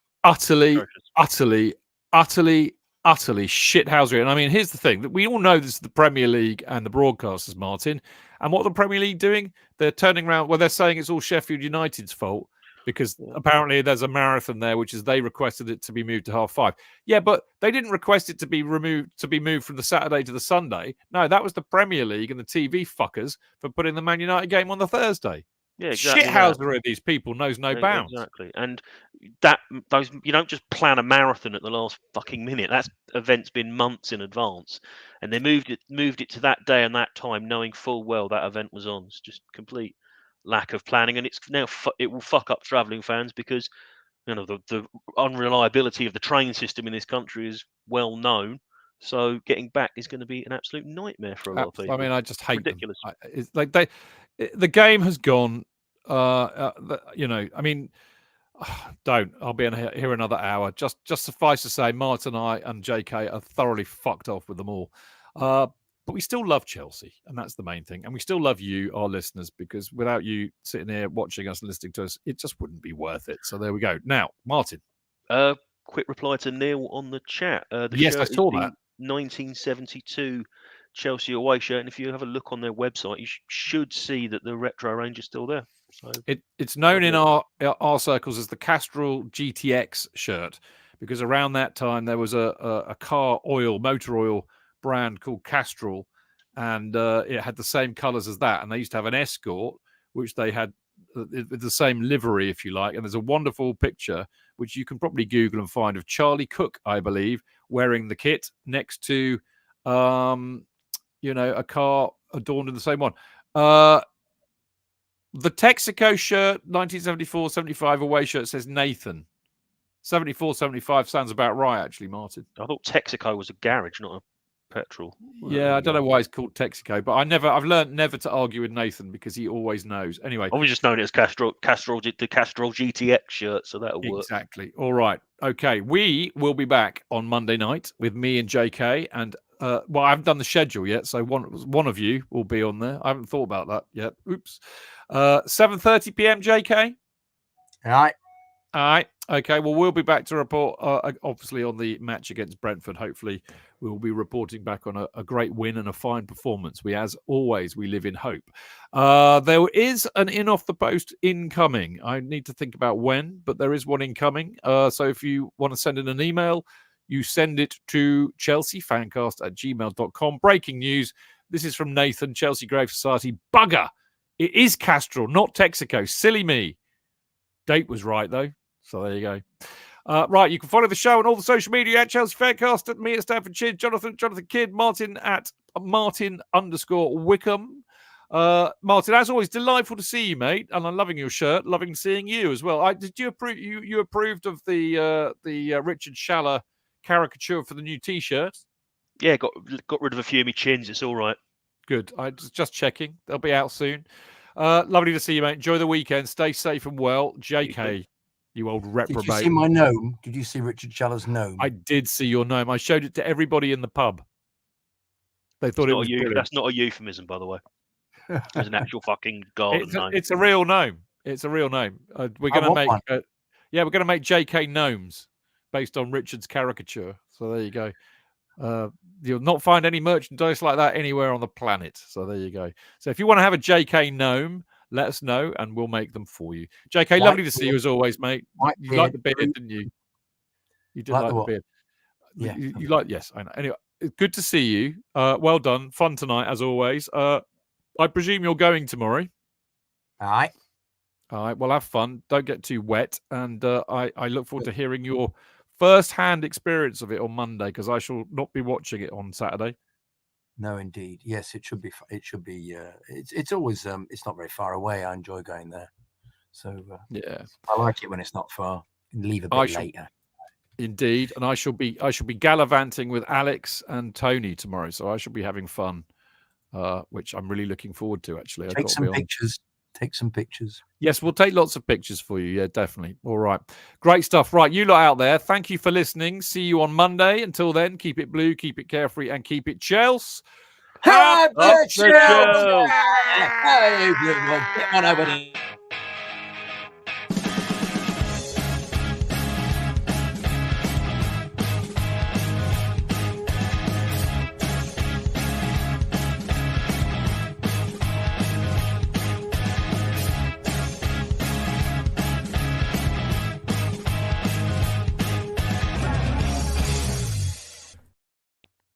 shithousery. And I mean, here's the thing, that we all know this is the Premier League and the broadcasters, Martin. And what the Premier League doing? They're turning around. Well, they're saying it's all Sheffield United's fault, because apparently there's a marathon there, which is they requested it to be moved to 5:30. Yeah, but they didn't request it to be moved from the Saturday to the Sunday. No, that was the Premier League and the TV fuckers for putting the Man United game on the Thursday. Yeah, exactly. Shithousery of these people knows no bounds. Exactly. And those you don't just plan a marathon at the last fucking minute. That event's been months in advance, and they moved it to that day and that time, knowing full well that event was on. It's just complete lack of planning, and it's now it will fuck up travelling fans, because the unreliability of the train system in this country is well known. So getting back is going to be an absolute nightmare for a lot of people. I mean, I just hate ridiculous. It's like the game has gone. I mean, I'll be in here another hour. Just suffice to say, Martin, I and JK are thoroughly fucked off with them all. But we still love Chelsea, and that's the main thing. And we still love you, our listeners, because without you sitting here watching us and listening to us, it just wouldn't be worth it. So there we go. Now, Martin. Quick reply to Neil on the chat. Yes, I saw that. 1972 Chelsea away shirt, and if you have a look on their website, you should see that the retro range is still there. So it's known in our circles as the Castrol GTX shirt, because around that time there was a motor oil brand called Castrol, and it had the same colours as that, and they used to have an Escort which they had the same livery, if you like. And there's a wonderful picture which you can probably Google and find of Charlie Cook, I believe, wearing the kit next to a car adorned in the same one. The Texaco shirt, 1974-75 away shirt, says Nathan. 74-75 sounds about right, actually, Martin. I thought Texaco was a garage, not a petrol. Yeah, I don't know why it's called Texaco, but I've learned never to argue with Nathan, because he always knows. Anyway, I was just known it as Castrol GTX shirt, so that'll work. Exactly. All right. Okay, we will be back on Monday night with me and JK, and I haven't done the schedule yet, so one of you will be on there. I haven't thought about that yet. Oops. 7:30 p.m. JK. All right. Okay. Well, we'll be back to report, obviously, on the match against Brentford. Hopefully, we'll be reporting back on a great win and a fine performance. As always, we live in hope. There is an in off the post incoming. I need to think about when, but there is one incoming. So if you want to send in an email, you send it to chelseafancast@gmail.com. Breaking news. This is from Nathan, Chelsea Grave Society. Bugger. It is Castrol, not Texaco. Silly me. Date was right, though. So there you go. Right, you can follow the show on all the social media at Chelsea FanCast, at me at Stamford Chidge, Jonathan Kydd, Martin at Martin_Wickham. Martin, as always, delightful to see you, mate, and I'm loving your shirt. Loving seeing you as well. Did you approve? You approved of the Richard Schaller caricature for the new T-shirt? Yeah, got rid of a few of my chins. It's all right. Good. I just checking. They'll be out soon. Lovely to see you, mate. Enjoy the weekend. Stay safe and well. JK, you old reprobate. Did you see my gnome? Did you see Richard Schaller's gnome? I did see your gnome. I showed it to everybody in the pub. They thought it was brilliant. That's not a euphemism, by the way. It's an actual fucking garden gnome. It's a real gnome. It's a real gnome. We're going to make we're going to make JK gnomes based on Richard's caricature. So there you go. You'll not find any merchandise like that anywhere on the planet. So there you go. So if you want to have a JK gnome, let us know and we'll make them for you. JK, lovely to see you as always, mate. You like the beard, didn't you? You did like the beard. Yeah. You like, yes, I know. Anyway, it's good to see you. Well done. Fun tonight, as always. I presume you're going tomorrow. All right. All right. Well, have fun. Don't get too wet. And I look forward to hearing your first-hand experience of it on Monday, because I shall not be watching it on Saturday. No, indeed. Yes, it should be. It should be. It's always. It's not very far away. I enjoy going there. So yeah, I like it when it's not far. Leave a bit later. Indeed, and I shall be gallivanting with Alex and Tony tomorrow. So I shall be having fun, which I'm really looking forward to. Actually, take some pictures. Take some pictures. Yes, we'll take lots of pictures for you. Yeah, definitely. All right. Great stuff. Right, you lot out there, thank you for listening. See you on Monday. Until then, keep it blue, keep it carefree, and keep it Chelsea. Up the Chelsea! Hey, get on over there.